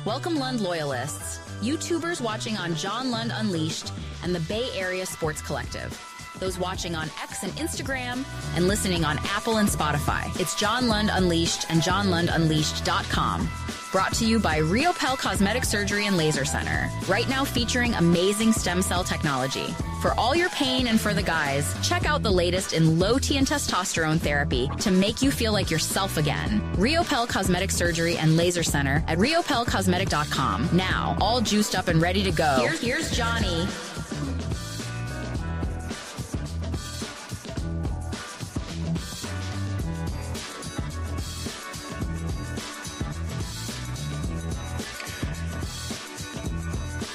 Welcome, Lund loyalists, YouTubers watching on John Lund Unleashed and the Bay Area Sports Collective, those watching on X and Instagram and listening on Apple and Spotify. It's John Lund Unleashed and JohnLundUnleashed.com. Brought to you by Riopel Cosmetic Surgery and Laser Center. Right now featuring amazing stem cell technology. For all your pain and for the guys, check out the latest in low T and testosterone therapy to make you feel like yourself again. Riopel Cosmetic Surgery and Laser Center at riopelcosmetic.com. Now, all juiced up and ready to go. Here's Johnny.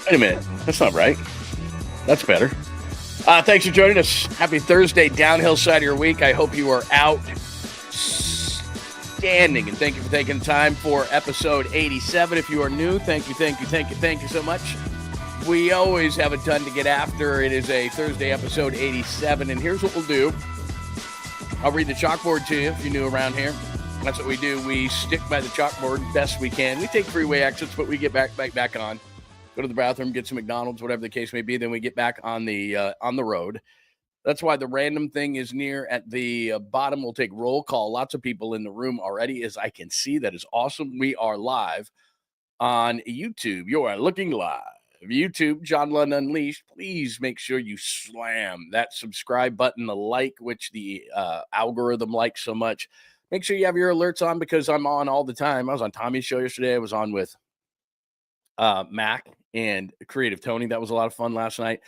Wait a minute. That's not right. That's better. Thanks for joining us. Happy Thursday, downhill side of your week. I hope you are outstanding, and thank you for taking the time for episode 87. If you are new, thank you so much. We always have a ton to get after. It is a Thursday episode 87, and here's what we'll do. I'll read the chalkboard to you if you're new around here. That's what we do. We stick by the chalkboard best we can. We take freeway exits, but we get back on. Go to the bathroom, get some McDonald's, whatever the case may be. Then we get back on the road. That's why the random thing is near at the bottom. We'll take roll call. Lots of people in the room already, as I can see. That is awesome. We are live on YouTube. You are looking live. YouTube, John Lund Unleashed. Please make sure you slam that subscribe button, the like, which the algorithm likes so much. Make sure you have your alerts on because I'm on all the time. I was on Tommy's show yesterday. I was on with Mac and Creative Tony. That was a lot of fun last night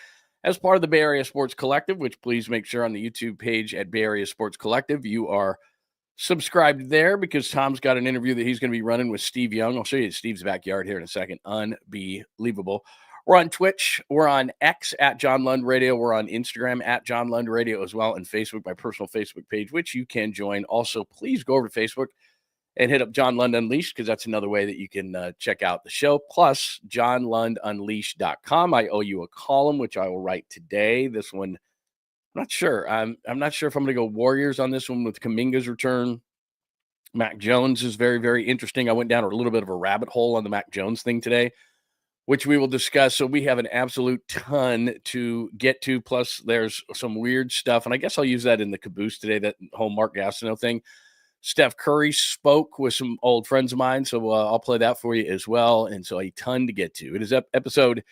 as part of the Bay Area Sports Collective, which please make sure on the YouTube page at Bay Area Sports Collective you are subscribed there, because Tom's got an interview that he's going to be running with Steve Young. I'll show you Steve's backyard here in a second. Unbelievable. We're on Twitch. We're on X at John Lund Radio. We're on Instagram at John Lund Radio as well, and Facebook, my personal Facebook page, which you can join. Also, please go over to Facebook and hit up John Lund Unleashed, because that's another way that you can check out the show. Plus, JohnLundUnleashed.com. I owe you a column, which I will write today. This one, I'm not sure. I'm not sure if I'm going to go Warriors on this one with Kaminga's return. Mac Jones is very, very interesting. I went down a little bit of a rabbit hole on the Mac Jones thing today, which we will discuss. So we have an absolute ton to get to. Plus, there's some weird stuff, and I guess I'll use that in the caboose today, that whole Mark Gastineau thing. Steph Curry spoke with some old friends of mine, so I'll play that for you as well. And so a ton to get to. It is episode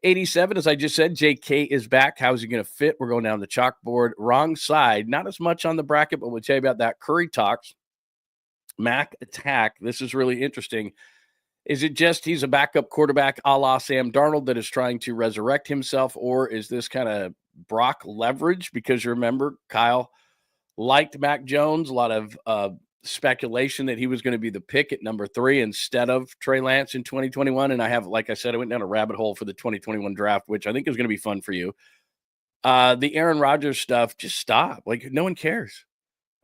87. As I just said, JK is back. How's he going to fit? We're going down the chalkboard. Wrong side. Not as much on the bracket, but we'll tell you about that. Curry talks. Mac attack. This is really interesting. Is it just he's a backup quarterback a la Sam Darnold that is trying to resurrect himself, or is this kind of Brock leverage? Because you remember, Kyle liked Mac Jones. A lot of speculation that he was going to be the pick at number 3 instead of Trey Lance in 2021. And I have, like I said, I went down a rabbit hole for the 2021 draft, which I think is going to be fun for you. The Aaron Rodgers stuff, just stop. Like, no one cares.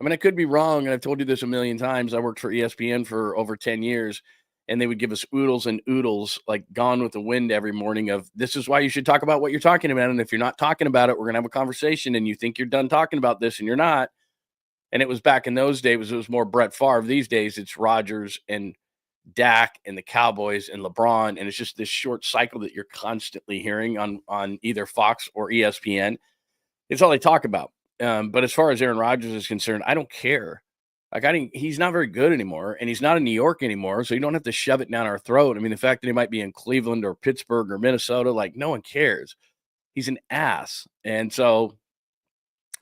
I mean, I could be wrong, and I've told you this a million times. I worked for ESPN for over 10 years, and they would give us oodles and oodles, like Gone with the Wind every morning of, this is why you should talk about what you're talking about. And if you're not talking about it, we're going to have a conversation, and you think you're done talking about this and you're not. And it was back in those days, it was more Brett Favre. These days, it's Rodgers and Dak and the Cowboys and LeBron. And it's just this short cycle that you're constantly hearing on either Fox or ESPN. It's all they talk about. But as far as Aaron Rodgers is concerned, I don't care. Like, he's not very good anymore, and he's not in New York anymore, so you don't have to shove it down our throat. I mean, the fact that he might be in Cleveland or Pittsburgh or Minnesota, like, no one cares. He's an ass. And so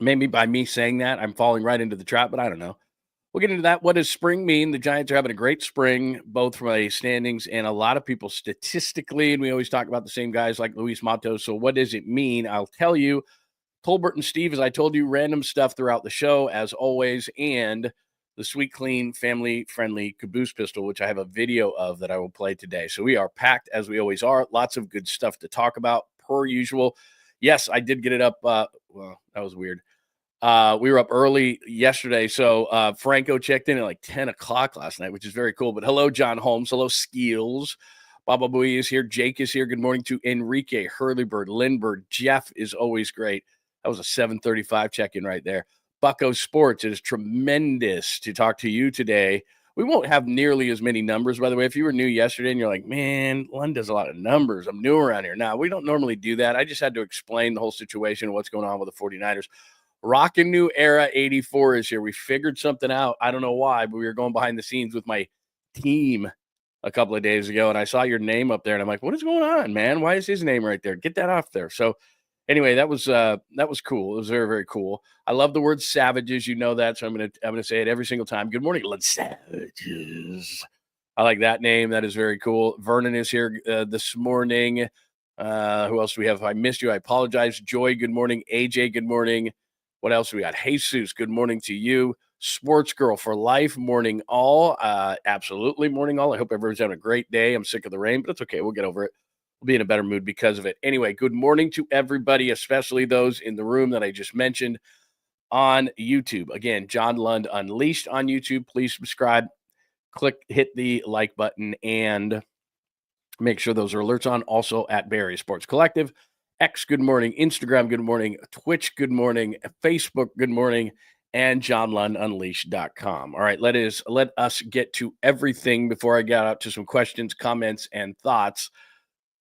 maybe by me saying that, I'm falling right into the trap, but I don't know. We'll get into that. What does spring mean? The Giants are having a great spring, both from a standings and a lot of people statistically, and we always talk about the same guys like Luis Matos. So what does it mean? I'll tell you. Tolbert and Steve, as I told you, random stuff throughout the show, as always, and the Sweet Clean family-friendly caboose pistol, which I have a video of that I will play today. So we are packed, as we always are. Lots of good stuff to talk about, per usual. Yes, I did get it up. Well, that was weird. We were up early yesterday, so Franco checked in at like 10 o'clock last night, which is very cool. But hello, John Holmes. Hello, Skeels. Baba Booey is here. Jake is here. Good morning to Enrique, Hurleybird, Lindbergh. Jeff is always great. That was a 7:35 check-in right there. Bucko Sports, it is tremendous to talk to you today. We won't have nearly as many numbers, by the way. If you were new yesterday and you're like, man, Lund does a lot of numbers. I'm new around here. Now, we don't normally do that. I just had to explain the whole situation, what's going on with the 49ers. Rockin' New Era 84 is here. We figured something out. I don't know why, but we were going behind the scenes with my team a couple of days ago, and I saw your name up there, and I'm like, what is going on, man? Why is his name right there? Get that off there. So anyway, that was cool. It was very, very cool. I love the word savages. You know that, so I'm gonna say it every single time. Good morning, Lund Savages. I like that name. That is very cool. Vernon is here this morning. Who else do we have? If I missed you, I apologize. Joy, good morning. AJ, good morning. What else do we got? Jesus, good morning to you. Sports Girl for Life, morning all. Absolutely, morning all. I hope everyone's having a great day. I'm sick of the rain, but it's okay. We'll get over it. We'll be in a better mood because of it. Anyway, good morning to everybody, especially those in the room that I just mentioned on YouTube. Again, John Lund Unleashed on YouTube. Please subscribe, hit the like button, and make sure those are alerts on. Also at Bay Area Sports Collective. X, good morning. Instagram, good morning. Twitch, good morning. Facebook, good morning. And JohnLundUnleashed.com. All right, let us get to everything before I get out to some questions, comments, and thoughts.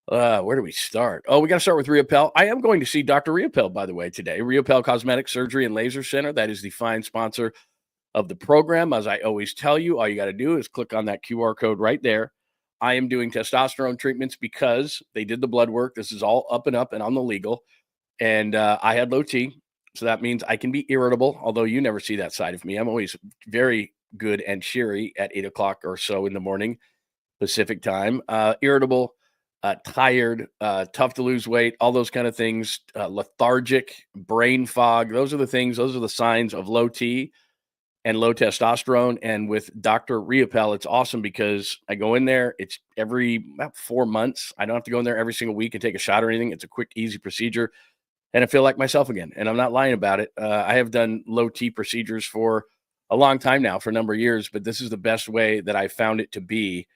Where do we start? Oh, we got to start with Riopel. I am going to see Dr. Riopel, by the way, today. Riopel Cosmetic Surgery and Laser Center. That is the fine sponsor of the program. As I always tell you, all you got to do is click on that QR code right there. I am doing testosterone treatments because they did the blood work. This is all up and on the legal. And I had low T. So that means I can be irritable, although you never see that side of me. I'm always very good and cheery at 8 o'clock or so in the morning, Pacific time. Irritable, tired, tough to lose weight, all those kind of things, lethargic, brain fog. Those are the signs of low T and low testosterone. And with Dr. Riopel, it's awesome because I go in there. It's every about 4 months. I don't have to go in there every single week and take a shot or anything. It's a quick, easy procedure. And I feel like myself again. And I'm not lying about it. I have done low T procedures for a long time now, for a number of years, but this is the best way that I found it to be.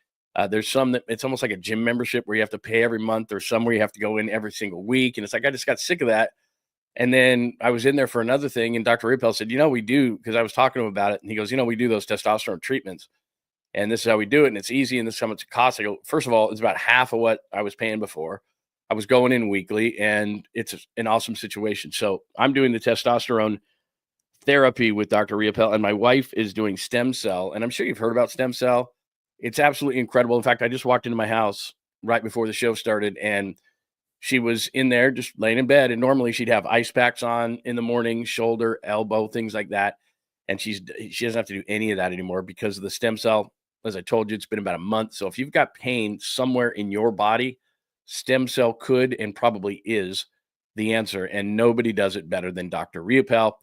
There's some that it's almost like a gym membership where you have to pay every month, or some where you have to go in every single week. And it's like, I just got sick of that. And then I was in there for another thing, and Dr. Riopel said, we do, because I was talking to him about it. And he goes, we do those testosterone treatments. And this is how we do it. And it's easy. And this is how much it costs. I go, first of all, it's about half of what I was paying before. I was going in weekly, and it's an awesome situation. So I'm doing the testosterone therapy with Dr. Riopel, and my wife is doing stem cell. And I'm sure you've heard about stem cell. It's absolutely incredible. In fact, I just walked into my house right before the show started, and she was in there just laying in bed. And normally she'd have ice packs on in the morning, shoulder, elbow, things like that. And she doesn't have to do any of that anymore because of the stem cell. As I told you, it's been about a month. So if you've got pain somewhere in your body, stem cell could and probably is the answer. And nobody does it better than Dr. Riopel.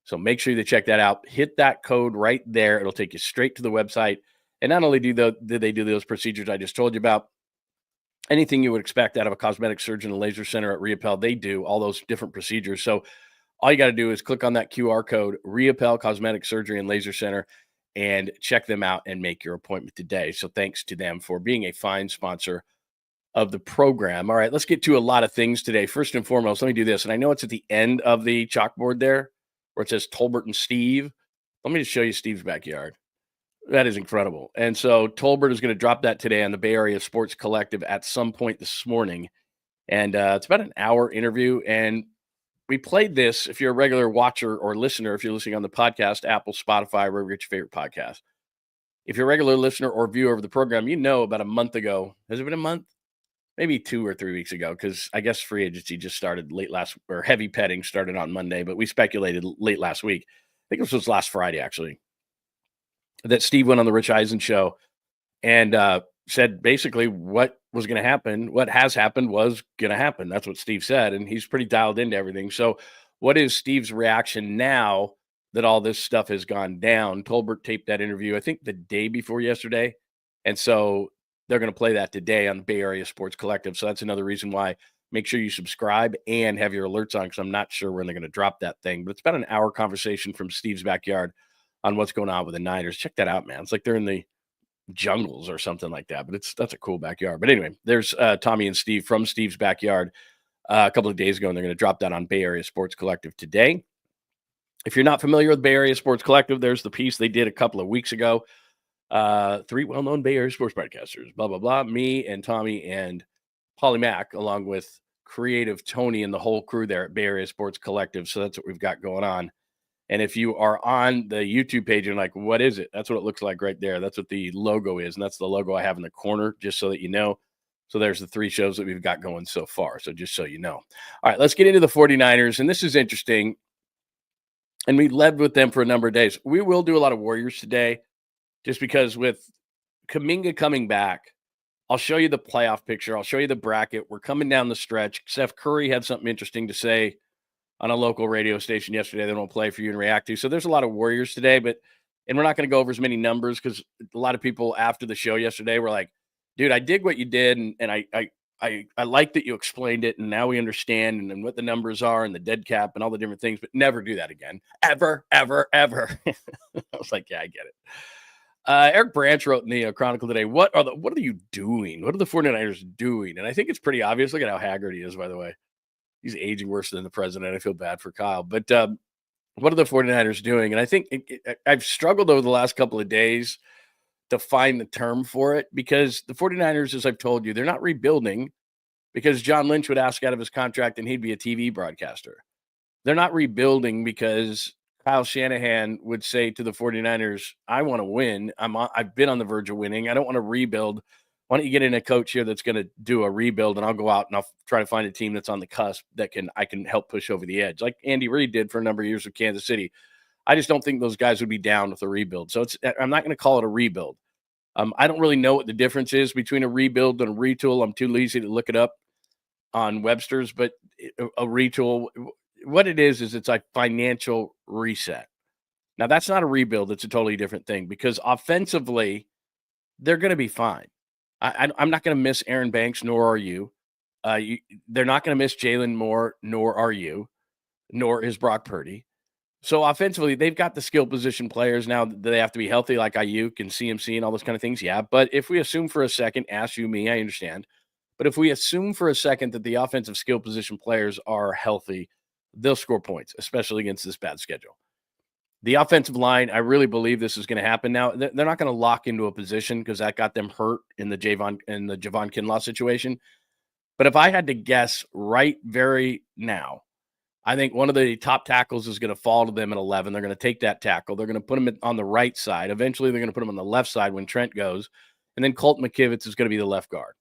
So make sure you check that out. Hit that code right there. It'll take you straight to the website. And not only do they do those procedures I just told you about, anything you would expect out of a cosmetic surgeon and laser center at Riopel, they do all those different procedures. So all you got to do is click on that QR code, Riopel Cosmetic Surgery and Laser Center, and check them out and make your appointment today. So thanks to them for being a fine sponsor of the program. All right, let's get to a lot of things today. First and foremost, let me do this. And I know it's at the end of the chalkboard there where it says Tolbert and Steve. Let me just show you Steve's backyard. That is incredible. And so Tolbert is going to drop that today on the Bay Area Sports Collective at some point this morning. And it's about an hour interview. And we played this, if you're a regular watcher or listener, if you're listening on the podcast, Apple, Spotify, wherever you get your favorite podcast. If you're a regular listener or viewer of the program, about a month ago. Has it been a month? Maybe 2 or 3 weeks ago, because I guess free agency just started heavy petting started on Monday, but we speculated late last week. I think this was last Friday, actually, that Steve went on the Rich Eisen show and said basically what was going to happen, what has happened was going to happen. That's what Steve said, and he's pretty dialed into everything. So what is Steve's reaction now that all this stuff has gone down? Tolbert taped that interview, I think, the day before yesterday, and so they're going to play that today on the Bay Area Sports Collective. So that's another reason why. Make sure you subscribe and have your alerts on, because I'm not sure when they're going to drop that thing. But it's about an hour conversation from Steve's backyard on what's going on with the Niners. Check that out, man. It's like they're in the jungles or something like that. But that's a cool backyard. But anyway, there's Tommy and Steve from Steve's backyard a couple of days ago, and they're going to drop that on Bay Area Sports Collective today. If you're not familiar with Bay Area Sports Collective, there's the piece they did a couple of weeks ago Three well-known Bay Area sports broadcasters, blah, blah, blah. Me and Tommy and Polly Mack, along with creative Tony and the whole crew there at Bay Area Sports Collective. So that's what we've got going on. And if you are on the YouTube page and like, what is it? That's what it looks like right there. That's what the logo is. And that's the logo I have in the corner, just so that you know. So there's the three shows that we've got going so far. So just so you know. All right, let's get into the 49ers. And this is interesting. And we led with them for a number of days. We will do a lot of Warriors today, just because with Kaminga coming back, I'll show you the playoff picture. I'll show you the bracket. We're coming down the stretch. Steph Curry had something interesting to say on a local radio station yesterday that won't play for you and react to. So there's a lot of Warriors today, and we're not going to go over as many numbers because a lot of people after the show yesterday were like, dude, I dig what you did, and I like that you explained it, and now we understand and what the numbers are and the dead cap and all the different things, but never do that again. Ever, ever, ever. I was like, yeah, I get it. Eric Branch wrote in the Chronicle today, what are you doing? What are the 49ers doing? And I think it's pretty obvious. Look at how haggard he is, by the way. He's aging worse than the president. I feel bad for Kyle. But what are the 49ers doing? And I think I've struggled over the last couple of days to find the term for it, because the 49ers, as I've told you, they're not rebuilding because John Lynch would ask out of his contract and he'd be a TV broadcaster. They're not rebuilding because Kyle Shanahan would say to the 49ers, I want to win. I've been on the verge of winning. I don't want to rebuild. Why don't you get in a coach here that's going to do a rebuild, and I'll go out and I'll try to find a team that's on the cusp that I can help push over the edge, like Andy Reid did for a number of years with Kansas City. I just don't think those guys would be down with a rebuild. So I'm not going to call it a rebuild. I don't really know what the difference is between a rebuild and a retool. I'm too lazy to look it up on Webster's, but a retool, what it is it's a financial reset. Now, that's not a rebuild. It's a totally different thing, because offensively, they're going to be fine. I'm not going to miss Aaron Banks, nor are you. They're not going to miss Jalen Moore, nor are you, nor is Brock Purdy. So offensively, they've got the skill position players now. They have to be healthy, like Ayuk and CMC and all those kind of things. Yeah, but if we assume for a second, ask you, me, I understand. But if we assume for a second that the offensive skill position players are healthy, they'll score points, especially against this bad schedule. The offensive line, I really believe this is going to happen. Now, they're not going to lock into a position because that got them hurt in the Javon Kinlaw situation. But if I had to guess right very now, I think one of the top tackles is going to fall to them at 11. They're going to take that tackle. They're going to put him on the right side. Eventually, they're going to put him on the left side when Trent goes. And then Colt McKivitz is going to be the left guard.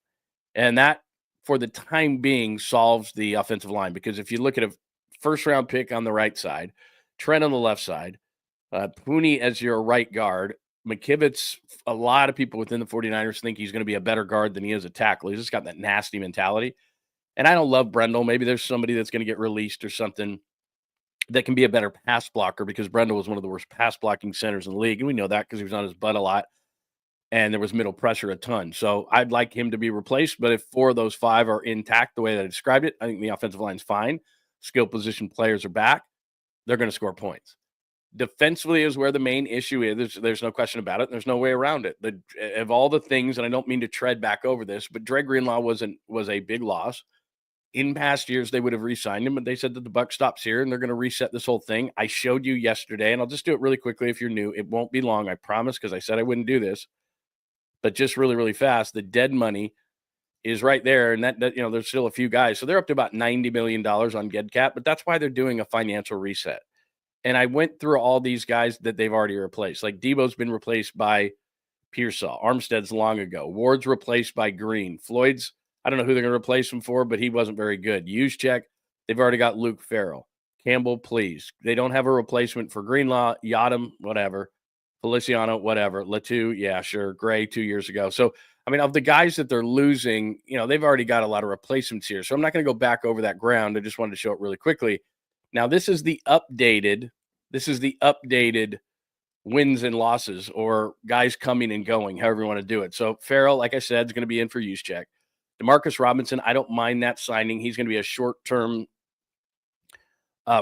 And that, for the time being, solves the offensive line. Because if you look at a first-round pick on the right side, Trent on the left side, Pooney as your right guard, McKivitz, a lot of people within the 49ers think he's going to be a better guard than he is a tackle. He's just got that nasty mentality. And I don't love Brendel. Maybe there's somebody that's going to get released or something that can be a better pass blocker, because Brendel was one of the worst pass blocking centers in the league. And we know that because he was on his butt a lot and there was middle pressure a ton. So I'd like him to be replaced. But if 4 of those 5 are intact the way that I described it, I think the offensive line's fine. Skill position players are back. They're going to score points. Defensively is where the main issue is. There's no question about it. There's no way around it. Of all the things, and I don't mean to tread back over this, but Dre Greenlaw was a big loss. In past years, they would have re-signed him, but they said that the buck stops here and they're going to reset this whole thing. I showed you yesterday, and I'll just do it really quickly if you're new. It won't be long, I promise, because I said I wouldn't do this. But just really, really fast, the dead money is right there, and that there's still a few guys. So they're up to about $90 million on dead cap, but that's why they're doing a financial reset. And I went through all these guys that they've already replaced. Like Debo's been replaced by Pearsall. Armstead's long ago. Ward's replaced by Green. Floyd's, I don't know who they're going to replace him for, but he wasn't very good. Juszczyk, they've already got Luke Farrell. Campbell, please. They don't have a replacement for Greenlaw, Yadam, whatever. Feliciano, whatever. Latu, yeah, sure. Gray 2 years ago. So, I mean, of the guys that they're losing, they've already got a lot of replacements here. So I'm not going to go back over that ground. I just wanted to show it really quickly. Now, this is the updated wins and losses, or guys coming and going, however you want to do it. So Farrell, like I said, is going to be in for Juszczyk. Demarcus Robinson, I don't mind that signing. He's going to be a short-term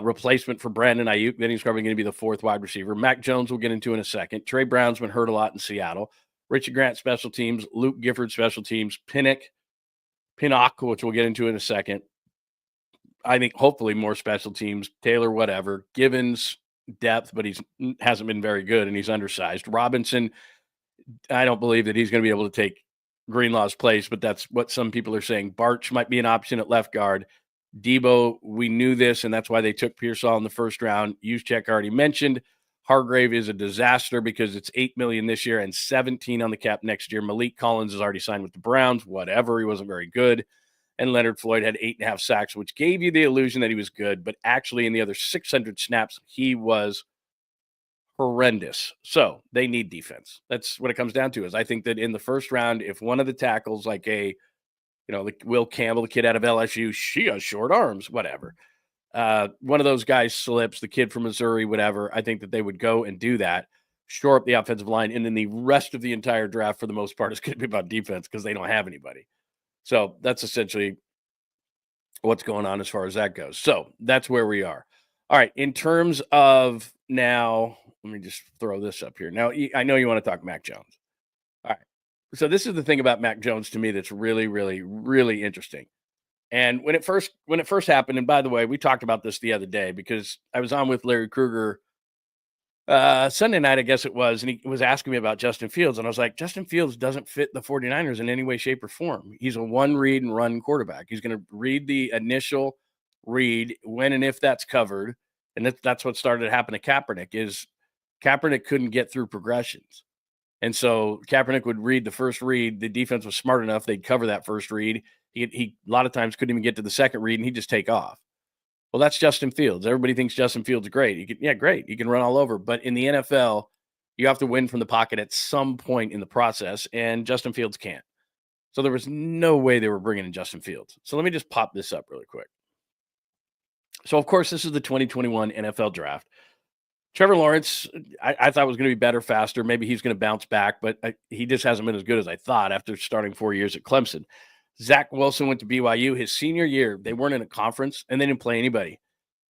replacement for Brandon Ayuk. Then he's probably going to be the 4th wide receiver. Mac Jones we'll get into in a second. Trey Brown's been hurt a lot in Seattle. Richard Grant, special teams. Luke Gifford, special teams. Pinnock, which we'll get into in a second. I think hopefully more special teams. Taylor, whatever. Givens, depth, but he hasn't been very good, and he's undersized. Robinson, I don't believe that he's going to be able to take Greenlaw's place, but that's what some people are saying. Barch might be an option at left guard. Debo, we knew this, and that's why they took Pearsall in the first round. Juszczyk already mentioned. Hargrave is a disaster because it's $8 million this year and $17 on the cap next year. Malik Collins has already signed with the Browns. Whatever, he wasn't very good. And Leonard Floyd had 8.5 sacks, which gave you the illusion that he was good, but actually in the other 600 snaps, he was horrendous. So they need defense. That's what it comes down to. Is I think that in the first round, if one of the tackles, like like Will Campbell, the kid out of LSU, she has short arms, whatever. One of those guys slips, the kid from Missouri, whatever. I think that they would go and do that, shore up the offensive line, and then the rest of the entire draft, for the most part, is going to be about defense because they don't have anybody. So that's essentially what's going on as far as that goes. So that's where we are. All right. In terms of now, let me just throw this up here. Now, I know you want to talk Mac Jones. All right. So this is the thing about Mac Jones to me that's really, really, really interesting. And when it first happened, and by the way, we talked about this the other day because I was on with Larry Krueger Sunday night, I guess it was, and he was asking me about Justin Fields, and I was like, Justin Fields doesn't fit the 49ers in any way, shape, or form. He's a one read and run quarterback. He's going to read the initial read when and if that's covered, and that's what started to happen to Kaepernick is Kaepernick couldn't get through progressions. And so Kaepernick would read the first read. The defense was smart enough. They'd cover that first read. He a lot of times couldn't even get to the second read, and he'd just take off. Well, that's Justin Fields. Everybody thinks Justin Fields is great. Great. He can run all over. But in the NFL, you have to win from the pocket at some point in the process, and Justin Fields can't. So there was no way they were bringing in Justin Fields. So let me just pop this up really quick. So, of course, this is the 2021 NFL Draft. Trevor Lawrence, I thought was going to be better, faster. Maybe he's going to bounce back, but he just hasn't been as good as I thought after starting 4 years at Clemson. Zach Wilson went to BYU his senior year. They weren't in a conference, and they didn't play anybody.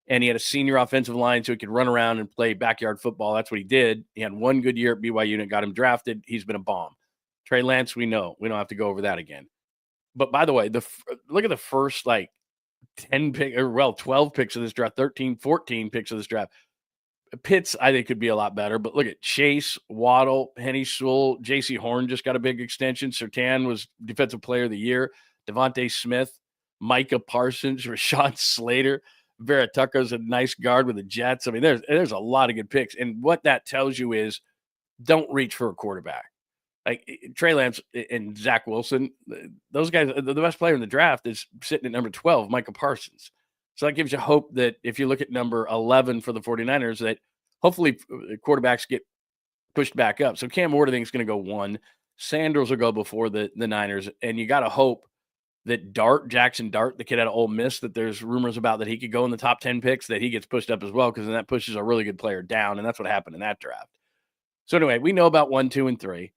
And he had a senior offensive line so he could run around and play backyard football. That's what he did. He had one good year at BYU and it got him drafted. He's been a bomb. Trey Lance, we know. We don't have to go over that again. But by the way, look at the first 12 picks of this draft, 13, 14 picks of this draft. Pitts, I think, could be a lot better. But look at Chase, Waddle, Penny Sewell, J.C. Horn just got a big extension. Surtain was Defensive Player of the Year. Devontae Smith, Micah Parsons, Rashawn Slater, Vera Tucker's a nice guard with the Jets. I mean, there's a lot of good picks. And what that tells you is don't reach for a quarterback. Like Trey Lance and Zach Wilson, those guys, the best player in the draft is sitting at number 12, Micah Parsons. So that gives you hope that if you look at number 11 for the 49ers, that hopefully quarterbacks get pushed back up. So Cam Ward, I think, is going to go 1. Sanders will go before the Niners. And you got to hope that Jackson Dart, the kid out of Ole Miss, that there's rumors about that he could go in the top 10 picks, that he gets pushed up as well, because then that pushes a really good player down. And that's what happened in that draft. So anyway, we know about 1, 2, and 3.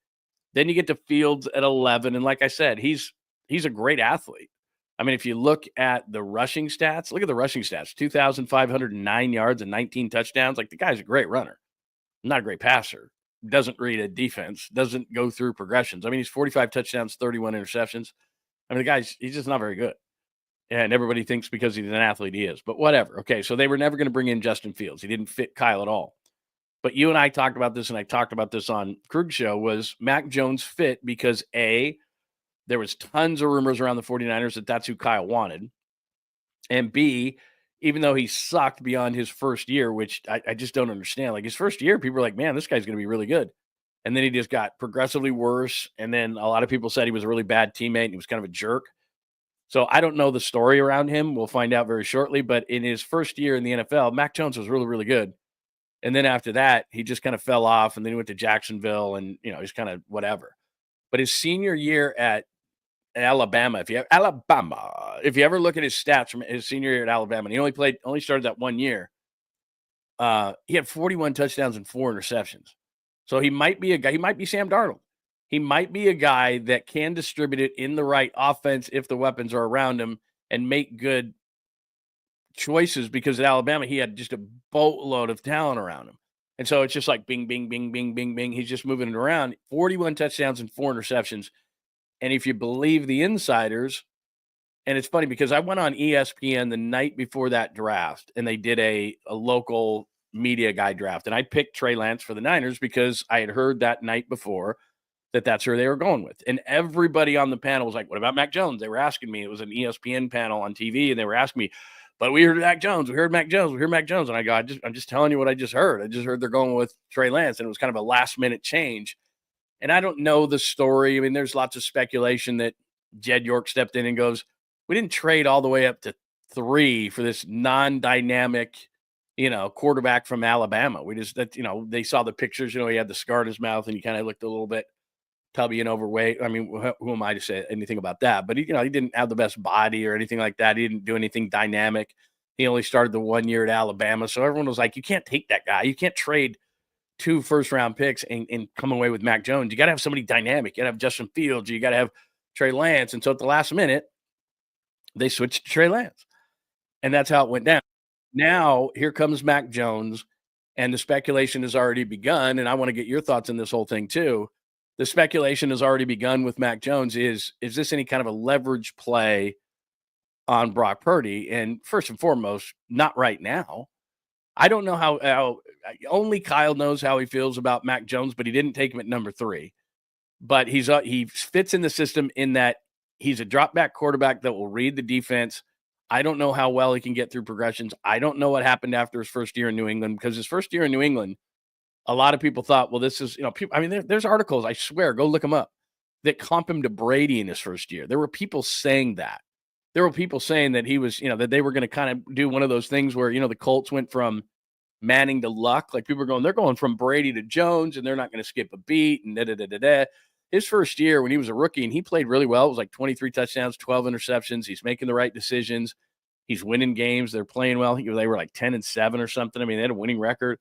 Then you get to Fields at 11. And like I said, he's a great athlete. I mean, if you look at the rushing stats, look at the rushing stats, 2,509 yards and 19 touchdowns. Like, the guy's a great runner, not a great passer, doesn't read a defense, doesn't go through progressions. I mean, he's 45 touchdowns, 31 interceptions. I mean, he's just not very good. And everybody thinks because he's an athlete, he is. But whatever. Okay, so they were never going to bring in Justin Fields. He didn't fit Kyle at all. But you and I talked about this, and I talked about this on Krug's show, was Mac Jones fit because, A, there was tons of rumors around the 49ers that that's who Kyle wanted. And B, even though he sucked beyond his first year, which I just don't understand. Like, his first year, people were like, man, this guy's going to be really good. And then he just got progressively worse. And then a lot of people said he was a really bad teammate and he was kind of a jerk. So I don't know the story around him. We'll find out very shortly. But in his first year in the NFL, Mac Jones was really, really good. And then after that, he just kind of fell off. And then he went to Jacksonville and, he's kind of whatever. But his senior year at Alabama, if you ever look at his stats from his senior year at Alabama, and he only started that 1 year, he had 41 touchdowns and 4 interceptions. So he might be a guy, he might be Sam Darnold. He might be a guy that can distribute it in the right offense if the weapons are around him and make good choices, because at Alabama, he had just a boatload of talent around him. And so it's just like bing, bing, bing, bing, bing, bing. He's just moving it around. 41 touchdowns and 4 interceptions. And if you believe the insiders, and it's funny because I went on ESPN the night before that draft, and they did a local media guy draft. And I picked Trey Lance for the Niners because I had heard that night before that's who they were going with. And everybody on the panel was like, what about Mac Jones? They were asking me. It was an ESPN panel on TV, and they were asking me, but we heard Mac Jones. We heard Mac Jones. We heard Mac Jones. And I go, I'm just telling you what I just heard. I just heard they're going with Trey Lance, and it was kind of a last-minute change. And I don't know the story. I mean, there's lots of speculation that Jed York stepped in and goes, we didn't trade all the way up to 3 for this non-dynamic, quarterback from Alabama. We just, they saw the pictures, he had the scar in his mouth and he kind of looked a little bit tubby and overweight. I mean, who am I to say anything about that? But he didn't have the best body or anything like that. He didn't do anything dynamic. He only started the 1 year at Alabama. So everyone was like, you can't take that guy. You can't trade 2 first-round picks and come away with Mac Jones. You got to have somebody dynamic. You got to have Justin Fields. You got to have Trey Lance. And so at the last minute, they switched to Trey Lance. And that's how it went down. Now, here comes Mac Jones, and the speculation has already begun, and I want to get your thoughts on this whole thing too. The speculation has already begun with Mac Jones. Is this any kind of a leverage play on Brock Purdy? And first and foremost, not right now. I don't know how only Kyle knows how he feels about Mac Jones, but he didn't take him at number 3. But he fits in the system in that he's a drop back quarterback that will read the defense. I don't know how well he can get through progressions. I don't know what happened after his first year in New England, because his first year in New England, a lot of people thought, well, this is, people, I mean, there's articles, I swear, go look them up, that comp him to Brady in his first year. There were people saying that. There were people saying that he was, that they were going to kind of do one of those things where, the Colts went from Manning to Luck. Like, people are going, they're going from Brady to Jones, and they're not going to skip a beat, and da-da-da-da-da. His first year when he was a rookie and he played really well, it was like 23 touchdowns, 12 interceptions. He's making the right decisions. He's winning games. They're playing well. They were like 10-7 or something. I mean, they had a winning record.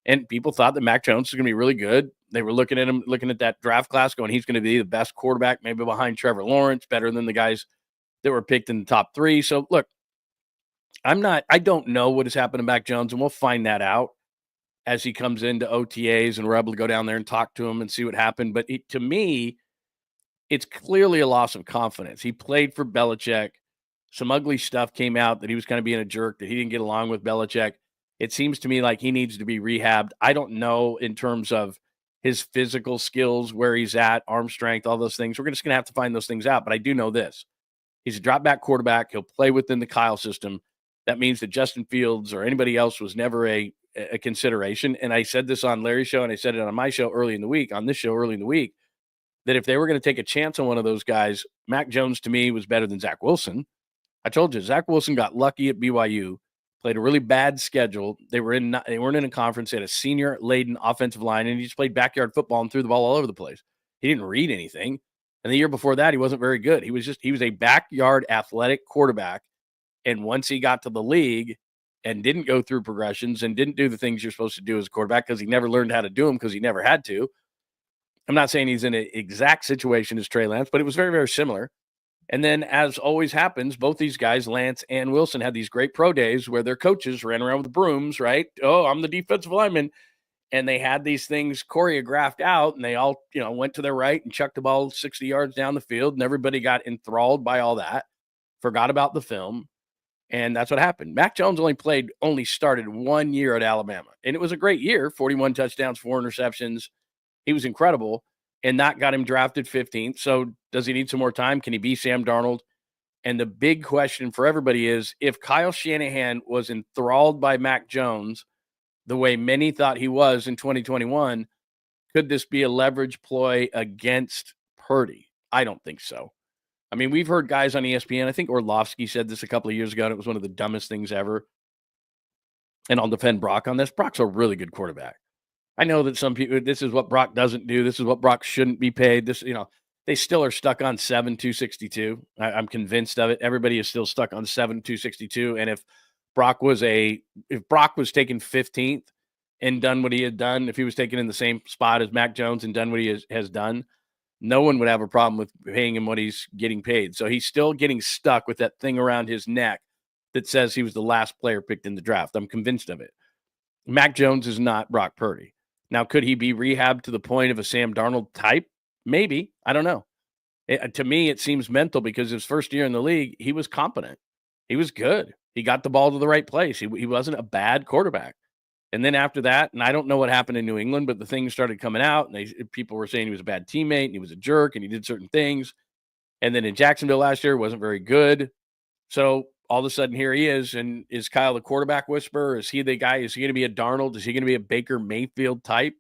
And people thought that Mac Jones was going to be really good. They were looking at him, looking at that draft class, going, he's going to be the best quarterback, maybe behind Trevor Lawrence, better than the guys that were picked in the top 3. So, look, I don't know what has happened to Mac Jones, and we'll find that out as he comes into OTAs and we're able to go down there and talk to him and see what happened. But to me, it's clearly a loss of confidence. He played for Belichick. Some ugly stuff came out that he was kind of being a jerk, that he didn't get along with Belichick. It seems to me like he needs to be rehabbed. I don't know in terms of his physical skills, where he's at, arm strength, all those things. We're just going to have to find those things out. But I do know this. He's a drop-back quarterback. He'll play within the Kyle system. That means that Justin Fields or anybody else was never a consideration. And I said this on Larry's show, and I said it on my show early in the week, that if they were going to take a chance on one of those guys, Mac Jones to me was better than Zach Wilson. I told you, Zach Wilson got lucky at BYU, played a really bad schedule. They weren't in a conference. They had a senior-laden offensive line, and he just played backyard football and threw the ball all over the place. He didn't read anything. And the year before that, he wasn't very good. He was a backyard athletic quarterback. And once he got to the league and didn't go through progressions and didn't do the things you're supposed to do as a quarterback, because he never learned how to do them because he never had to. I'm not saying he's in an exact situation as Trey Lance, but it was very, very similar. And then, as always happens, both these guys, Lance and Wilson, had these great pro days where their coaches ran around with brooms, right? Oh, I'm the defensive lineman. And they had these things choreographed out, and they all, went to their right and chucked the ball 60 yards down the field, and everybody got enthralled by all that, forgot about the film. And that's what happened. Mac Jones only started 1 year at Alabama. And it was a great year, 41 touchdowns, 4 interceptions. He was incredible. And that got him drafted 15th. So does he need some more time? Can he be Sam Darnold? And the big question for everybody is, if Kyle Shanahan was enthralled by Mac Jones the way many thought he was in 2021, could this be a leverage ploy against Purdy? I don't think so. I mean, we've heard guys on ESPN, I think Orlovsky said this a couple of years ago, and it was one of the dumbest things ever. And I'll defend Brock on this. Brock's a really good quarterback. I know that some people, this is what Brock doesn't do. This is what Brock shouldn't be paid. They still are stuck on 7,262. I'm convinced of it. Everybody is still stuck on 7,262. And if Brock was taken 15th and done what he had done, if he was taken in the same spot as Mac Jones and done what he has done, no one would have a problem with paying him what he's getting paid. So he's still getting stuck with that thing around his neck that says he was the last player picked in the draft. I'm convinced of it. Mac Jones is not Brock Purdy. Now, could he be rehabbed to the point of a Sam Darnold type? Maybe. I don't know. To me, it seems mental, because his first year in the league, he was competent. He was good. He got the ball to the right place. He wasn't a bad quarterback. And then after that, and I don't know what happened in New England, but the things started coming out, and people were saying he was a bad teammate, and he was a jerk, and he did certain things. And then in Jacksonville last year, wasn't very good. So all of a sudden, here he is. And is Kyle the quarterback whisperer? Is he the guy? Is he going to be a Darnold? Is he going to be a Baker Mayfield type?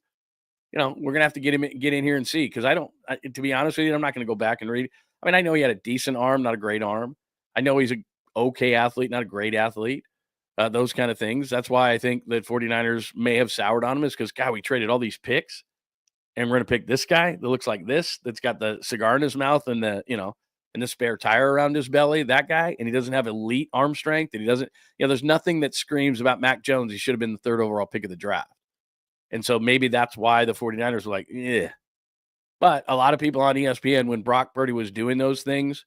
We're going to have to get in here and see, because to be honest with you, I'm not going to go back and read. I mean, I know he had a decent arm, not a great arm. I know he's an okay athlete, not a great athlete. Those kind of things. That's why I think that 49ers may have soured on him, is because, God, we traded all these picks, and we're going to pick this guy that looks like this, that's got the cigar in his mouth and the spare tire around his belly, that guy, and he doesn't have elite arm strength, and he doesn't, there's nothing that screams about Mac Jones. He should have been the 3rd overall pick of the draft. And so maybe that's why the 49ers were like, yeah. But a lot of people on ESPN, when Brock Purdy was doing those things,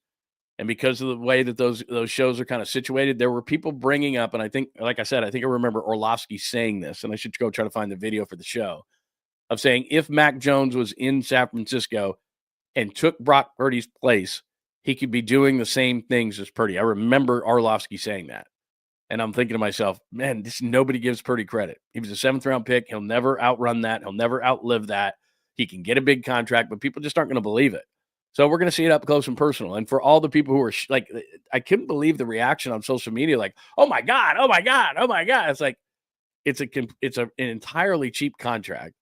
and because of the way that those shows are kind of situated, there were people bringing up, and I think, like I said, I remember Orlovsky saying this, and I should go try to find the video for the show, of saying if Mac Jones was in San Francisco and took Brock Purdy's place, he could be doing the same things as Purdy. I remember Orlovsky saying that. And I'm thinking to myself, man, nobody gives Purdy credit. He was a 7th-round pick. He'll never outrun that. He'll never outlive that. He can get a big contract, but people just aren't going to believe it. So we're going to see it up close and personal. And for all the people who are like, I couldn't believe the reaction on social media, like, oh my God, oh my God, oh my God. It's like, it's an entirely cheap contract.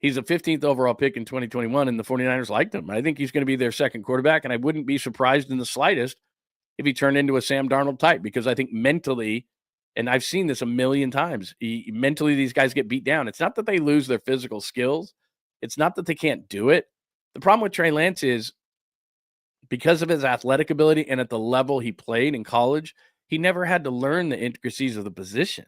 He's a 15th overall pick in 2021, and the 49ers liked him. I think he's going to be their second quarterback, and I wouldn't be surprised in the slightest if he turned into a Sam Darnold type, because I think mentally, and I've seen this a million times, mentally these guys get beat down. It's not that they lose their physical skills. It's not that they can't do it. The problem with Trey Lance is, because of his athletic ability and at the level he played in college, he never had to learn the intricacies of the position.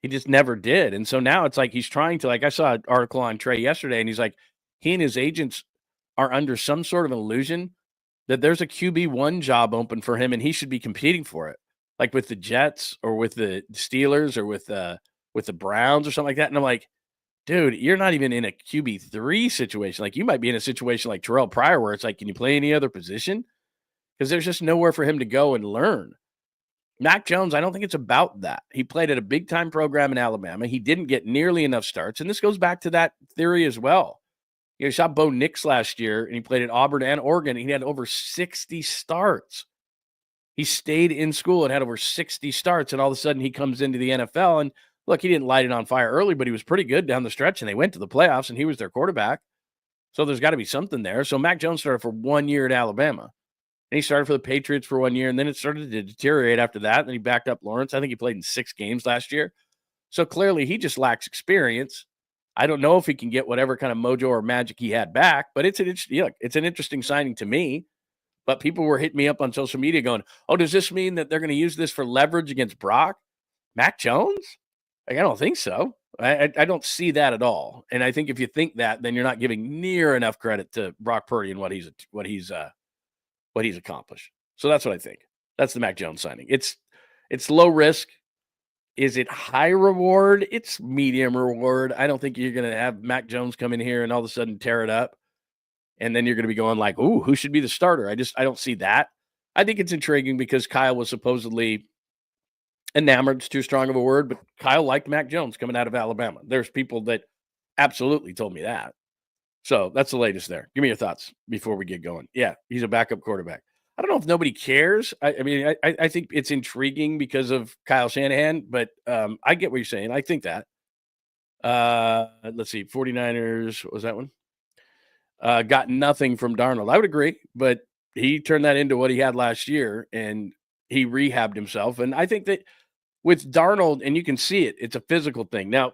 He just never did. And so now it's like he's trying to, like I saw an article on Trey yesterday, and he's like, he and his agents are under some sort of illusion that there's a QB1 job open for him and he should be competing for it, like with the Jets or with the Steelers or with the Browns or something like that. And I'm like, dude, you're not even in a QB3 situation. Like, you might be in a situation like Terrell Pryor, where it's like, can you play any other position? Because there's just nowhere for him to go and learn. Mac Jones, I don't think it's about that. He played at a big-time program in Alabama. He didn't get nearly enough starts, and this goes back to that theory as well. He saw Bo Nix last year, and he played at Auburn and Oregon, and he had over 60 starts. He stayed in school and had over 60 starts, and all of a sudden he comes into the NFL, and look, he didn't light it on fire early, but he was pretty good down the stretch, and they went to the playoffs, and he was their quarterback. So there's got to be something there. So Mac Jones started for 1 year at Alabama. And he started for the Patriots for 1 year, and then it started to deteriorate after that. And he backed up Lawrence. I think he played in 6 games last year. So clearly he just lacks experience. I don't know if he can get whatever kind of mojo or magic he had back, but it's an interesting signing to me. But people were hitting me up on social media going, oh, does this mean that they're going to use this for leverage against Brock? Mac Jones? Like, I don't think so. I don't see that at all. And I think if you think that, then you're not giving near enough credit to Brock Purdy and what he's accomplished. So that's what I think. That's the Mac Jones signing. It's low risk. Is it high reward? It's medium reward. I don't think you're going to have Mac Jones come in here and all of a sudden tear it up. And then you're going to be going like, ooh, who should be the starter? I don't see that. I think it's intriguing because Kyle was supposedly enamored's too strong of a word, but Kyle liked Mac Jones coming out of Alabama. There's people that absolutely told me that. So that's the latest there. Give me your thoughts before we get going. Yeah, he's a backup quarterback. I don't know if nobody cares. I think it's intriguing because of Kyle Shanahan, but I get what you're saying. I think that. Let's see. 49ers, what was that one? Got nothing from Darnold. I would agree, but he turned that into what he had last year, and he rehabbed himself. And I think that with Darnold, and you can see it, it's a physical thing. Now,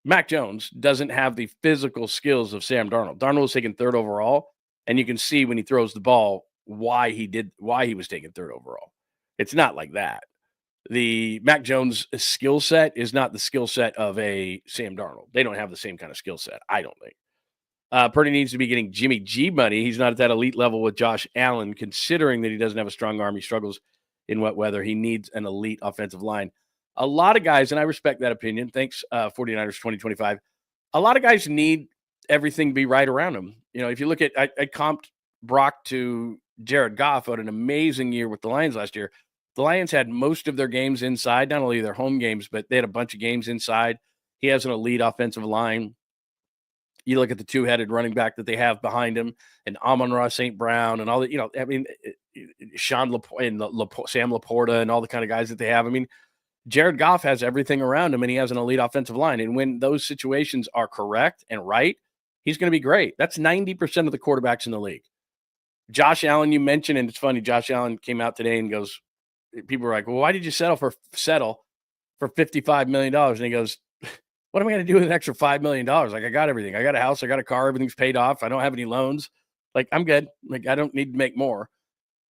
Mac Jones doesn't have the physical skills of Sam Darnold. Darnold was taken 3rd overall, and you can see when he throws the ball why he was taken 3rd overall. It's not like that. The Mac Jones skill set is not the skill set of a Sam Darnold. They don't have the same kind of skill set, I don't think. Purdy needs to be getting Jimmy G money. He's not at that elite level with Josh Allen, considering that he doesn't have a strong arm. He struggles in wet weather. He needs an elite offensive line. A lot of guys, and I respect that opinion. Thanks, 49ers 2025. A lot of guys need everything to be right around them. You know, if you look at, I comped Brock to Jared Goff, had an amazing year with the Lions last year. The Lions had most of their games inside, not only their home games, but they had a bunch of games inside. He has an elite offensive line. You look at the two-headed running back that they have behind him, and Amon-Ra St. Brown, and all the, I mean, Sean and Sam Laporta, and all the kind of guys that they have. I mean, Jared Goff has everything around him, and he has an elite offensive line. And when those situations are correct and right, he's going to be great. That's 90% of the quarterbacks in the league. Josh Allen, you mentioned, and it's funny, Josh Allen came out today and goes, people were like, well, why did you settle for $55 million? And he goes, what am I going to do with an extra $5 million? Like, I got everything. I got a house. I got a car. Everything's paid off. I don't have any loans. Like, I'm good. Like, I don't need to make more.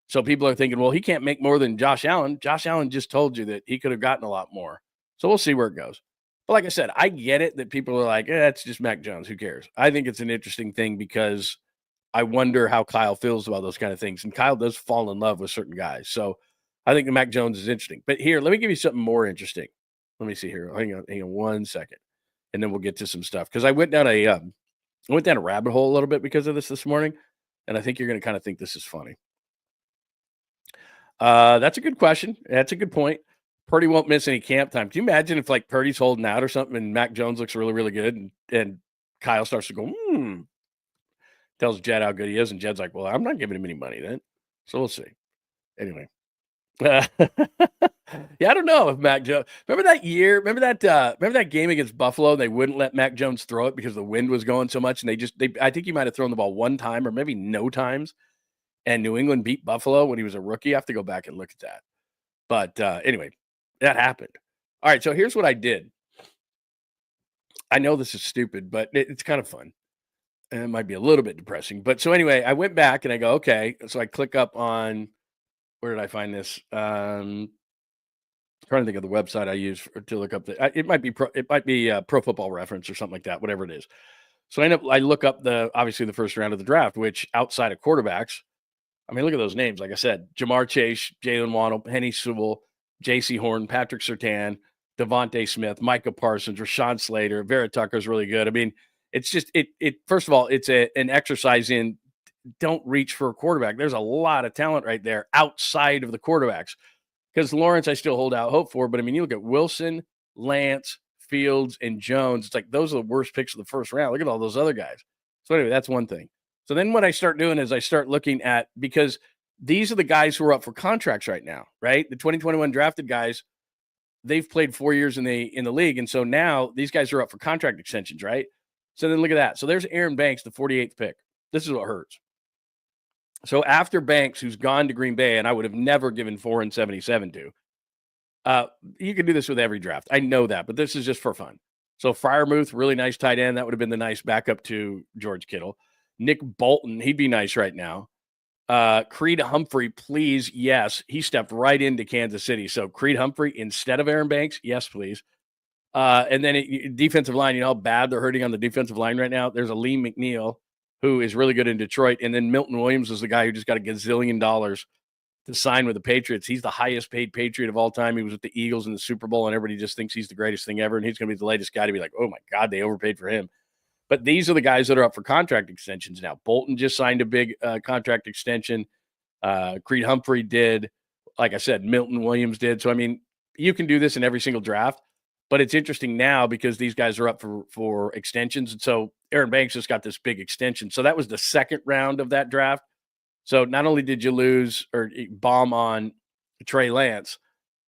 So people are thinking, well, he can't make more than Josh Allen. Josh Allen just told you that he could have gotten a lot more. So we'll see where it goes. But like I said, I get it that people are like, it's just Mac Jones. Who cares? I think it's an interesting thing because I wonder how Kyle feels about those kind of things. And Kyle does fall in love with certain guys. So I think the Mac Jones is interesting. But here, let me give you something more interesting. Let me see here. Hang on 1 second. And then we'll get to some stuff. Because I went down a rabbit hole a little bit because of this morning. And I think you're going to kind of think this is funny. That's a good question. That's a good point. Purdy won't miss any camp time. Can you imagine if like Purdy's holding out or something and Mac Jones looks really, really good and Kyle starts to go, tells Jed how good he is. And Jed's like, well, I'm not giving him any money then. So we'll see. Anyway. Yeah, I don't know if Mac Jones. Remember that year? Remember that game against Buffalo? And they wouldn't let Mac Jones throw it because the wind was going so much, and I think he might have thrown the ball one time or maybe no times. And New England beat Buffalo when he was a rookie. I have to go back and look at that. But anyway, that happened. All right, so here's what I did. I know this is stupid, but it's kind of fun. And it might be a little bit depressing. But so anyway, I went back and I go, okay. So I click up on. Where did I find this? I'm trying to think of the website I use to look up it might be Pro Football Reference or something like that, whatever it is. So I look up obviously the first round of the draft, which outside of quarterbacks, I mean, look at those names. Like I said, Jamar Chase, Jalen Waddle, Penny Sewell, J.C. Horn, Patrick Surtain, Devontae Smith, Micah Parsons, Rashawn Slater, Vera Tucker's really good. I mean, it's just first of all, it's an exercise in don't reach for a quarterback. There's a lot of talent right there outside of the quarterbacks. Because Lawrence, I still hold out hope for. But, I mean, you look at Wilson, Lance, Fields, and Jones. It's like those are the worst picks of the first round. Look at all those other guys. So, anyway, that's one thing. So, then what I start doing is I start looking at – because these are the guys who are up for contracts right now, right? The 2021 drafted guys, they've played 4 years in the league. And so now these guys are up for contract extensions, right? So, then look at that. So, there's Aaron Banks, the 48th pick. This is what hurts. So after Banks, who's gone to Green Bay, and I would have never given 4 and 77 to, you can do this with every draft. I know that, but this is just for fun. So Freiermuth, really nice tight end. That would have been the nice backup to George Kittle. Nick Bolton, he'd be nice right now. Creed Humphrey, please, yes. He stepped right into Kansas City. So Creed Humphrey instead of Aaron Banks, yes, please. And then defensive line, you know how bad they're hurting on the defensive line right now? There's a Lee McNeil, who is really good in Detroit. And then Milton Williams is the guy who just got $1 gazillion to sign with the Patriots. He's the highest paid Patriot of all time. He was with the Eagles in the Super Bowl, and everybody just thinks he's the greatest thing ever. And he's going to be the latest guy to be like, oh, my God, they overpaid for him. But these are the guys that are up for contract extensions now. Bolton just signed a big contract extension. Creed Humphrey did. Like I said, Milton Williams did. So, I mean, you can do this in every single draft. But it's interesting now because these guys are up for extensions. And so Aaron Banks just got this big extension. So that was the second round of that draft. So not only did you lose or bomb on Trey Lance,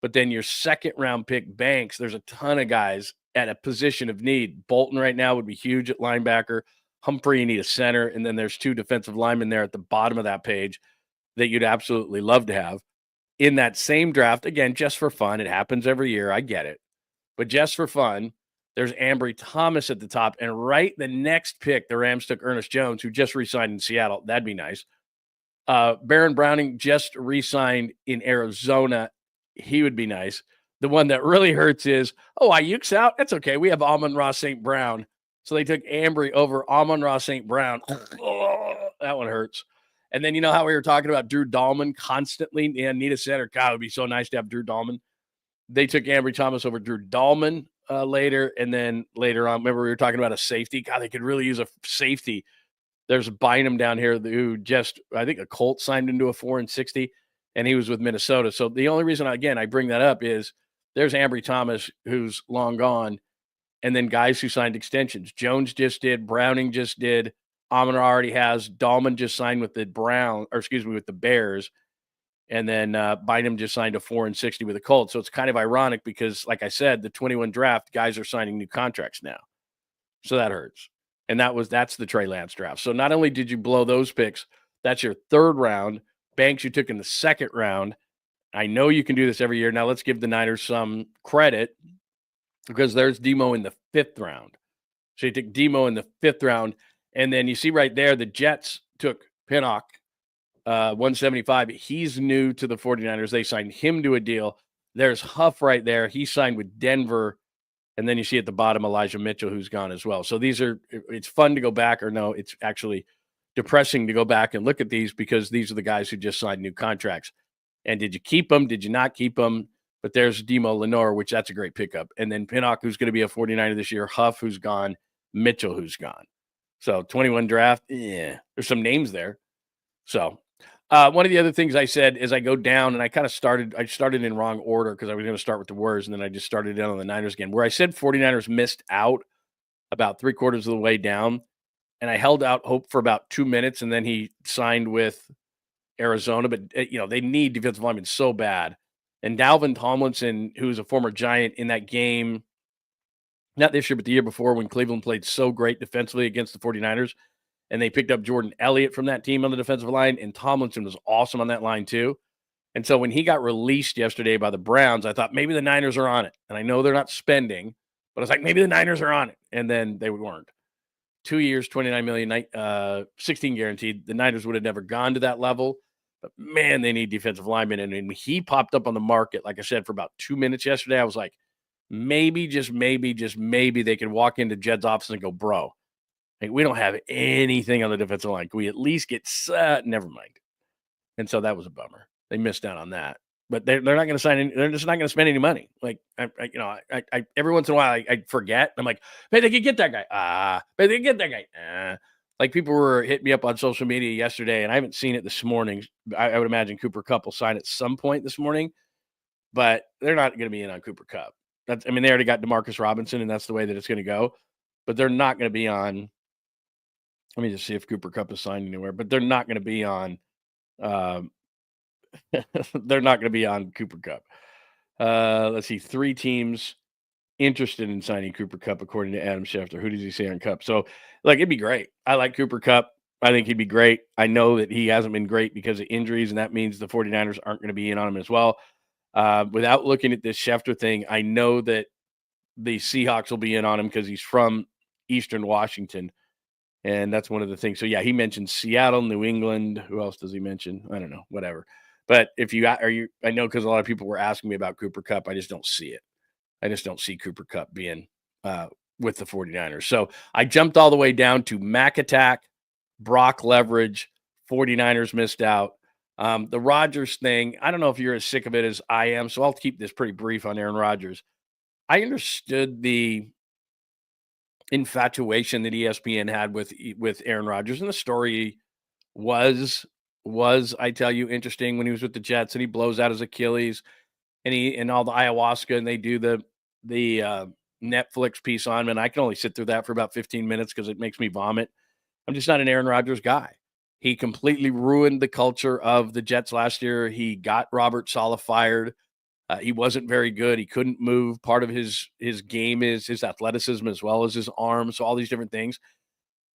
but then your second round pick Banks, there's a ton of guys at a position of need. Bolton right now would be huge at linebacker. Humphrey, you need a center. And then there's 2 defensive linemen there at the bottom of that page that you'd absolutely love to have. In that same draft, again, just for fun, it happens every year. I get it. But just for fun, there's Ambry Thomas at the top. And right the next pick, the Rams took Ernest Jones, who just re-signed in Seattle. That'd be nice. Baron Browning just re-signed in Arizona. He would be nice. The one that really hurts is, Ayuk's out? That's okay. We have Amon-Ra St. Brown. So they took Ambry over Amon-Ra St. Brown. That one hurts. And then you know how we were talking about Drew Dahlman constantly? Yeah, need a center. God, it would be so nice to have Drew Dahlman. They took Ambry Thomas over Drew Dahlman later, and then later on, remember we were talking about a safety? God, they could really use a safety. There's Bynum down here who just, I think a Colt signed into a 4 and 60, and he was with Minnesota. So the only reason, again, I bring that up is there's Ambry Thomas, who's long gone, and then guys who signed extensions. Jones just did. Browning just did. Amon already has. Dahlman just signed with the with the Bears. And then Bynum just signed a 4 and $60 with the Colts. So it's kind of ironic because, like I said, the 21 draft, guys are signing new contracts now. So that hurts. And that's the Trey Lance draft. So not only did you blow those picks, that's your third round. Banks you took in the second round. I know you can do this every year. Now let's give the Niners some credit because there's Demo in the fifth round. So you took Demo in the fifth round. And then you see right there, the Jets took Pinnock, 175. He's new to the 49ers. They signed him to a deal. There's Huff right there. He signed with Denver. And then you see at the bottom Elijah Mitchell, who's gone as well. So it's fun to go back, or no, it's actually depressing to go back and look at these because these are the guys who just signed new contracts. And did you keep them? Did you not keep them? But there's Demo Lenore, which that's a great pickup. And then Pinnock, who's going to be a 49er this year. Huff, who's gone. Mitchell, who's gone. So 21 draft, there's some names there. So one of the other things I said is I go down, and I started in wrong order because I was going to start with the Warriors, and then I just started in on the Niners again, where I said 49ers missed out about 3/4 of the way down, and I held out hope for about 2 minutes, and then he signed with Arizona. But, they need defensive linemen so bad. And Dalvin Tomlinson, who's a former Giant in that game, not this year, but the year before when Cleveland played so great defensively against the 49ers, and they picked up Jordan Elliott from that team on the defensive line, and Tomlinson was awesome on that line too. And so when he got released yesterday by the Browns, I thought maybe the Niners are on it. And I know they're not spending, but I was like, maybe the Niners are on it. And then they weren't. 2 years, $29 million, 16 guaranteed. The Niners would have never gone to that level. But, man, they need defensive linemen. And when he popped up on the market, like I said, for about 2 minutes yesterday, I was like, maybe, just maybe they could walk into Jed's office and go, bro, we don't have anything on the defensive line. Can we at least get never mind. And so that was a bummer. They missed out on that. But they're not going to sign. They're just not going to spend any money. Like I every once in a while I forget. I'm like, hey, they could get that guy. Hey, they could get that guy. Like people were hitting me up on social media yesterday, and I haven't seen it this morning. I would imagine Cooper Kupp will sign at some point this morning, but they're not going to be in on Cooper Kupp. They already got DeMarcus Robinson, and that's the way that it's going to go. But they're not going to be on. Let me just see if Cooper Kupp is signed anywhere. But they're not going to be on. They're not going to be on Cooper Kupp. Let's see. 3 teams interested in signing Cooper Kupp, according to Adam Schefter. Who does he say on Kupp? So, it'd be great. I like Cooper Kupp. I think he'd be great. I know that he hasn't been great because of injuries, and that means the 49ers aren't going to be in on him as well. Without looking at this Schefter thing, I know that the Seahawks will be in on him because he's from Eastern Washington. And that's one of the things. So, yeah, he mentioned Seattle, New England. Who else does he mention? I don't know, whatever. But if I know because a lot of people were asking me about Cooper Kupp. I just don't see it. I just don't see Cooper Kupp being with the 49ers. So I jumped all the way down to Mac Attack, Brock Leverage, 49ers missed out. The Rodgers thing, I don't know if you're as sick of it as I am, so I'll keep this pretty brief on Aaron Rodgers. I understood the infatuation that ESPN had with Aaron Rodgers, and the story was I tell you interesting when he was with the Jets and he blows out his Achilles and all the ayahuasca, and they do the Netflix piece on him, and I can only sit through that for about 15 minutes because it makes me vomit. I'm just not an Aaron Rodgers guy. He completely ruined the culture of the Jets last year. He got Robert Saleh fired. He wasn't very good. He couldn't move. Part of his game is his athleticism as well as his arms. So all these different things.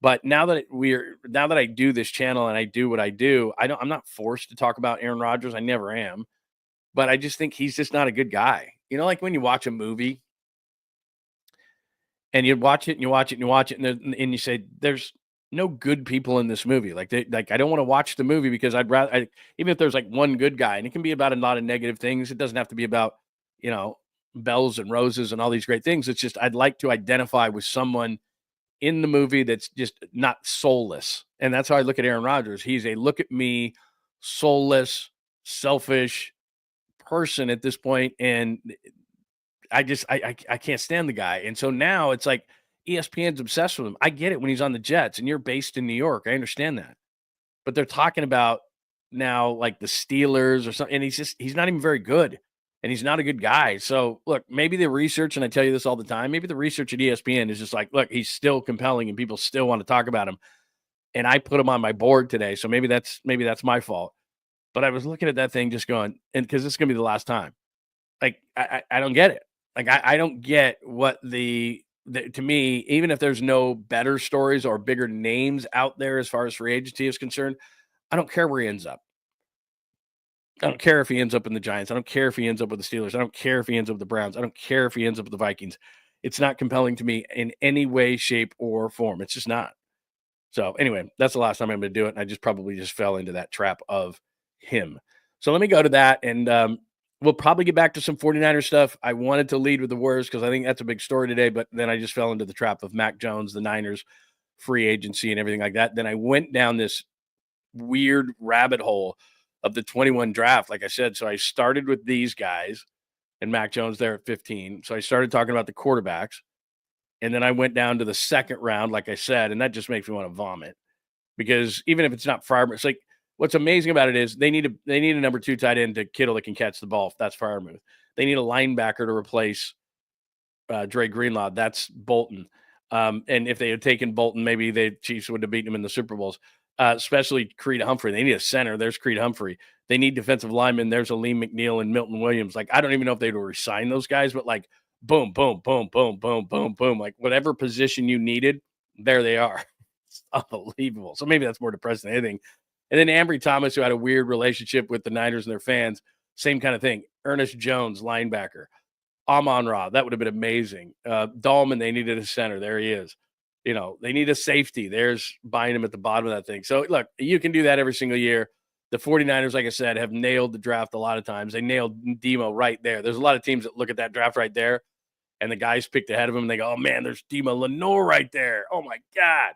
But now that I do this channel and I do what I do, I'm not forced to talk about Aaron Rodgers. I never am. But I just think he's just not a good guy. Like when you watch a movie and you watch it and you watch it and you watch it and you say, there's no good people in this movie. I don't want to watch the movie because I'd rather, even if there's one good guy, and it can be about a lot of negative things. It doesn't have to be about, bells and roses and all these great things. It's just, I'd like to identify with someone in the movie that's just not soulless. And that's how I look at Aaron Rodgers. He's a look at me, soulless, selfish person at this point. And I can't stand the guy. And so now it's like ESPN's obsessed with him. I get it when he's on the Jets and you're based in New York. I understand that. But they're talking about now like the Steelers or something, and he's not even very good, and he's not a good guy. So look, maybe the research, and I tell you this all the time, maybe the research at ESPN is just like, look, he's still compelling, and people still want to talk about him, and I put him on my board today, so maybe that's my fault. But I was looking at that thing, just going, and because this is gonna be the last time. Like I don't get it. Like I don't get what to me, even if there's no better stories or bigger names out there as far as free agency is concerned, I don't care where he ends up. I don't care if he ends up in the Giants. I don't care if he ends up with the Steelers. I don't care if he ends up with the Browns. I don't care if he ends up with the Vikings. It's not compelling to me in any way, shape, or form. It's just not. So anyway, that's the last time I'm going to do it. And I probably fell into that trap of him. So let me go to that. And we'll probably get back to some 49ers stuff. I wanted to lead with the Warriors because I think that's a big story today. But then I just fell into the trap of Mac Jones, the Niners, free agency and everything like that. Then I went down this weird rabbit hole of the 21 draft, like I said. So I started with these guys and Mac Jones there at 15. So I started talking about the quarterbacks. And then I went down to the second round, like I said, and that just makes me want to vomit because even if it's not Freiermuth, it's like what's amazing about it is they need a number 2 tight end to Kittle that can catch the ball. If that's Freiermuth, they need a linebacker to replace Dre Greenlaw. That's Bolton. And if they had taken Bolton, maybe the Chiefs would have beaten him in the Super Bowls. Especially Creed Humphrey. They need a center. There's Creed Humphrey. They need defensive linemen. There's Aleem McNeil and Milton Williams. Like I don't even know if they would resign those guys, but like. Boom, boom, boom, boom, boom, boom, boom. Like whatever position you needed, there they are. It's unbelievable. So maybe that's more depressing than anything. And then Ambry Thomas, who had a weird relationship with the Niners and their fans, same kind of thing. Ernest Jones, linebacker. Amon-Ra, that would have been amazing. Dahlman, they needed a center. There he is. You know, they need a safety. There's buying him at the bottom of that thing. So look, you can do that every single year. The 49ers, like I said, have nailed the draft a lot of times. They nailed Demo right there. There's a lot of teams that look at that draft right there and the guys picked ahead of him, and they go, oh, man, there's Demo Lenore right there. Oh, my God.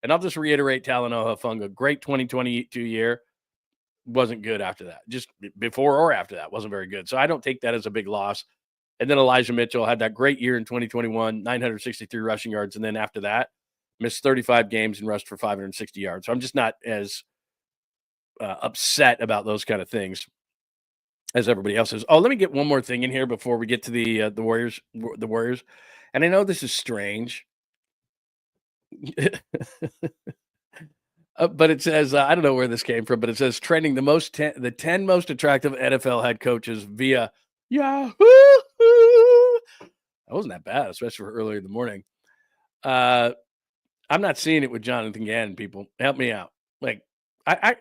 And I'll just reiterate Talanoa Hufanga. Great 2022 year. Wasn't good after that. Just before or after that. Wasn't very good. So I don't take that as a big loss. And then Elijah Mitchell had that great year in 2021, 963 rushing yards. And then after that, missed 35 games and rushed for 560 yards. So I'm just not as upset about those kind of things as everybody else is. Oh, let me get one more thing in here before we get to the Warriors. The Warriors, and I know this is strange, but it says I don't know where this came from, but it says trending the 10 most attractive NFL head coaches via Yahoo. That wasn't that bad, especially for earlier in the morning. I'm not seeing it with Jonathan Gannon. People, help me out. Like I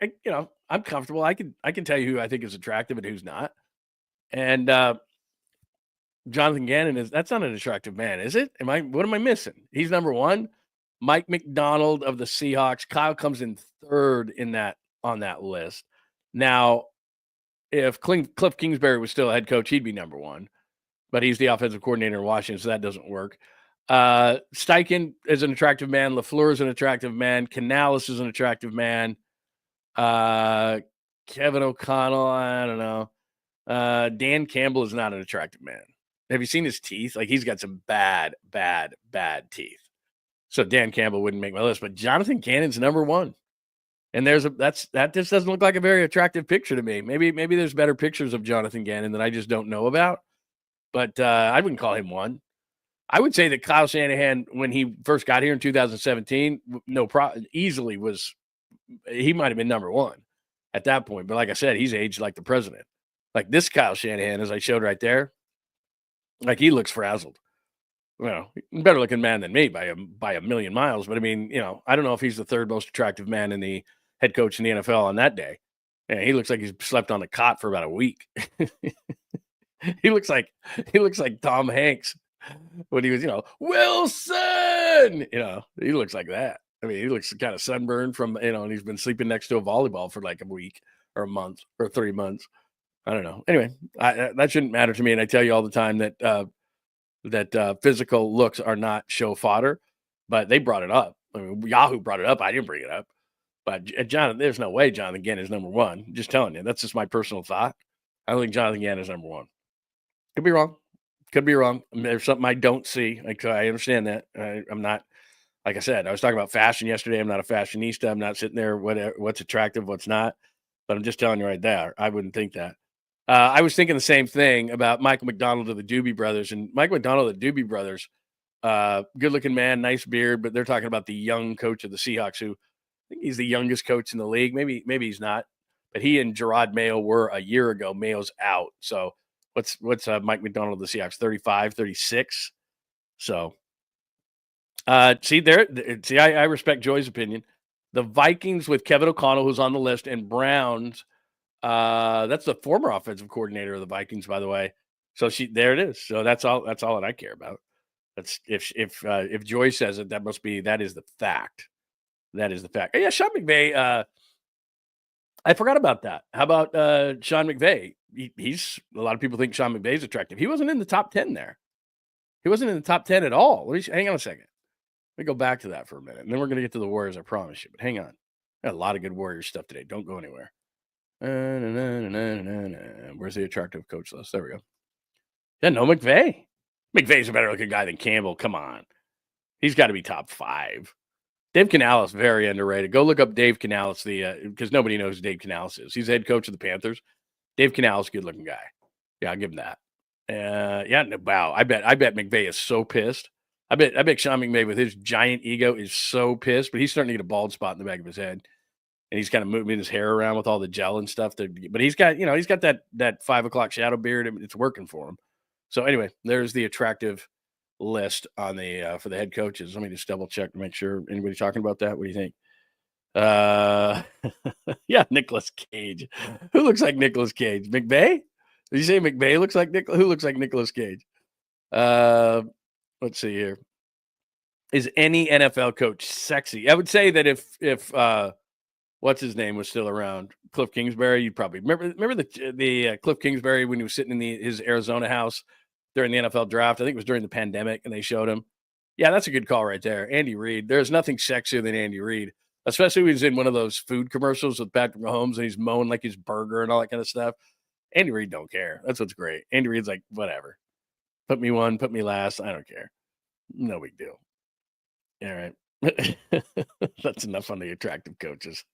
I'm comfortable. I can tell you who I think is attractive and who's not. And Jonathan Gannon that's not an attractive man, is it? What am I missing? He's number 1. Mike McDonald of the Seahawks. Kyle comes in 3rd on that list. Now, if Cliff Kingsbury was still a head coach, he'd be number 1. But he's the offensive coordinator in Washington, so that doesn't work. Steichen is an attractive man. LaFleur is an attractive man. Canales is an attractive man. Kevin O'Connell, I don't know. Dan Campbell is not an attractive man. Have you seen his teeth? Like he's got some bad, bad, bad teeth. So Dan Campbell wouldn't make my list, but Jonathan Cannon's number 1. And that just doesn't look like a very attractive picture to me. Maybe there's better pictures of Jonathan Gannon that I just don't know about. But I wouldn't call him one. I would say that Kyle Shanahan, when he first got here in 2017, easily he might have been number 1 at that point. But like I said, he's aged like the president. Like this Kyle Shanahan, as I showed right there, like he looks frazzled. Well, better looking man than me by a million miles. But I mean, I don't know if he's the 3rd most attractive man in the head coach in the NFL on that day. Yeah, he looks like he's slept on the cot for about a week. He looks like Tom Hanks when he was, Wilson. He looks like that. I mean, he looks kind of sunburned from, and he's been sleeping next to a volleyball for like a week or a month or 3 months. I don't know. Anyway, that shouldn't matter to me. And I tell you all the time that physical looks are not show fodder, but they brought it up. I mean, Yahoo brought it up. I didn't bring it up. But Jonathan, there's no way Jonathan Gannon is number 1. Just telling you, that's just my personal thought. I don't think Jonathan Gannon is number 1. Could be wrong. I mean, there's something I don't see. I understand that. I'm not, like I said, I was talking about fashion yesterday. I'm not a fashionista. I'm not sitting there, what's attractive, what's not. But I'm just telling you right there, I wouldn't think that. I was thinking the same thing about Michael McDonald of the Doobie Brothers. And Michael McDonald of the Doobie Brothers, good-looking man, nice beard, but they're talking about the young coach of the Seahawks, who I think he's the youngest coach in the league. Maybe he's not. But he and Gerard Mayo were a year ago. Mayo's out. So what's Mike McDonald of the Seahawks, 35, 36? So see, I respect Joy's opinion. The Vikings with Kevin O'Connell, who's on the list, and Browns. That's the former offensive coordinator of the Vikings, by the way. So there it is. So that's all that I care about. That's if Joy says it, that is the fact. That is the fact. Yeah, Sean McVay. I forgot about that. How about Sean McVay? He's a lot of people think Sean McVay's attractive. He wasn't in the top 10 there. He wasn't in the top 10 at all. Hang on a second. Let me go back to that for a minute, and then we're going to get to the Warriors, I promise you. But hang on. Got a lot of good Warriors stuff today. Don't go anywhere. Where's the attractive coach list? There we go. Yeah, no McVay. McVay's a better looking guy than Campbell. Come on. He's got to be top 5. Dave Canales, very underrated. Go look up Dave Canales, because nobody knows who Dave Canales is. He's the head coach of the Panthers. Dave Canales, good looking guy. Yeah, I'll give him that. Wow. I bet McVay is so pissed. I bet Sean McVay with his giant ego is so pissed, but he's starting to get a bald spot in the back of his head. And he's kind of moving his hair around with all the gel and stuff. But he's got that 5 o'clock shadow beard. I mean, it's working for him. So anyway, there's the attractive list on the for the head coaches. Let me just double check to make sure anybody's talking about that. What do you think? Yeah, Nicolas Cage. Who looks like Nicolas Cage? McVay? Did you say McVay looks like Nicolas? Who looks like Nicolas Cage? Let's see here. Is any NFL coach sexy? I would say that if what's his name was still around, Cliff Kingsbury, you'd probably remember the Cliff Kingsbury when he was sitting in his Arizona house during the NFL draft. I think it was during the pandemic, and they showed him. Yeah, that's a good call right there. Andy Reid. There's nothing sexier than Andy Reid, especially when he's in one of those food commercials with Patrick Mahomes and he's mowing like his burger and all that kind of stuff. Andy Reid don't care. That's what's great. Andy Reid's like, whatever. Put me one, put me last. I don't care. No big deal. All right. That's enough on the attractive coaches.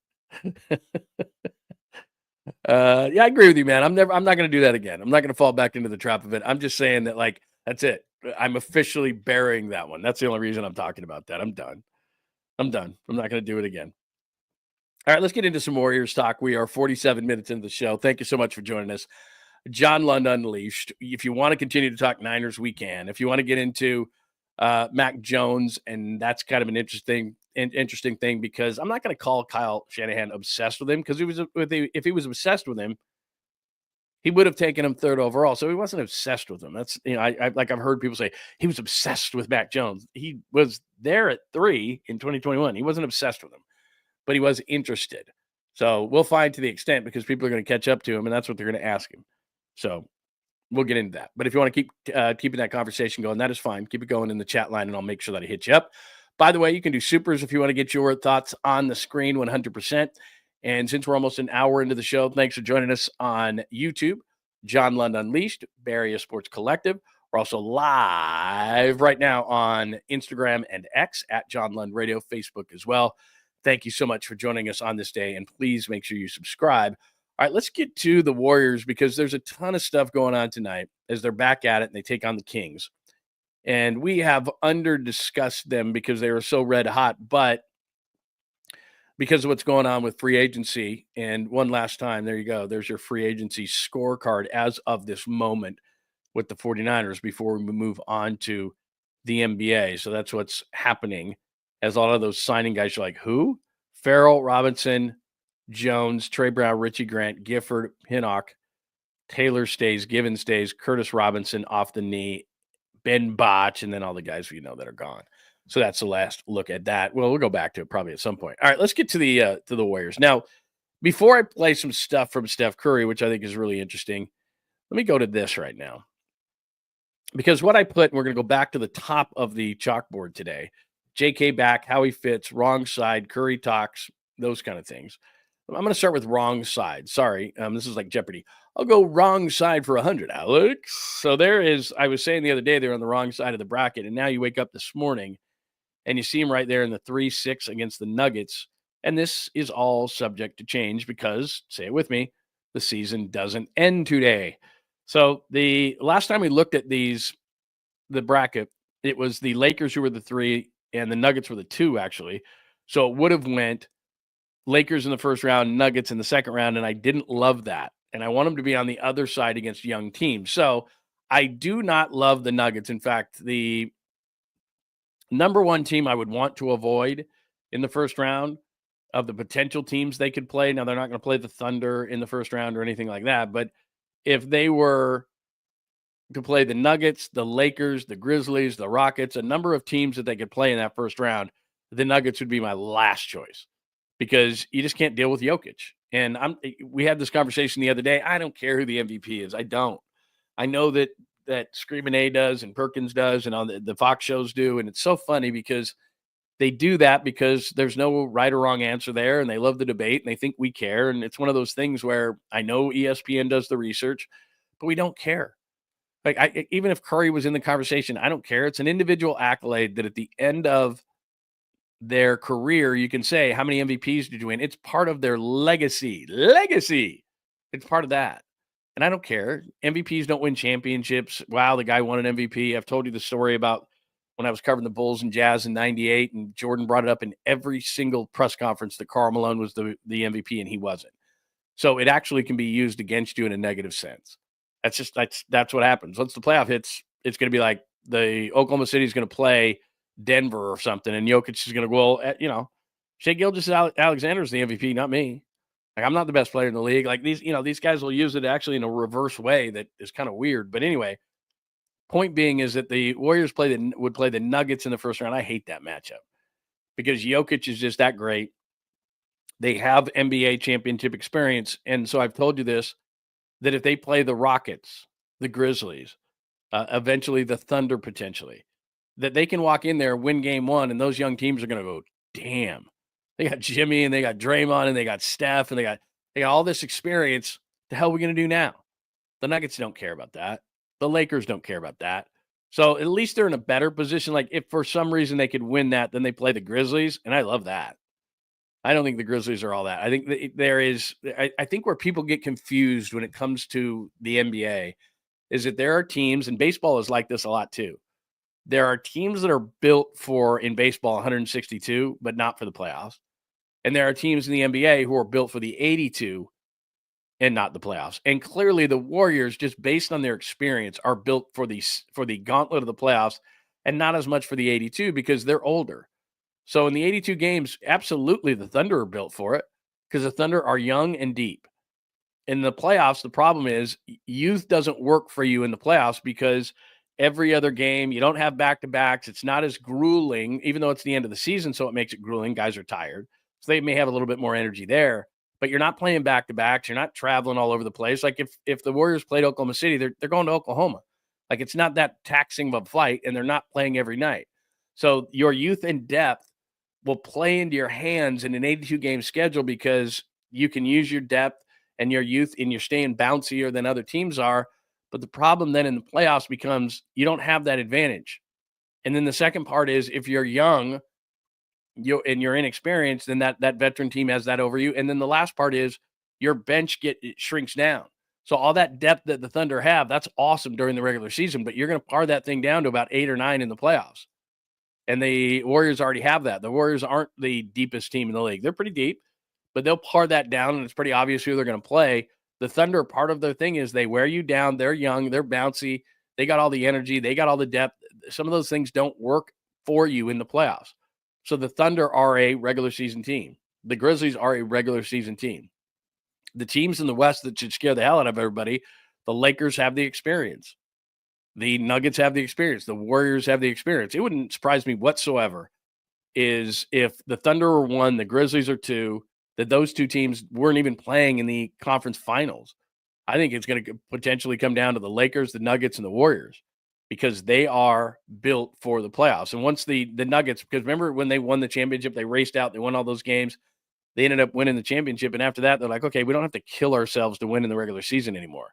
Yeah, I agree with you, man. I'm not going to do that again. I'm not going to fall back into the trap of it. I'm just saying that, like, that's it. I'm officially burying that one. That's the only reason I'm talking about that. I'm done. I'm not going to do it again. All right, let's get into some Warriors talk. We are 47 minutes into the show. Thank you so much for joining us. John Lund Unleashed. If you want to continue to talk Niners, we can. If you want to get into Mac Jones, and that's kind of an interesting thing, because I'm not going to call Kyle Shanahan obsessed with him, because if he was obsessed with him, he would have taken him 3rd overall. So he wasn't obsessed with him. That's, I've heard people say he was obsessed with Mac Jones. He was there at 3 in 2021. He wasn't obsessed with him, but he was interested. So we'll find to the extent, because people are going to catch up to him, and that's what they're going to ask him. So we'll get into that. But if you want to keep keeping that conversation going, that is fine. Keep it going in the chat line, and I'll make sure that I hit you up. By the way, you can do supers if you want to get your thoughts on the screen 100%. And since we're almost an hour into the show, thanks for joining us on YouTube, John Lund Unleashed, Bay Area Sports Collective. We're also live right now on Instagram and X at John Lund Radio, Facebook as well. Thank you so much for joining us on this day, and please make sure you subscribe. All right, let's get to the Warriors, because there's a ton of stuff going on tonight as they're back at it and they take on the Kings. And we have under-discussed them because they were so red hot, but because of what's going on with free agency, and one last time, there you go. There's your free agency scorecard as of this moment with the 49ers before we move on to the NBA. So that's what's happening, as a lot of those signing guys are like, who? Farrell, Robinson, Jones, Trey Brown, Richie Grant, Gifford, Pinnock, Taylor stays, Givens stays, Curtis Robinson off the knee, Ben Botch, and then all the guys we know that are gone. So that's the last look at that. Well, we'll go back to it probably at some point. All right, let's get to the Warriors. Now, before I play some stuff from Steph Curry, which I think is really interesting, let me go to this right now. Because what I put, and we're going to go back to the top of the chalkboard today, JK back, how he fits, wrong side, Curry talks, those kind of things. I'm going to start with wrong side. Sorry, this is like Jeopardy. I'll go wrong side for 100, Alex. So there is, I was saying the other day, they're on the wrong side of the bracket, and now you wake up this morning, and you see him right there in the 3-6 against the Nuggets. And this is all subject to change because, say it with me, the season doesn't end today. So the last time we looked at the bracket, it was the Lakers who were the 3 and the Nuggets were the 2, actually. So it would have went Lakers in the first round, Nuggets in the second round, and I didn't love that. And I want them to be on the other side against young teams. So I do not love the Nuggets. In fact, the number one team I would want to avoid in the first round of the potential teams they could play. Now, they're not going to play the Thunder in the first round or anything like that. But if they were to play the Nuggets, the Lakers, the Grizzlies, the Rockets, a number of teams that they could play in that first round, the Nuggets would be my last choice because you just can't deal with Jokic. And we had this conversation the other day. I don't care who the MVP is. I don't. I know that Screamin' A does and Perkins does and on the Fox shows do. And it's so funny because they do that because there's no right or wrong answer there. And they love the debate and they think we care. And it's one of those things where I know ESPN does the research, but we don't care. Like even if Curry was in the conversation, I don't care. It's an individual accolade that at the end of their career, you can say, how many MVPs did you win? It's part of their legacy. It's part of that. And I don't care. MVPs don't win championships. Wow, the guy won an MVP. I've told you the story about when I was covering the Bulls and Jazz in 98, and Jordan brought it up in every single press conference that Karl Malone was the MVP, and he wasn't. So it actually can be used against you in a negative sense. That's what happens. Once the playoff hits, it's going to be like the Oklahoma City is going to play Denver or something, and Jokic is going to go, well, Shai Gilgeous-Alexander is the MVP, not me. Like, I'm not the best player in the league. Like these guys will use it actually in a reverse way that is kind of weird. But anyway, point being is that the Warriors would play the Nuggets in the first round. I hate that matchup because Jokic is just that great. They have NBA championship experience. And so I've told you this, that if they play the Rockets, the Grizzlies, eventually the Thunder potentially, that they can walk in there, win game one, and those young teams are going to go, damn. They got Jimmy and they got Draymond and they got Steph and they got all this experience. The hell are we going to do now? The Nuggets don't care about that. The Lakers don't care about that. So at least they're in a better position. Like if for some reason they could win that, then they play the Grizzlies, and I love that. I don't think the Grizzlies are all that. I think I think where people get confused when it comes to the NBA is that there are teams, and baseball is like this a lot too. There are teams that are built for, in baseball, 162, but not for the playoffs. And there are teams in the NBA who are built for the 82 and not the playoffs. And clearly the Warriors, just based on their experience, are built for the gauntlet of the playoffs and not as much for the 82 because they're older. So in the 82 games, absolutely the Thunder are built for it because the Thunder are young and deep. In the playoffs, the problem is youth doesn't work for you in the playoffs because every other game, you don't have back-to-backs. It's not as grueling, even though it's the end of the season, so it makes it grueling. Guys are tired. So they may have a little bit more energy there. But you're not playing back-to-backs. You're not traveling all over the place. Like if the Warriors played Oklahoma City, they're going to Oklahoma. Like it's not that taxing of a flight, and they're not playing every night. So your youth and depth will play into your hands in an 82-game schedule because you can use your depth and your youth, and you're staying bouncier than other teams are. But the problem then in the playoffs becomes you don't have that advantage. And then the second part is if you're young and you're inexperienced, then that veteran team has that over you. And then the last part is your bench it shrinks down. So all that depth that the Thunder have, that's awesome during the regular season, but you're going to par that thing down to about 8 or 9 in the playoffs. And the Warriors already have that. The Warriors aren't the deepest team in the league. They're pretty deep, but they'll par that down, and it's pretty obvious who they're going to play. The Thunder, part of their thing is they wear you down. They're young. They're bouncy. They got all the energy. They got all the depth. Some of those things don't work for you in the playoffs. So the Thunder are a regular season team. The Grizzlies are a regular season team. The teams in the West that should scare the hell out of everybody, the Lakers have the experience. The Nuggets have the experience. The Warriors have the experience. It wouldn't surprise me whatsoever is if the Thunder are 1, the Grizzlies are 2, that those two teams weren't even playing in the conference finals. I think it's going to potentially come down to the Lakers, the Nuggets, and the Warriors because they are built for the playoffs. And once the Nuggets, because remember when they won the championship, they raced out, they won all those games. They ended up winning the championship. And after that, they're like, okay, we don't have to kill ourselves to win in the regular season anymore.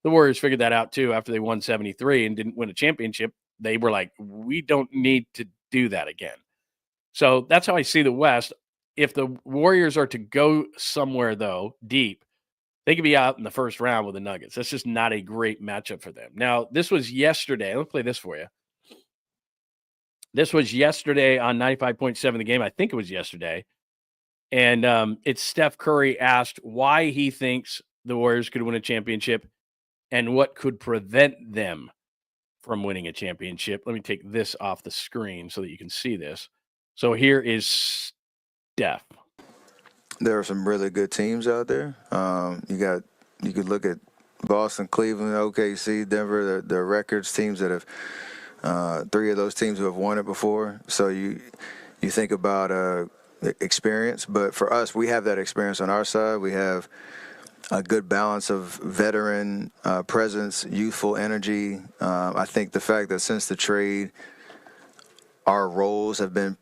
The Warriors figured that out too after they won 73 and didn't win a championship. They were like, we don't need to do that again. So that's how I see the West. if the Warriors are to go somewhere, though, deep, they could be out in the first round with the Nuggets. That's just not a great matchup for them. Now, this was yesterday. Let's play this for you. This was yesterday on 95.7 The Game. I think it was yesterday. And it's Steph Curry asked why he thinks the Warriors could win a championship and what could prevent them from winning a championship. Let me take this off the screen so that you can see this. So here is Steph. There are some really good teams out there. You could look at Boston, Cleveland, OKC, Denver. They're records teams that have 3 of those teams who have won it before. So you think about experience, but for us, we have that experience on our side. We have a good balance of veteran presence, youthful energy. I think the fact that since the trade, our roles have been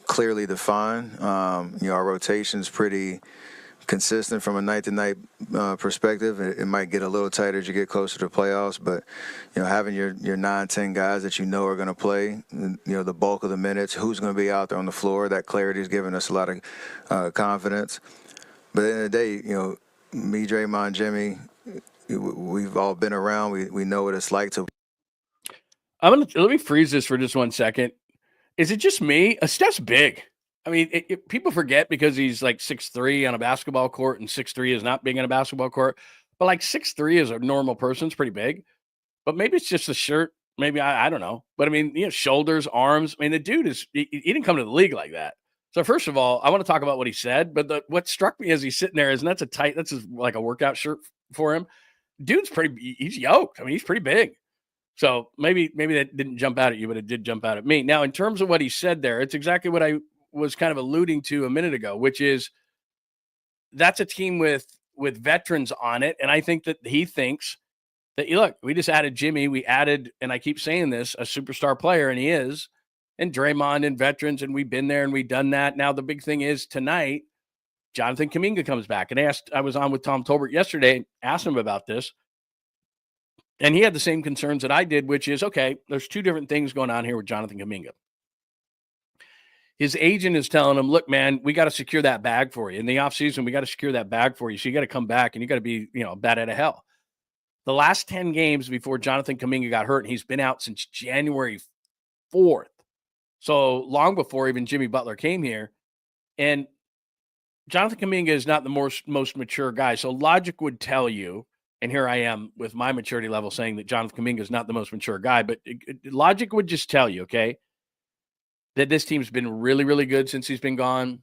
clearly defined. Our rotation's pretty consistent from a night-to-night perspective. It might get a little tighter as you get closer to playoffs, but having your 9-10 guys that are going to play, the bulk of the minutes, who's going to be out there on the floor, that clarity has given us a lot of confidence. But at the end of the day, me, Draymond, Jimmy, we've all been around. We know what it's like to. Let me freeze this for just 1 second. Is it just me? Steph's big. I mean, people forget because he's like 6'3" on a basketball court, and 6'3" is not big on a basketball court. But like 6'3" as a normal person is pretty big. But maybe it's just the shirt. Maybe I don't know. But I mean, shoulders, arms. I mean, the dude he didn't come to the league like that. So first of all, I want to talk about what he said. But what struck me as he's sitting there is, and that's like a workout shirt for him. Dude's he's yoked. I mean, he's pretty big. So maybe that didn't jump out at you, but it did jump out at me. Now, in terms of what he said there, it's exactly what I was kind of alluding to a minute ago, which is that's a team with veterans on it. And I think that he thinks that, look, we just added Jimmy. We added, and I keep saying this, a superstar player, and he is, and Draymond and veterans, and we've been there and we've done that. Now, the big thing is tonight, Jonathan Kuminga comes back. And I was on with Tom Tolbert yesterday, asked him about this. And he had the same concerns that I did, which is, okay, there's 2 different things going on here with Jonathan Kuminga. His agent is telling him, look, man, we got to secure that bag for you. In the offseason, we got to secure that bag for you. So you got to come back and you got to be, bat out of hell. The last 10 games before Jonathan Kuminga got hurt, and he's been out since January 4th. So long before even Jimmy Butler came here. And Jonathan Kuminga is not the most mature guy. So logic would tell you, and here I am with my maturity level saying that Jonathan Kuminga is not the most mature guy, but logic would just tell you, okay, that this team's been really, really good since he's been gone,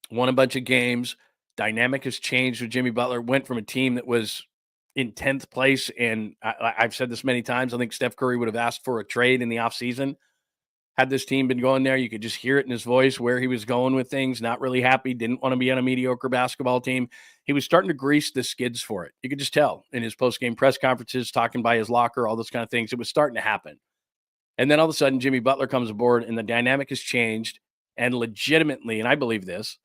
won a bunch of games. Dynamic has changed with Jimmy Butler, went from a team that was in 10th place, and I've said this many times, I think Steph Curry would have asked for a trade in the offseason. Had this team been going there, you could just hear it in his voice where he was going with things, not really happy, didn't want to be on a mediocre basketball team. He was starting to grease the skids for it. You could just tell in his post-game press conferences, talking by his locker, all those kind of things. It was starting to happen. And then all of a sudden, Jimmy Butler comes aboard, and the dynamic has changed. And legitimately, and I believe this,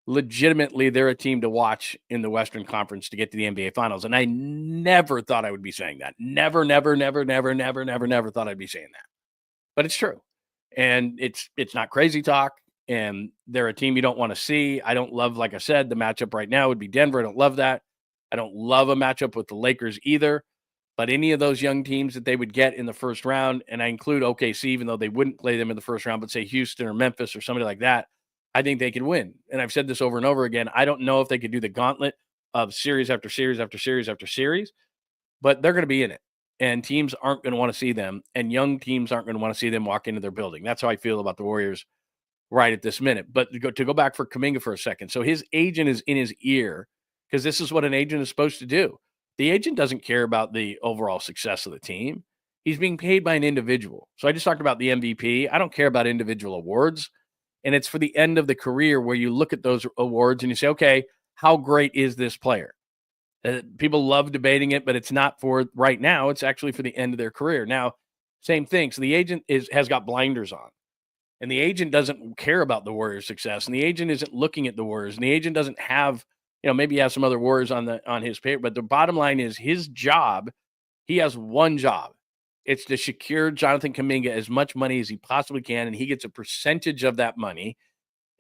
legitimately, they're a team to watch in the Western Conference to get to the NBA Finals. And I never thought I would be saying that. Never thought I'd be saying that. But it's true. And it's not crazy talk. And they're a team you don't want to see. I don't love, like I said, the matchup right now would be Denver. I don't love that. I don't love a matchup with the Lakers either. But any of those young teams that they would get in the first round, and I include OKC, even though they wouldn't play them in the first round, but say Houston or Memphis or somebody like that, I think they could win. And I've said this over and over again. I don't know if they could do the gauntlet of series after series after series after series, but they're going to be in it. And teams aren't going to want to see them, and young teams aren't going to want to see them walk into their building. That's how I feel about the Warriors right at this minute. But to go back for Kaminga for a second. So his agent is in his ear, because this is what an agent is supposed to do. The agent doesn't care about the overall success of the team. He's being paid by an individual. So I just talked about the MVP. I don't care about individual awards. And it's for the end of the career where you look at those awards and you say, okay, how great is this player? People love debating it, but it's not for right now. It's actually for the end of their career. Now, same thing. So the agent has got blinders on, and the agent doesn't care about the Warriors' success, and the agent isn't looking at the Warriors, and the agent doesn't have, maybe he has some other Warriors on his paper, but the bottom line is his job. He has one job. It's to secure Jonathan Kaminga as much money as he possibly can, and he gets a percentage of that money.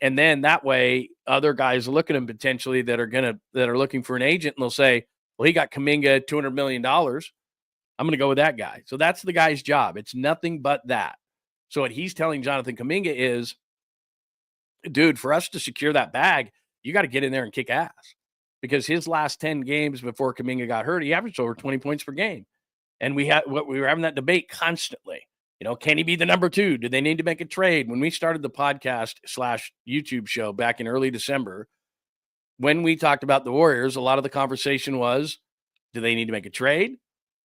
And then that way, other guys look at him potentially that are looking for an agent, and they'll say, well, he got Kuminga $200 million. I'm going to go with that guy. So that's the guy's job. It's nothing but that. So what he's telling Jonathan Kuminga is, dude, for us to secure that bag, you got to get in there and kick ass. Because his last 10 games before Kaminga got hurt, he averaged over 20 points per game. And we were having that debate constantly. Can he be the number 2? Do they need to make a trade? When we started the podcast / YouTube show back in early December, when we talked about the Warriors, a lot of the conversation was, do they need to make a trade?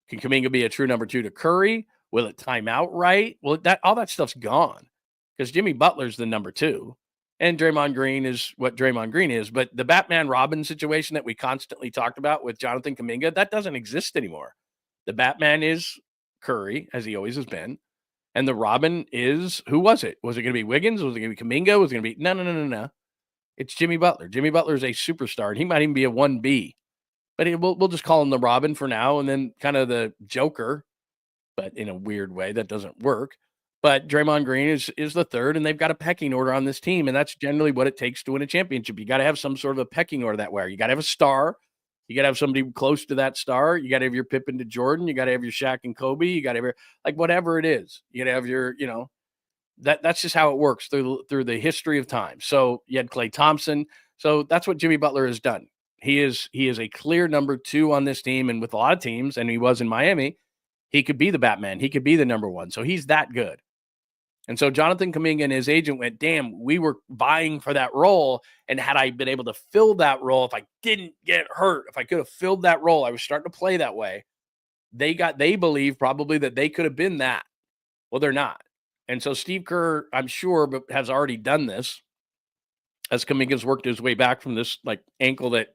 Can Kaminga be a true number 2 to Curry? Will it time out right? Well, all that stuff's gone because Jimmy Butler's the number 2. And Draymond Green is what Draymond Green is. But the Batman-Robin situation that we constantly talked about with Jonathan Kuminga, that doesn't exist anymore. The Batman is Curry, as he always has been. And the Robin is, who was it? Was it going to be Wiggins? Was it going to be Kuminga? Was it going to be, no. It's Jimmy Butler. Jimmy Butler is a superstar. And he might even be a 1B. But we'll just call him the Robin for now and then kind of the Joker. But in a weird way, that doesn't work. But Draymond Green is the 3rd, and they've got a pecking order on this team, and that's generally what it takes to win a championship. You got to have some sort of a pecking order that way. You got to have a star. You got to have somebody close to that star. You got to have your Pippen to Jordan. You got to have your Shaq and Kobe. You got to have whatever it is. You got to have your, that's just how it works through the history of time. So you had Klay Thompson. So that's what Jimmy Butler has done. He is a clear number 2 on this team, and with a lot of teams, and he was in Miami, he could be the Batman. He could be the number 1. So he's that good. And so Jonathan Kuminga and his agent went, damn, we were vying for that role. And had I been able to fill that role, if I didn't get hurt, if I could have filled that role, I was starting to play that way. They believe probably that they could have been that. Well, they're not. And so Steve Kerr, I'm sure, but has already done this as Kuminga's worked his way back from this ankle that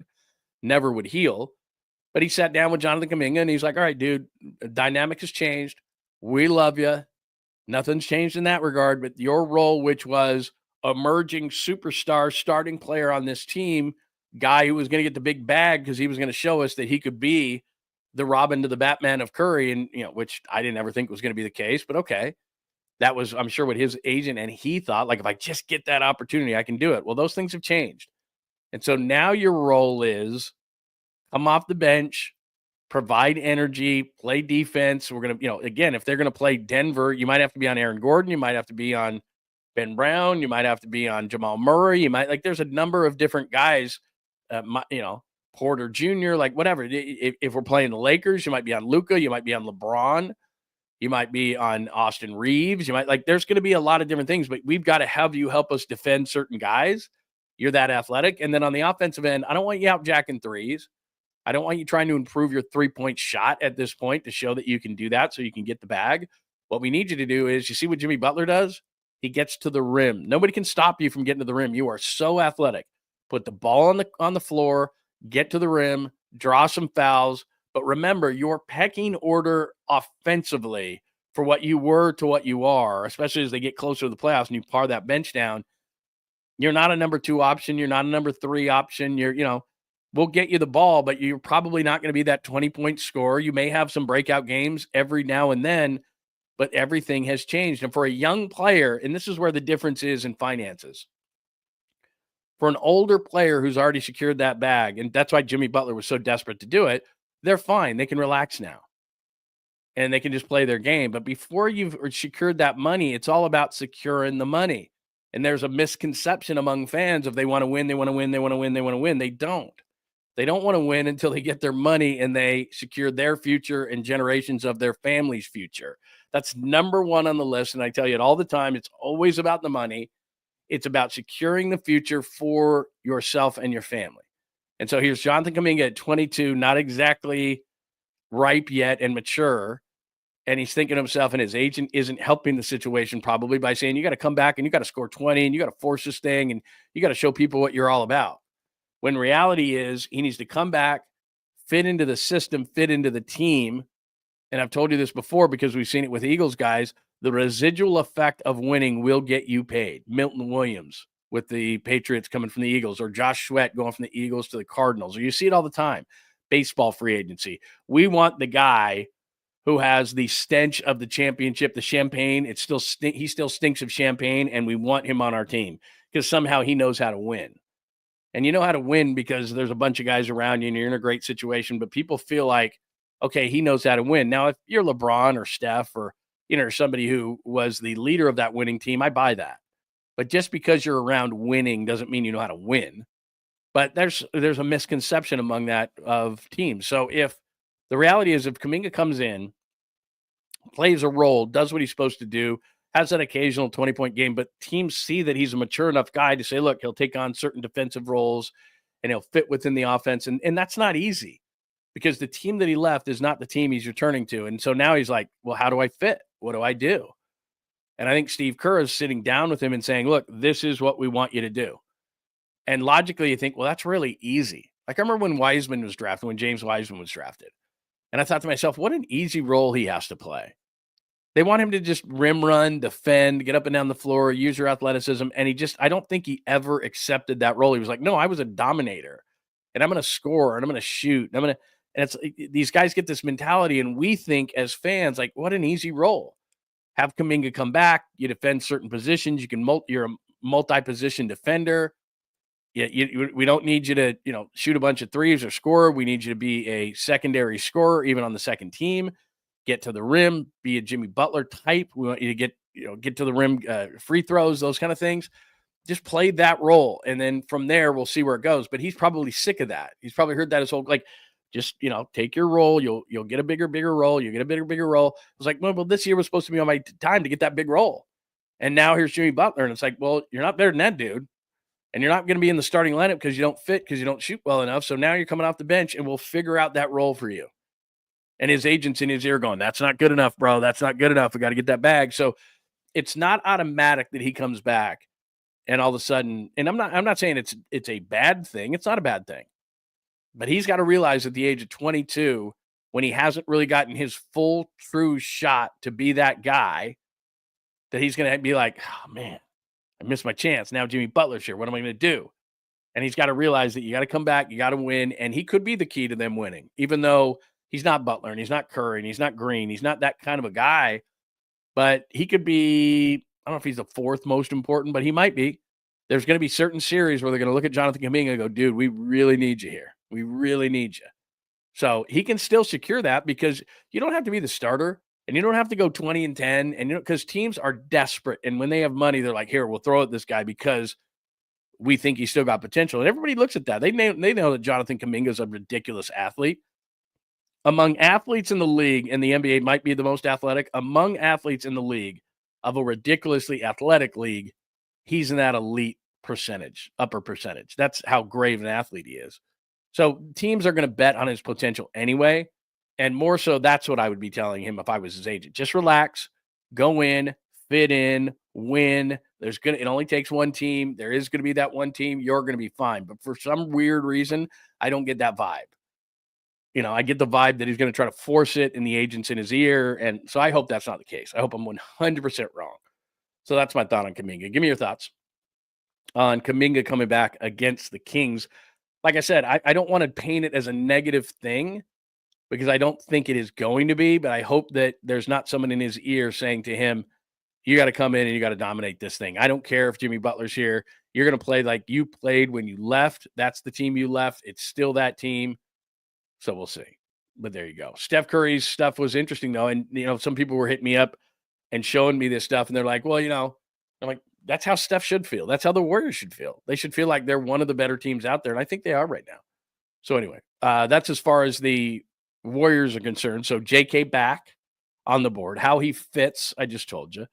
never would heal. But he sat down with Jonathan Kuminga and he's like, all right, dude, the dynamic has changed. We love you. Nothing's changed in that regard, but your role, which was emerging superstar starting player on this team, guy who was going to get the big bag because he was going to show us that he could be the Robin to the Batman of Curry, and which I didn't ever think was going to be the case, but okay. That was, I'm sure, what his agent and he thought, if I just get that opportunity, I can do it. Well, those things have changed. And so now your role is come off the bench, provide energy, play defense. We're going to, again, if they're going to play Denver, you might have to be on Aaron Gordon. You might have to be on Ben Brown. You might have to be on Jamal Murray. You might there's a number of different guys, Porter Jr., whatever. If we're playing the Lakers, you might be on Luka. You might be on LeBron. You might be on Austin Reeves. You might there's going to be a lot of different things, but we've got to have you help us defend certain guys. You're that athletic. And then on the offensive end, I don't want you out jacking threes. I don't want you trying to improve your 3-point shot at this point to show that you can do that so you can get the bag. What we need you to do is, you see what Jimmy Butler does? He gets to the rim. Nobody can stop you from getting to the rim. You are so athletic. Put the ball on the floor, get to the rim, draw some fouls. But remember, your pecking order offensively for what you were to what you are, especially as they get closer to the playoffs and you par that bench down, you're not a number 2 option. You're not a number 3 option. We'll get you the ball, but you're probably not going to be that 20-point scorer. You may have some breakout games every now and then, but everything has changed. And for a young player, and this is where the difference is in finances, for an older player who's already secured that bag, and that's why Jimmy Butler was so desperate to do it, they're fine. They can relax now. And they can just play their game. But before you've secured that money, it's all about securing the money. And there's a misconception among fans of they want to win, they want to win, they want to win, they want to win. They don't. They don't want to win until they get their money and they secure their future and generations of their family's future. That's number 1 on the list. And I tell you it all the time. It's always about the money. It's about securing the future for yourself and your family. And so here's Jonathan Kuminga at 22, not exactly ripe yet and mature. And he's thinking to himself, and his agent isn't helping the situation probably by saying, you got to come back and you got to score 20 and you got to force this thing and you got to show people what you're all about. When reality is he needs to come back, fit into the system, fit into the team. And I've told you this before because we've seen it with Eagles guys. The residual effect of winning will get you paid. Milton Williams with the Patriots coming from the Eagles, or Josh Sweat going from the Eagles to the Cardinals, or you see it all the time. Baseball free agency. We want the guy who has the stench of the championship, the champagne. He still stinks of champagne, and we want him on our team because somehow he knows how to win. And you know how to win because there's a bunch of guys around you and you're in a great situation, but people feel like, okay, he knows how to win. Now, if you're LeBron or Steph or, somebody who was the leader of that winning team, I buy that. But just because you're around winning doesn't mean you know how to win. But there's a misconception among that of teams. So if the reality is if Kuminga comes in, plays a role, does what he's supposed to do, has that occasional 20-point game, but teams see that he's a mature enough guy to say, look, he'll take on certain defensive roles and he'll fit within the offense. And that's not easy because the team that he left is not the team he's returning to. And so now he's like, well, how do I fit? What do I do? And I think Steve Kerr is sitting down with him and saying, look, this is what we want you to do. And logically, you think, well, that's really easy. Like I remember when Wiseman was drafted, when James Wiseman was drafted. And I thought to myself, what an easy role he has to play. They want him to just rim run, defend, get up and down the floor, use your athleticism. And I don't think he ever accepted that role. He was like, no, I was a dominator and I'm going to score and I'm going to shoot. And it's these guys get this mentality. And we think as fans, like, what an easy role. Have Kaminga come back. You defend certain positions. You're a multi-position defender. We don't need you to, shoot a bunch of threes or score. We need you to be a secondary scorer, even on the second team. Get to the rim, be a Jimmy Butler type. We want you to get to the rim, free throws, those kind of things. Just play that role. And then from there, we'll see where it goes. But he's probably sick of that. He's probably heard that his whole, just, take your role. You'll get a bigger role. You'll get a bigger role. It was like, well, this year was supposed to be on my time to get that big role. And now here's Jimmy Butler. And it's like, well, you're not better than that dude. And you're not going to be in the starting lineup because you don't fit, because you don't shoot well enough. So now you're coming off the bench and we'll figure out that role for you. And his agent's in his ear going, that's not good enough, bro. That's not good enough. We got to get that bag. So it's not automatic that he comes back and all of a sudden, and I'm not saying it's a bad thing. It's not a bad thing. But he's got to realize at the age of 22, when he hasn't really gotten his full true shot to be that guy, that he's going to be like, oh man, I missed my chance. Now Jimmy Butler's here. What am I going to do? And he's got to realize that you got to come back. You got to win. And he could be the key to them winning, even though he's not Butler and he's not Curry and he's not Green. He's not that kind of a guy, but he could be, I don't know if he's the fourth most important, but he might be. There's going to be certain series where they're going to look at Jonathan Kaminga and go, dude, we really need you here. We really need you. So he can still secure that because you don't have to be the starter and you don't have to go 20-10. And because teams are desperate. And when they have money, they're like, here, we'll throw at this guy because we think he's still got potential. And everybody looks at that. They know that Jonathan Kaminga is a ridiculous athlete. Among athletes in the league, and the NBA might be the most athletic, among athletes in the league of a ridiculously athletic league, he's in that elite percentage, upper percentage. That's how great of an athlete he is. So teams are going to bet on his potential anyway. And more so, that's what I would be telling him if I was his agent. Just relax, go in, fit in, win. It only takes one team. There is going to be that one team. You're going to be fine. But for some weird reason, I don't get that vibe. I get the vibe that he's going to try to force it and the agent's in his ear. And so I hope that's not the case. I hope I'm 100% wrong. So that's my thought on Kaminga. Give me your thoughts on Kaminga coming back against the Kings. Like I said, I don't want to paint it as a negative thing because I don't think it is going to be, but I hope that there's not someone in his ear saying to him, you got to come in and you got to dominate this thing. I don't care if Jimmy Butler's here. You're going to play like you played when you left. That's the team you left. It's still that team. So we'll see. But there you go. Steph Curry's stuff was interesting, though. And, some people were hitting me up and showing me this stuff. And they're like, well, I'm like, that's how Steph should feel. That's how the Warriors should feel. They should feel like they're one of the better teams out there. And I think they are right now. So anyway, that's as far as the Warriors are concerned. So JK back on the board. How he fits, I just told you.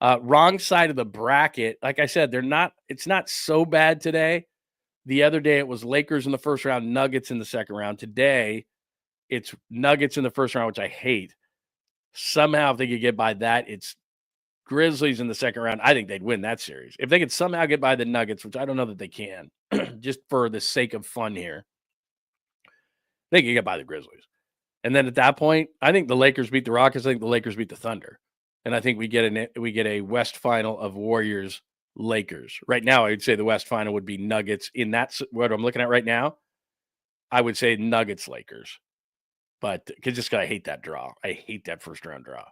Wrong side of the bracket. Like I said, it's not so bad today. The other day it was Lakers in the first round, Nuggets in the second round. Today it's Nuggets in the first round, which I hate. Somehow if they could get by that, it's Grizzlies in the second round. I think they'd win that series. If they could somehow get by the Nuggets, which I don't know that they can, just for the sake of fun here, they could get by the Grizzlies. And then at that point, I think the Lakers beat the Rockets. I think the Lakers beat the Thunder. And I think we get a West final of Warriors Lakers. Right now, I would say the West final would be Nuggets. In that's what I'm looking at right now. I would say Nuggets Lakers. But because I hate that draw. I hate that first round draw.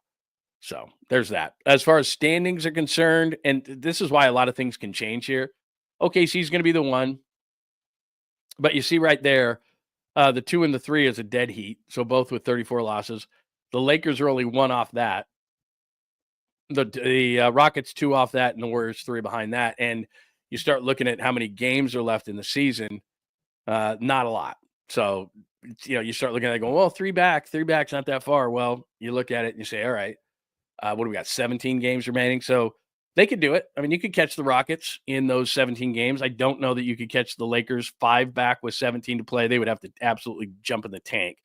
So there's that. As far as standings are concerned, and this is why a lot of things can change here. OKC's going to be the one. But you see right there, the 2 and the 3 is a dead heat. So both with 34 losses. The Lakers are only 1 off that. The Rockets 2 off that, and the Warriors 3 behind that. And you start looking at how many games are left in the season. Not a lot. So, you start looking at it going, well, 3 back's not that far. Well, you look at it and you say, all right, what do we got? 17 games remaining. So they could do it. I mean, you could catch the Rockets in those 17 games. I don't know that you could catch the Lakers 5 back with 17 to play. They would have to absolutely jump in the tank.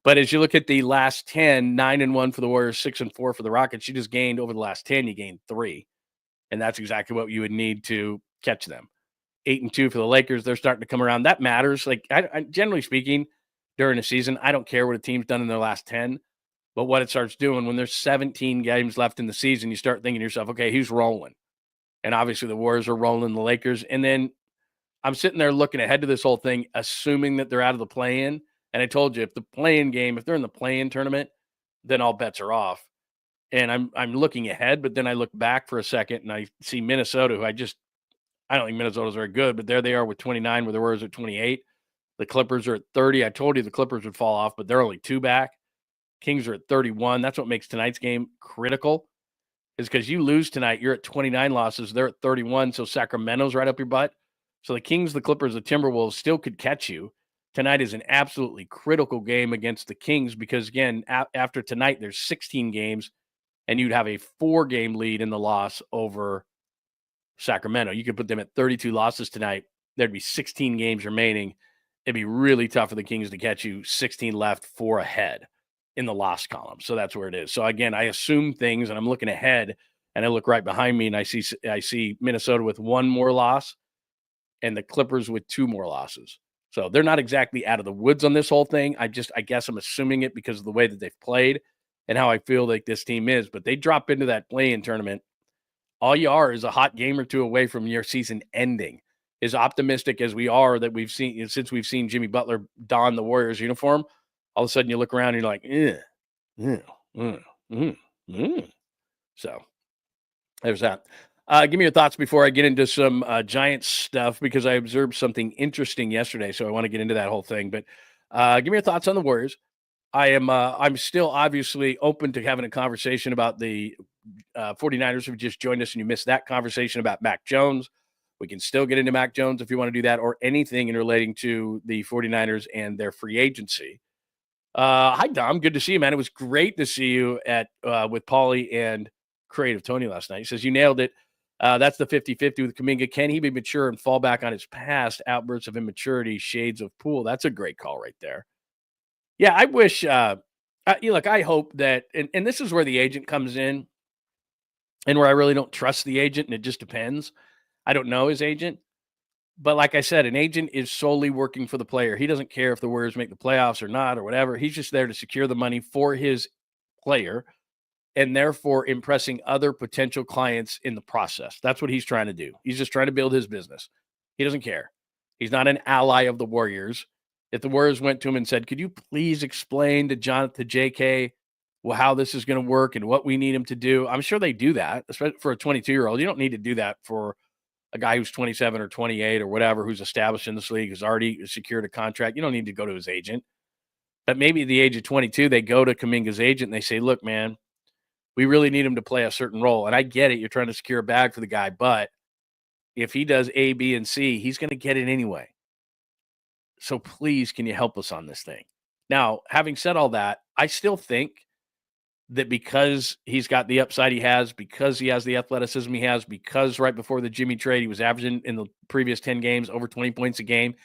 But as you look at the last 10, 9-1 for the Warriors, 6-4 for the Rockets, you just gained over the last 10, you gained 3. And that's exactly what you would need to catch them. 8-2 for the Lakers. They're starting to come around. That matters. Like, I generally speaking, during the season, I don't care what a team's done in their last 10, but what it starts doing when there's 17 games left in the season, you start thinking to yourself, okay, who's rolling? And obviously the Warriors are rolling the Lakers. And then I'm sitting there looking ahead to this whole thing, assuming that they're out of the play-in. And I told you, if they're in the play-in tournament, then all bets are off. And I'm looking ahead, but then I look back for a second and I see Minnesota, who I don't think Minnesota's very good, but there they are with 29, where the Warriors are at 28. The Clippers are at 30. I told you the Clippers would fall off, but they're only 2 back. Kings are at 31. That's what makes tonight's game critical, is because you lose tonight, you're at 29 losses. They're at 31, so Sacramento's right up your butt. So the Kings, the Clippers, the Timberwolves still could catch you. Tonight is an absolutely critical game against the Kings because, again, after tonight, there's 16 games, and you'd have a 4-game lead in the loss over Sacramento. You could put them at 32 losses tonight. There'd be 16 games remaining. It'd be really tough for the Kings to catch you. 16 left, 4 ahead in the loss column. So that's where it is. So again, I assume things, and I'm looking ahead, and I look right behind me, and I see Minnesota with 1 more loss and the Clippers with 2 more losses. So they're not exactly out of the woods on this whole thing. I guess I'm assuming it because of the way that they've played and how I feel like this team is. But they drop into that play-in tournament. All you are is a hot game or 2 away from your season ending. As optimistic as we are that we've seen since we've seen Jimmy Butler don the Warriors uniform, all of a sudden you look around and you're like, So there's that. Give me your thoughts before I get into some Giants stuff, because I observed something interesting yesterday, so I want to get into that whole thing. But give me your thoughts on the Warriors. I'm still obviously open to having a conversation about the 49ers who just joined us, and you missed that conversation about Mac Jones. We can still get into Mac Jones if you want to do that, or anything in relating to the 49ers and their free agency. Hi, Dom. Good to see you, man. It was great to see you with Paulie and Creative Tony last night. He says, you nailed it. That's the 50-50 with Kaminga. Can he be mature and fall back on his past outbursts of immaturity, shades of Poole? That's a great call right there. Yeah, I wish look, I hope that, and this is where the agent comes in, and where I really don't trust the agent, and it just depends. I don't know his agent. But like I said, an agent is solely working for the player. He doesn't care if the Warriors make the playoffs or not or whatever. He's just there to secure the money for his player, and therefore impressing other potential clients in the process. That's what he's trying to do. He's just trying to build his business. He doesn't care. He's not an ally of the Warriors. If the Warriors went to him and said, could you please explain to JK how this is going to work and what we need him to do, I'm sure they do that, especially for a 22-year-old. You don't need to do that for a guy who's 27 or 28 or whatever, who's established in this league, who's already secured a contract. You don't need to go to his agent. But maybe at the age of 22, they go to Kuminga's agent and they say, look, man, we really need him to play a certain role. And I get it. You're trying to secure a bag for the guy. But if he does A, B, and C, he's going to get it anyway. So please, can you help us on this thing? Now, having said all that, I still think that because he's got the upside he has, because he has the athleticism he has, because right before the Jimmy trade, he was averaging in the previous 10 games over 20 points a game,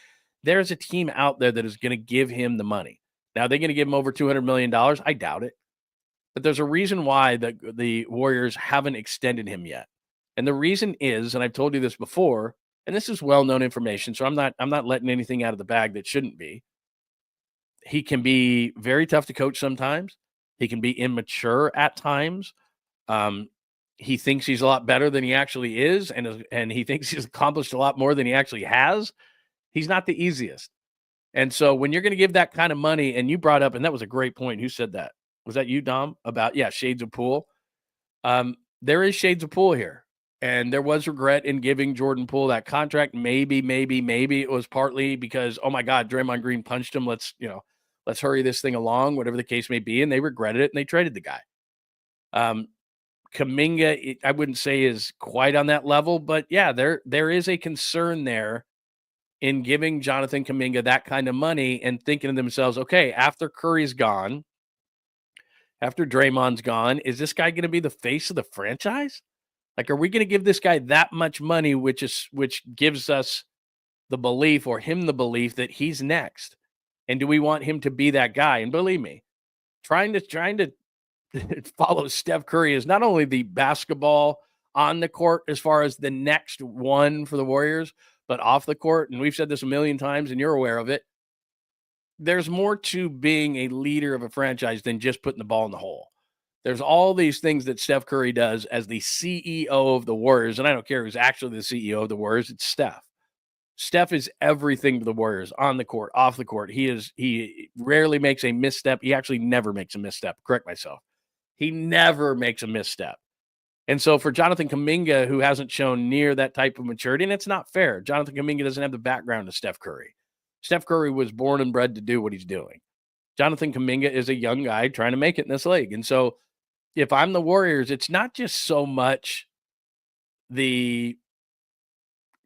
there's a team out there that is going to give him the money. Now, are they going to give him over $200 million? I doubt it. But there's a reason why the Warriors haven't extended him yet. And the reason is, and I've told you this before, and this is well-known information, so I'm not letting anything out of the bag that shouldn't be. He can be very tough to coach sometimes. He can be immature at times. He thinks he's a lot better than he actually is, and he thinks he's accomplished a lot more than he actually has. He's not the easiest. And so when you're going to give that kind of money, and you brought up, and that was a great point. Who said that? Was that you, Dom? About, shades of Poole. There is shades of Poole here. And there was regret in giving Jordan Poole that contract. Maybe it was partly because, oh my God, Draymond Green punched him. Let's hurry this thing along, whatever the case may be. And they regretted it and they traded the guy. Kaminga, I wouldn't say is quite on that level, but yeah, there is a concern there in giving Jonathan Kaminga that kind of money and thinking to themselves, okay, after Curry's gone, after Draymond's gone, is this guy going to be the face of the franchise? Like, are we going to give this guy that much money, which gives us the belief, or him the belief, that he's next? And do we want him to be that guy? And believe me, trying to follow Steph Curry is not only the basketball on the court as far as the next one for the Warriors, but off the court. And we've said this a million times, and you're aware of it. There's more to being a leader of a franchise than just putting the ball in the hole. There's all these things that Steph Curry does as the CEO of the Warriors, and I don't care who's actually the CEO of the Warriors. It's Steph. Steph is everything to the Warriors, on the court, off the court. He rarely makes a misstep. He actually never makes a misstep. Correct myself. He never makes a misstep. And so for Jonathan Kuminga, who hasn't shown near that type of maturity, and it's not fair. Jonathan Kuminga doesn't have the background of Steph Curry. Steph Curry was born and bred to do what he's doing. Jonathan Kuminga is a young guy trying to make it in this league. And so if I'm the Warriors, it's not just so much the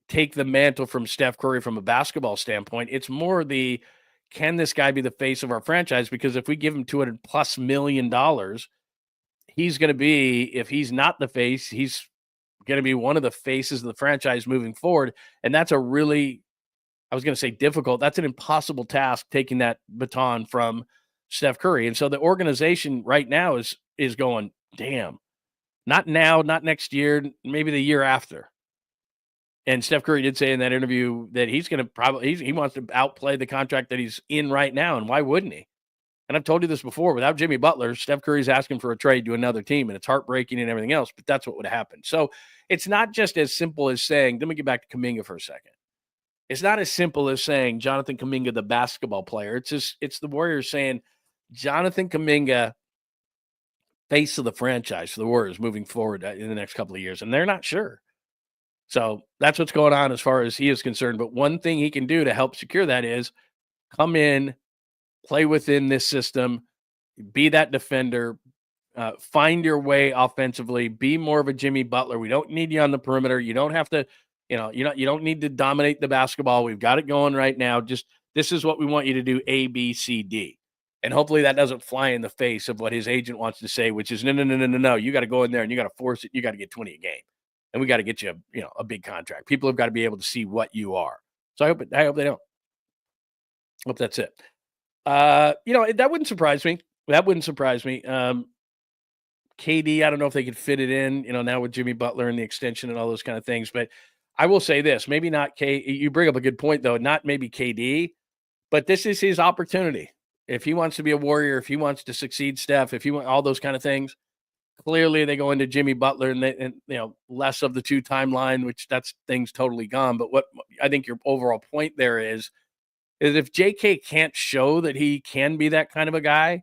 take the mantle from Steph Curry from a basketball standpoint. It's more the, can this guy be the face of our franchise? Because if we give him $200+ million, he's going to be, if he's not the face, he's going to be one of the faces of the franchise moving forward. And that's a really, I was going to say difficult, that's an impossible task, taking that baton from Steph Curry. And so the organization right now is going, damn, not now, not next year, maybe the year after. And Steph Curry did say in that interview that he's going to probably, he wants to outplay the contract that he's in right now. And why wouldn't he? And I've told you this before, without Jimmy Butler, Steph Curry's asking for a trade to another team, and it's heartbreaking and everything else, but that's what would happen. So it's not just as simple as saying, let me get back to Kaminga for a second. It's not as simple as saying Jonathan Kaminga, the basketball player. It's the Warriors saying Jonathan Kaminga, face of the franchise for the Warriors moving forward in the next couple of years. And they're not sure. So that's what's going on as far as he is concerned. But one thing he can do to help secure that is come in, play within this system, be that defender, find your way offensively, be more of a Jimmy Butler. We don't need you on the perimeter. You don't have to, you don't need to dominate the basketball. We've got it going right now. Just, this is what we want you to do, A, B, C, D. And hopefully that doesn't fly in the face of what his agent wants to say, which is, no. You got to go in there and you got to force it. You got to get 20 a game. And we got to get you a big contract. People have got to be able to see what you are. So I hope they don't. Hope that's it. That wouldn't surprise me. KD, I don't know if they could fit it in, now with Jimmy Butler and the extension and all those kind of things. But I will say this, maybe not you bring up a good point, though, not maybe KD, but this is his opportunity. If he wants to be a Warrior, if he wants to succeed Steph, if he want all those kind of things, clearly they go into Jimmy Butler and less of the two timeline, which that's things totally gone. But what I think your overall point there is if JK can't show that he can be that kind of a guy,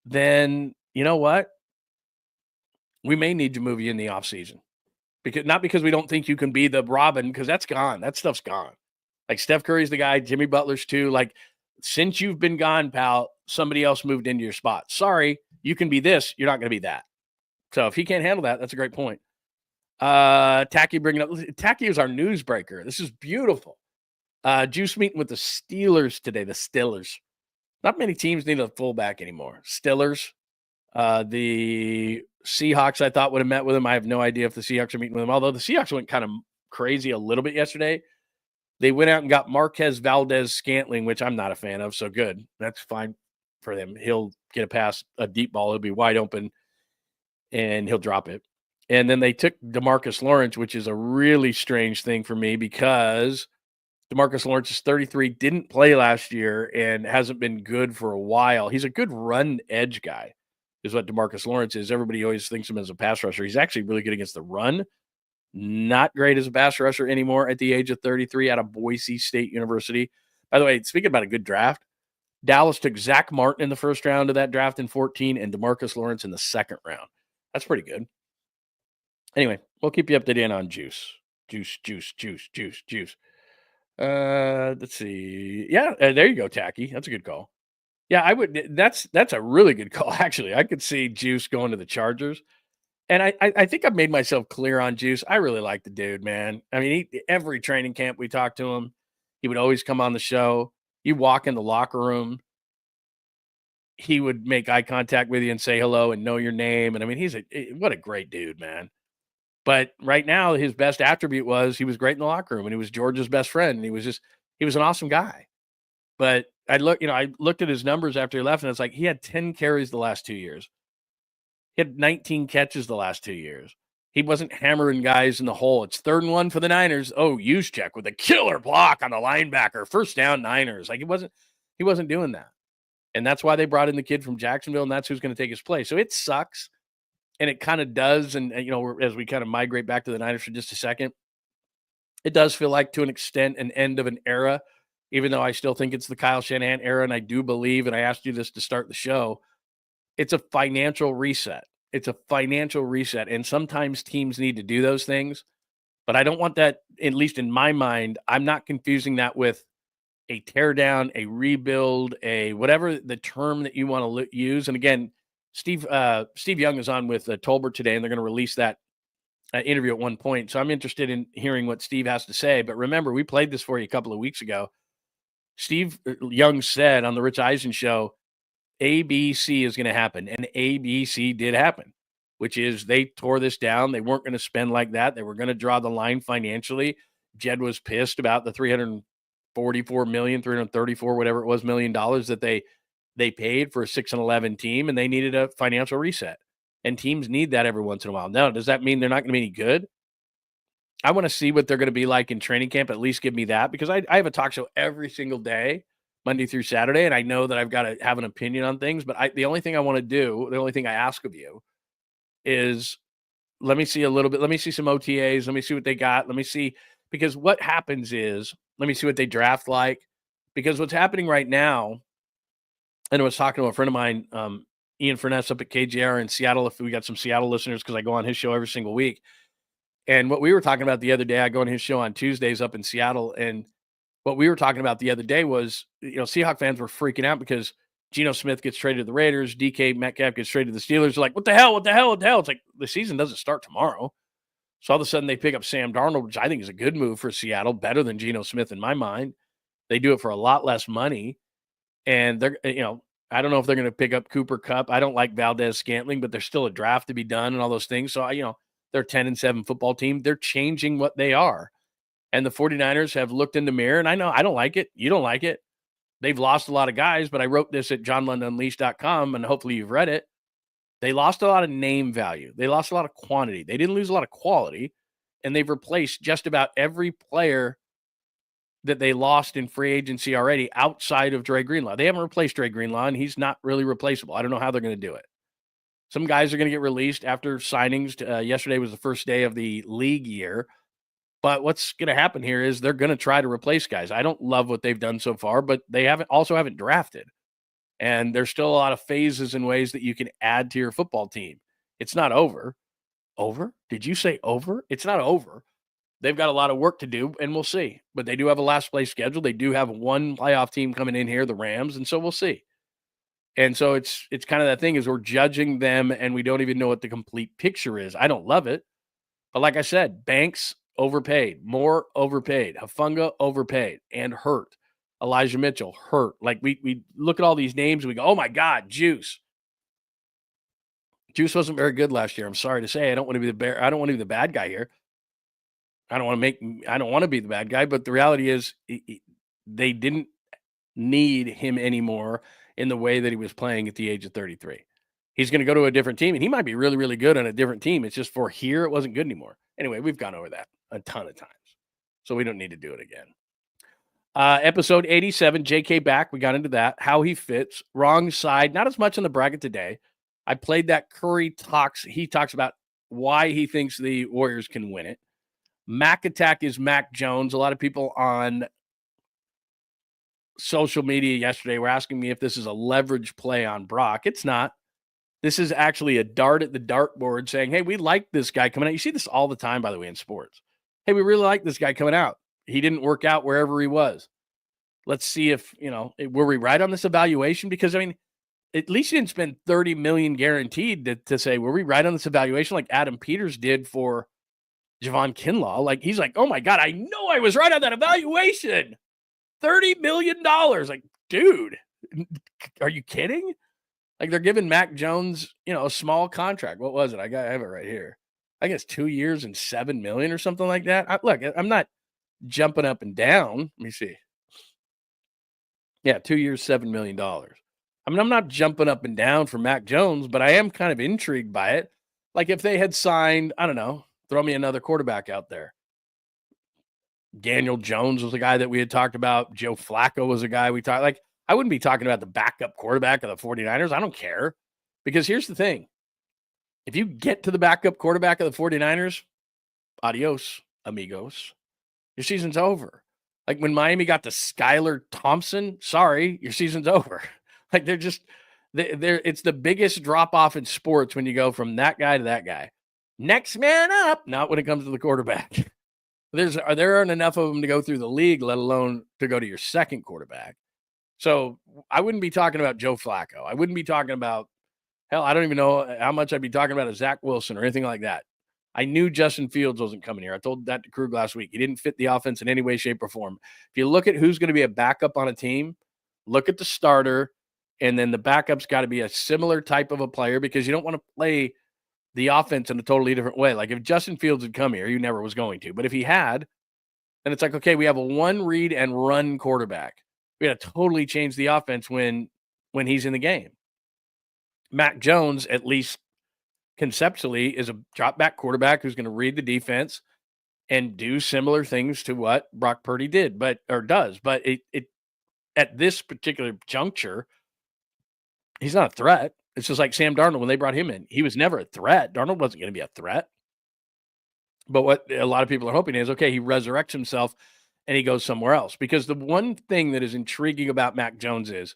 then you know what? We may need to move you in the offseason. Not because we don't think you can be the Robin, because that's gone. That stuff's gone. Like Steph Curry's the guy, Jimmy Butler's too. Like, since you've been gone, pal, somebody else moved into your spot. Sorry, you can be this. You're not going to be that. So if he can't handle that, that's a great point. Tacky bringing up. Tacky is our newsbreaker. This is beautiful. Juice meeting with the Steelers today. The Steelers. Not many teams need a fullback anymore. Steelers. The Seahawks, I thought, would have met with him. I have no idea if the Seahawks are meeting with him. Although the Seahawks went kind of crazy a little bit yesterday. They went out and got Marquez Valdez-Scantling, which I'm not a fan of, so good. That's fine for them. He'll get a pass, a deep ball. He'll be wide open, and he'll drop it. And then they took DeMarcus Lawrence, which is a really strange thing for me because DeMarcus Lawrence is 33, didn't play last year, and hasn't been good for a while. He's a good run edge guy is what DeMarcus Lawrence is. Everybody always thinks of him as a pass rusher. He's actually really good against the run. Not great as a pass rusher anymore at the age of 33 out of Boise State University. By the way, speaking about a good draft, Dallas took Zach Martin in the first round of that draft in 14 and DeMarcus Lawrence in the second round. That's pretty good. Anyway, we'll keep you up to date on Juice. Juice. Let's see. Yeah, there you go, Tacky. That's a good call. Yeah, I would. That's a really good call. Actually, I could see Juice going to the Chargers, and I think I've made myself clear on Juice. I really like the dude, man. I mean, every training camp we talked to him, he would always come on the show. You walk in the locker room, he would make eye contact with you and say hello and know your name. And I mean, what a great dude, man. But right now, his best attribute was he was great in the locker room and he was George's best friend. And he was an awesome guy. But I looked at his numbers after he left and it's like he had 10 carries the last 2 years. He had 19 catches the last 2 years. He wasn't hammering guys in the hole. It's 3rd and 1 for the Niners. Oh, Juszczyk with a killer block on the linebacker. First down Niners. Like he wasn't doing that. And that's why they brought in the kid from Jacksonville, and that's who's going to take his place. So it sucks, and it kind of does. And as we kind of migrate back to the Niners for just a second, it does feel like, to an extent, an end of an era, even though I still think it's the Kyle Shanahan era, and I do believe, and I asked you this to start the show, it's a financial reset. It's a financial reset, and sometimes teams need to do those things, but I don't want that, at least in my mind, I'm not confusing that with a tear down, a rebuild, a whatever the term that you want to use. And again, Steve Young is on with Tolbert today, and they're going to release that interview at one point. So I'm interested in hearing what Steve has to say. But remember, we played this for you a couple of weeks ago. Steve Young said on the Rich Eisen show, ABC is going to happen. And ABC did happen, which is they tore this down. They weren't going to spend like that. They were going to draw the line financially. Jed was pissed about the $334 million, $334, whatever it was, $million that they paid for a 6-11 team, and they needed a financial reset. And teams need that every once in a while. Now, does that mean they're not going to be any good? I want to see what they're going to be like in training camp. At least give me that, because I have a talk show every single day, Monday through Saturday, and I know that I've got to have an opinion on things. But the only thing I want to do, the only thing I ask of you is let me see a little bit. Let me see some OTAs. Let me see what they got. Let me see, because what happens is, let me see what they draft like, because what's happening right now, and I was talking to a friend of mine, Ian Furness up at KJR in Seattle, if we got some Seattle listeners, because I go on his show every single week. And what we were talking about the other day, I go on his show on Tuesdays up in Seattle, and what we were talking about the other day was, Seahawks fans were freaking out because Geno Smith gets traded to the Raiders, DK Metcalf gets traded to the Steelers. They're like, what the hell? It's like the season doesn't start tomorrow. So all of a sudden they pick up Sam Darnold, which I think is a good move for Seattle, better than Geno Smith in my mind. They do it for a lot less money. And they're, I don't know if they're going to pick up Cooper Kupp. I don't like Valdez-Scantling, but there's still a draft to be done and all those things. So, they're 10-7 football team. They're changing what they are. And the 49ers have looked in the mirror, and I know I don't like it. You don't like it. They've lost a lot of guys, but I wrote this at johnlundunleashed.com, and hopefully you've read it. They lost a lot of name value. They lost a lot of quantity. They didn't lose a lot of quality, and they've replaced just about every player that they lost in free agency already outside of Dre Greenlaw. They haven't replaced Dre Greenlaw, and he's not really replaceable. I don't know how they're going to do it. Some guys are going to get released after signings. Yesterday was the first day of the league year. But what's going to happen here is they're going to try to replace guys. I don't love what they've done so far, but they haven't drafted. And there's still a lot of phases and ways that you can add to your football team. It's not over. Over? Did you say over? It's not over. They've got a lot of work to do, and we'll see. But they do have a last place schedule. They do have one playoff team coming in here, the Rams, and so we'll see. And so it's kind of that thing is we're judging them, and we don't even know what the complete picture is. I don't love it. But like I said, Banks overpaid, Moore overpaid, Hufanga overpaid and hurt. Elijah Mitchell hurt. Like we look at all these names and we go, oh my God, Juice. Juice wasn't very good last year. I'm sorry to say. I don't want to be the bad guy here. I don't want to be the bad guy, but the reality is they didn't need him anymore in the way that he was playing at the age of 33. He's going to go to a different team, and he might be really, really good on a different team. It's just for here, it wasn't good anymore. Anyway, we've gone over that a ton of times, so we don't need to do it again. Episode 87, JK back. We got into that, how he fits. Wrong side, not as much on the bracket today. I played that Curry talks. He talks about why he thinks the Warriors can win it. Mac Attack is Mac Jones. A lot of people on social media yesterday were asking me if this is a leverage play on Brock. It's not. This is actually a dart at the dartboard saying, hey, we like this guy coming out. You see this all the time, by the way, in sports. Hey, we really like this guy coming out. He didn't work out wherever he was. Let's see if, were we right on this evaluation? Because, I mean, at least you didn't spend $30 million guaranteed to say, were we right on this evaluation like Adam Peters did for Javon Kinlaw? Like, he's like, oh, my God, I know I was right on that evaluation. $30 million. Like, dude, are you kidding? Like, they're giving Mac Jones, a small contract. What was it? I have it right here. I guess 2 years and $7 million or something like that. Look, I'm not jumping up and down. Let me see. Yeah, 2 years, $7 million. I mean, I'm not jumping up and down for Mac Jones, but I am kind of intrigued by it. Like, if they had signed, I don't know, throw me another quarterback out there. Daniel Jones was a guy that we had talked about. Joe Flacco was a guy we talked. Like, I wouldn't be talking about the backup quarterback of the 49ers. I don't care. Because here's the thing. If you get to the backup quarterback of the 49ers, adios, amigos. Your season's over. Like, when Miami got to Skylar Thompson, sorry, your season's over. Like, it's the biggest drop-off in sports when you go from that guy to that guy. Next man up, not when it comes to the quarterback. There aren't enough of them to go through the league, let alone to go to your second quarterback. So I wouldn't be talking about Joe Flacco. I wouldn't be talking about, hell, I don't even know how much I'd be talking about a Zach Wilson or anything like that. I knew Justin Fields wasn't coming here. I told that to Krug last week. He didn't fit the offense in any way, shape, or form. If you look at who's going to be a backup on a team, look at the starter, and then the backup's got to be a similar type of a player because you don't want to play the offense in a totally different way. Like, if Justin Fields had come here, he never was going to. But if he had, then it's like, okay, we have a one read and run quarterback. We got to totally change the offense when he's in the game. Mac Jones, at least conceptually, is a drop back quarterback who's going to read the defense and do similar things to what Brock Purdy did, but it at this particular juncture, he's not a threat. It's just like Sam Darnold when they brought him in. He was never a threat. Darnold wasn't going to be a threat. But what a lot of people are hoping is, okay, he resurrects himself and he goes somewhere else. Because the one thing that is intriguing about Mac Jones is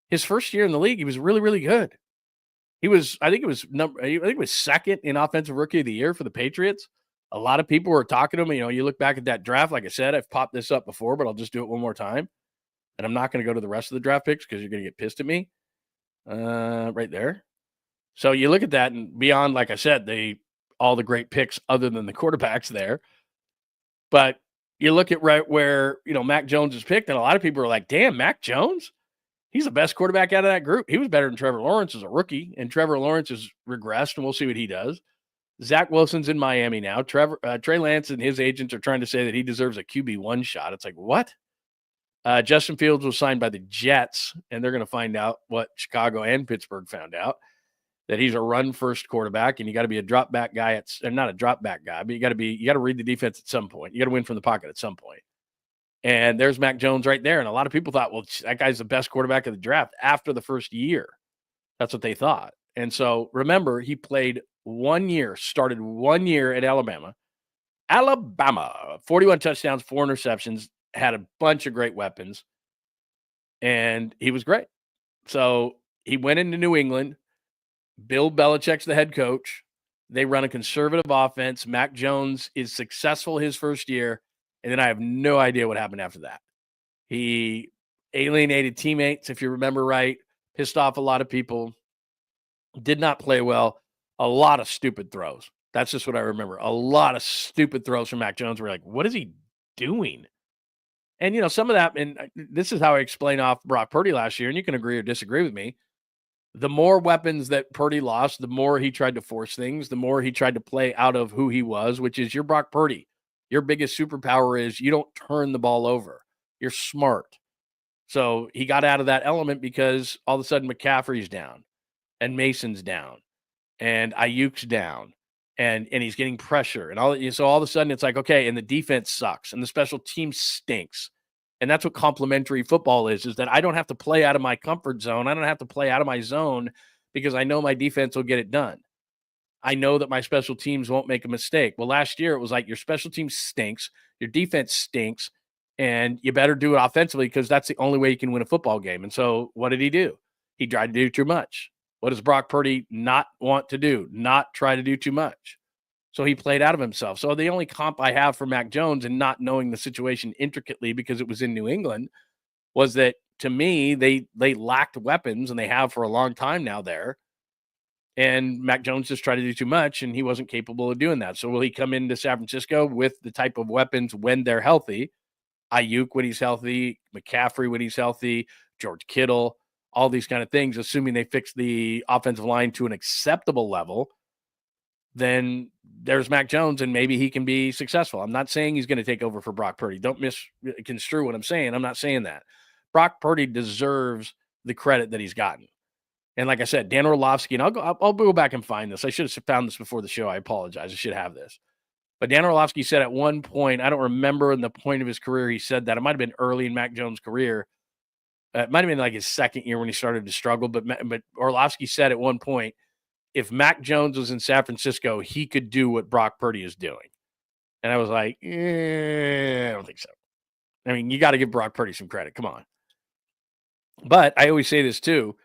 his first year in the league, he was really, really good. He was, I think it was second in offensive rookie of the year for the Patriots. A lot of people were talking to him. You look back at that draft, like I said, I've popped this up before, but I'll just do it one more time. And I'm not going to go to the rest of the draft picks because you're going to get pissed at me. Right there. So you look at that and beyond, like I said, all the great picks other than the quarterbacks there. But you look at right where, Mac Jones is picked, and a lot of people are like, damn, Mac Jones? He's the best quarterback out of that group. He was better than Trevor Lawrence as a rookie, and Trevor Lawrence has regressed, and we'll see what he does. Zach Wilson's in Miami now. Trey Lance and his agents are trying to say that he deserves a QB1 shot. It's like, what? Justin Fields was signed by the Jets, and they're going to find out what Chicago and Pittsburgh found out, that he's a run-first quarterback, and you got to be a drop-back guy. Not a drop-back guy, but you got to read the defense at some point. You got to win from the pocket at some point. And there's Mac Jones right there. And a lot of people thought, well, that guy's the best quarterback of the draft after the first year. That's what they thought. And so remember, he played 1 year, started 1 year at Alabama. 41 touchdowns, 4 interceptions, had a bunch of great weapons. And he was great. So he went into New England. Bill Belichick's the head coach. They run a conservative offense. Mac Jones is successful his first year. And then I have no idea what happened after that. He alienated teammates, if you remember right, pissed off a lot of people, did not play well, a lot of stupid throws. That's just what I remember. A lot of stupid throws from Mac Jones. We're like, what is he doing? And, some of that, and this is how I explain off Brock Purdy last year, and you can agree or disagree with me. The more weapons that Purdy lost, the more he tried to force things, the more he tried to play out of who he was, which is you're Brock Purdy. Your biggest superpower is you don't turn the ball over. You're smart. So he got out of that element because all of a sudden McCaffrey's down and Mason's down and Ayuk's down and he's getting pressure. So all of a sudden it's like, okay, and the defense sucks and the special team stinks. And that's what complimentary football is that I don't have to play out of my comfort zone. I don't have to play out of my zone because I know my defense will get it done. I know that my special teams won't make a mistake. Well, last year it was like your special team stinks, your defense stinks, and you better do it offensively because that's the only way you can win a football game. And so what did he do? He tried to do too much. What does Brock Purdy not want to do? Not try to do too much. So he played out of himself. So the only comp I have for Mac Jones and not knowing the situation intricately because it was in New England was that, to me, they lacked weapons, and they have for a long time now there. And Mac Jones just tried to do too much, and he wasn't capable of doing that. So will he come into San Francisco with the type of weapons when they're healthy? Ayuk when he's healthy, McCaffrey when he's healthy, George Kittle, all these kind of things, assuming they fix the offensive line to an acceptable level, then there's Mac Jones, and maybe he can be successful. I'm not saying he's going to take over for Brock Purdy. Don't misconstrue what I'm saying. I'm not saying that. Brock Purdy deserves the credit that he's gotten. And like I said, Dan Orlovsky, and I'll go back and find this. I should have found this before the show. I apologize. I should have this. But Dan Orlovsky said at one point, I don't remember in the point of his career he said that. It might have been early in Mac Jones' career. It might have been like his second year when he started to struggle. But Orlovsky said at one point, if Mac Jones was in San Francisco, he could do what Brock Purdy is doing. And I was like, I don't think so. I mean, you got to give Brock Purdy some credit. Come on. But I always say this too.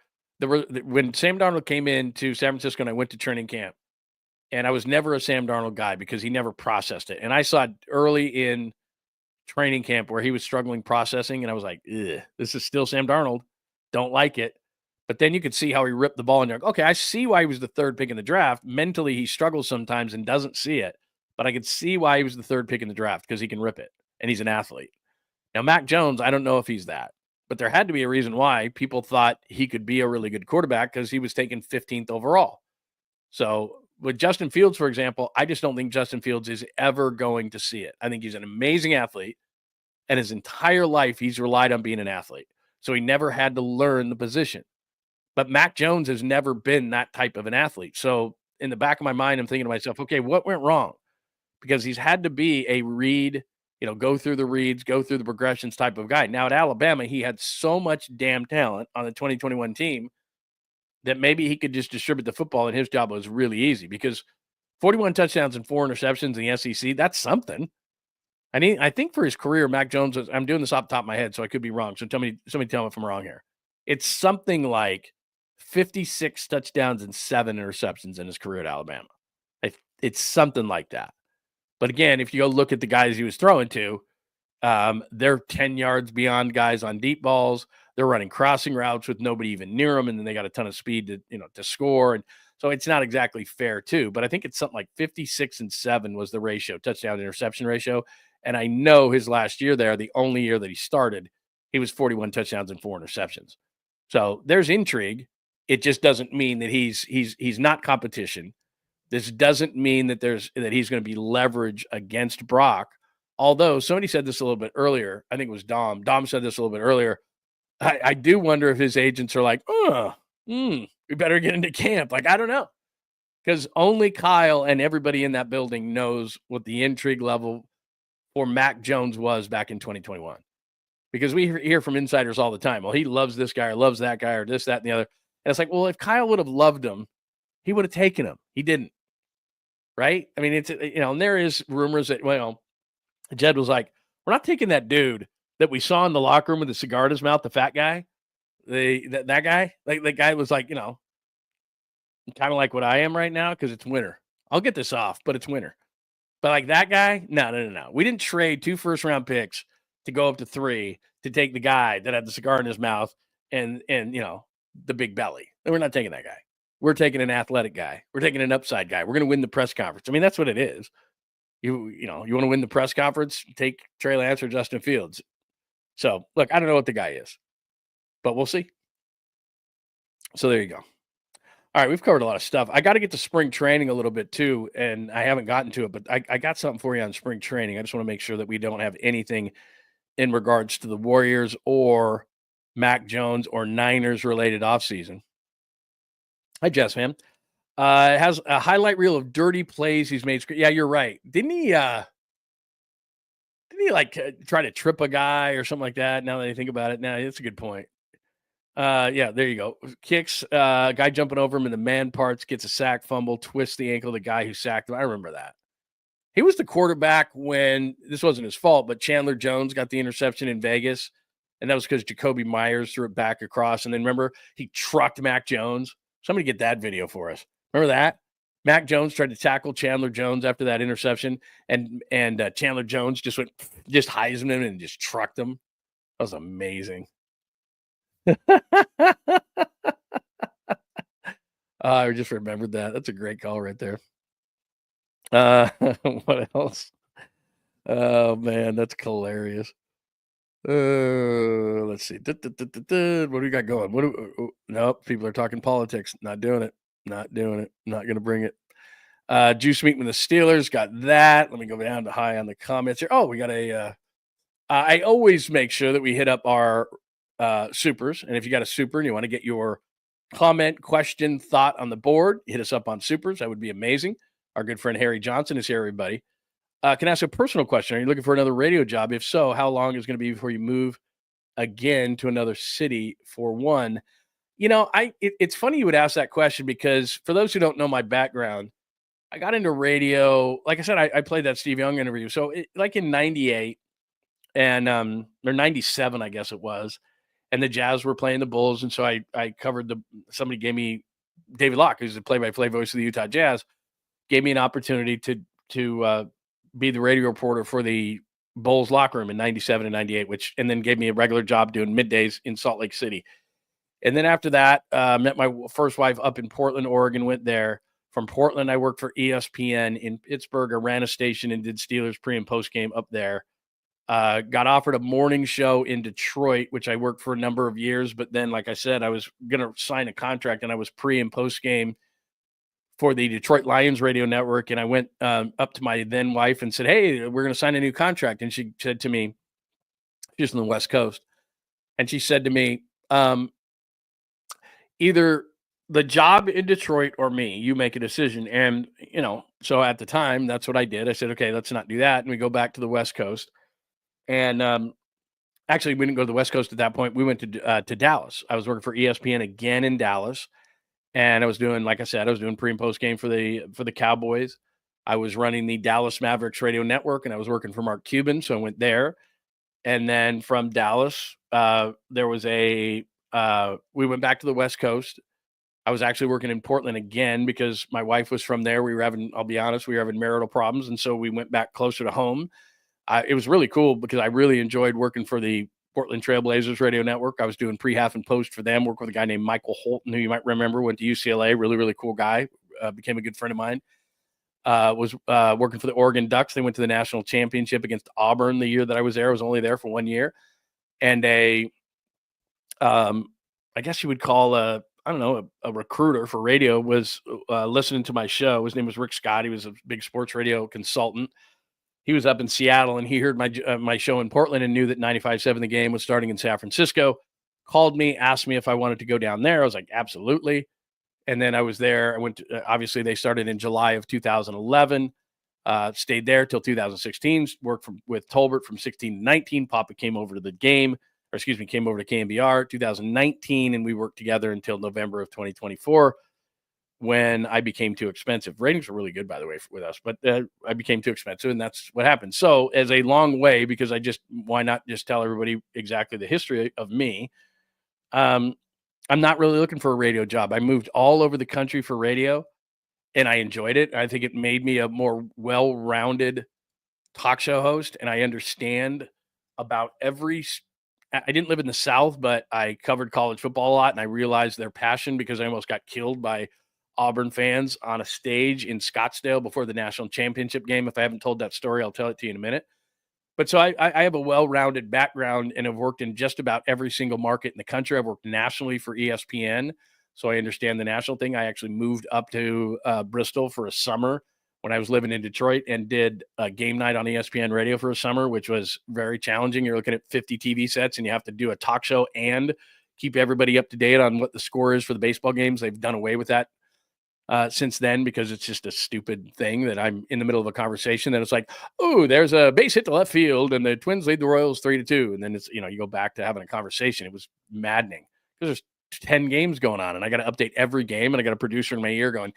When Sam Darnold came into San Francisco and I went to training camp, and I was never a Sam Darnold guy because he never processed it. And I saw it early in training camp where he was struggling processing, and I was like, this is still Sam Darnold. Don't like it. But then you could see how he ripped the ball, and you're like, okay, I see why he was the third pick in the draft. Mentally, he struggles sometimes and doesn't see it. But I could see why he was the third pick in the draft, because he can rip it, and he's an athlete. Now, Mac Jones, I don't know if he's that. But there had to be a reason why people thought he could be a really good quarterback, because he was taken 15th overall. So with Justin Fields, for example, I just don't think Justin Fields is ever going to see it. I think he's an amazing athlete, and his entire life he's relied on being an athlete. So he never had to learn the position. But Mac Jones has never been that type of an athlete. So in the back of my mind, I'm thinking to myself, okay, what went wrong? Because he's had to be a read, go through the reads, go through the progressions type of guy. Now at Alabama, he had so much damn talent on the 2021 team that maybe he could just distribute the football, and his job was really easy, because 41 touchdowns and 4 interceptions in the SEC, that's something. I think for his career, Mac Jones was, I'm doing this off the top of my head, so I could be wrong. So somebody tell me if I'm wrong here. It's something like 56 touchdowns and 7 interceptions in his career at Alabama. It's something like that. But again, if you go look at the guys he was throwing to, they're 10 yards beyond guys on deep balls. They're running crossing routes with nobody even near them, and then they got a ton of speed to score. And so it's not exactly fair too. But I think it's something like 56 and 7 was the ratio, touchdown interception ratio. And I know his last year there, the only year that he started, he was 41 touchdowns and 4 interceptions. So there's intrigue. It just doesn't mean that he's not competition. This doesn't mean that he's going to be leverage against Brock. Although somebody said this a little bit earlier, I think it was Dom. Dom said this a little bit earlier. I do wonder if his agents are like, we better get into camp. Like, I don't know. Because only Kyle and everybody in that building knows what the intrigue level for Mac Jones was back in 2021. Because we hear from insiders all the time, well, he loves this guy or loves that guy or this, that, and the other. And it's like, well, if Kyle would have loved him, he would have taken him. He didn't. Right? I mean, it's, and there is rumors that, Jed was like, we're not taking that dude that we saw in the locker room with the cigar in his mouth, the fat guy, that guy. Like, the guy was like, kind of like what I am right now, because it's winter. I'll get this off, but it's winter. But like that guy, no. We didn't trade 2 first-round picks to go up to 3 to take the guy that had the cigar in his mouth and the big belly. We're not taking that guy. We're taking an athletic guy. We're taking an upside guy. We're going to win the press conference. I mean, that's what it is. You want to win the press conference, take Trey Lance or Justin Fields. So, look, I don't know what the guy is, but we'll see. So there you go. All right, we've covered a lot of stuff. I got to get to spring training a little bit too, and I haven't gotten to it, but I got something for you on spring training. I just want to make sure that we don't have anything in regards to the Warriors or Mac Jones or Niners-related offseason. Hi, Jess, man. It has a highlight reel of dirty plays he's made. Yeah, you're right. Didn't he try to trip a guy or something like that? Now that I think about it, that's a good point. Yeah, there you go. Kicks, guy jumping over him in the man parts, gets a sack, fumble, twists the ankle of the guy who sacked him. I remember that. He was the quarterback when this wasn't his fault, but Chandler Jones got the interception in Vegas, and that was because Jacoby Myers threw it back across. And then remember, he trucked Mac Jones. Somebody get that video for us. Remember that? Mac Jones tried to tackle Chandler Jones after that interception, and Chandler Jones just Heisman him and just trucked him. That was amazing. I just remembered that. That's a great call right there. What else? Oh man, that's hilarious. Let's see. What do we got going? Nope, people are talking politics. Not doing it. Not going to bring it. Juice Meat with the Steelers, got that. Let me go down to high on the comments here. Oh, we got I always make sure that we hit up our supers. And if you got a super and you want to get your comment, question, thought on the board, hit us up on supers. That would be amazing. Our good friend Harry Johnson is here, everybody. Can I ask a personal question? Are you looking for another radio job? If so, how long is it going to be before you move again to another city for one? It's funny you would ask that question, because for those who don't know my background, I got into radio. Like I said, I played that Steve Young interview. So like in 98 and or 97, I guess it was. And the Jazz were playing the Bulls. And so I covered somebody gave me David Locke, who's the play-by-play voice of the Utah Jazz, gave me an opportunity to be the radio reporter for the Bulls locker room in 97 and 98, and then gave me a regular job doing middays in Salt Lake City. And then after that, met my first wife up in Portland, Oregon, went there. From Portland, I worked for ESPN in Pittsburgh. I ran a station and did Steelers pre and post game up there. Got offered a morning show in Detroit, which I worked for a number of years. But then, like I said, I was going to sign a contract, and I was pre and post game for the Detroit Lions radio network. And I went up to my then wife and said, "Hey, we're going to sign a new contract." And she said to me, she's on the West Coast, and she said to me, either the job in Detroit or me, you make a decision. And, so at the time, that's what I did. I said, okay, let's not do that. And we go back to the West Coast. And actually, we didn't go to the West Coast at that point. We went to Dallas. I was working for ESPN again in Dallas. And I was doing, like I said, pre and post game for the Cowboys. I was running the Dallas Mavericks radio network, and I was working for Mark Cuban. So I went there. And then from Dallas, there was we went back to the West Coast. I was actually working in Portland again because my wife was from there. I'll be honest, we were having marital problems. And so we went back closer to home. It was really cool because I really enjoyed working for the Portland Trailblazers radio network. I was doing pre, half, and post for them. Worked with a guy named Michael Holton, who you might remember, went to UCLA. Really, really cool guy. Became a good friend of mine. Was working for the Oregon Ducks. They went to the national championship against Auburn the year that I was there. I was only there for 1 year. And I guess you would call a recruiter for radio was listening to my show. His name was Rick Scott. He was a big sports radio consultant. He was up in Seattle, and he heard my show in Portland and knew that 95.7 The Game was starting in San Francisco. Called me, asked me if I wanted to go down there. I was like, absolutely. And then I was there. I went to, obviously they started in July of 2011. Stayed there till 2016. Worked with Tolbert from 16 to 19. Papa came over to the game. Came over to KMBR 2019, and we worked together until November of 2024 when I became too expensive. Ratings were really good, by the way, with us, but I became too expensive, and that's what happened. So as a long way, because why not just tell everybody exactly the history of me? I'm not really looking for a radio job. I moved all over the country for radio, and I enjoyed it. I think it made me a more well-rounded talk show host, and I understand about I didn't live in the South, but I covered college football a lot, and I realized their passion because I almost got killed by Auburn fans on a stage in Scottsdale before the national championship game. If I haven't told that story, I'll tell it to you in a minute. But so I have a well-rounded background and have worked in just about every single market in the country. I've worked nationally for ESPN, so I understand the national thing. I actually moved up to Bristol for a summer when I was living in Detroit and did a game night on ESPN radio for a summer, which was very challenging. You're looking at 50 TV sets and you have to do a talk show and keep everybody up to date on what the score is for the baseball games. They've done away with that since then because it's just a stupid thing that I'm in the middle of a conversation that it's like, oh, there's a base hit to left field and the Twins lead the Royals 3-2. And then it's, you go back to having a conversation. It was maddening because there's 10 games going on and I got to update every game and I got a producer in my ear going,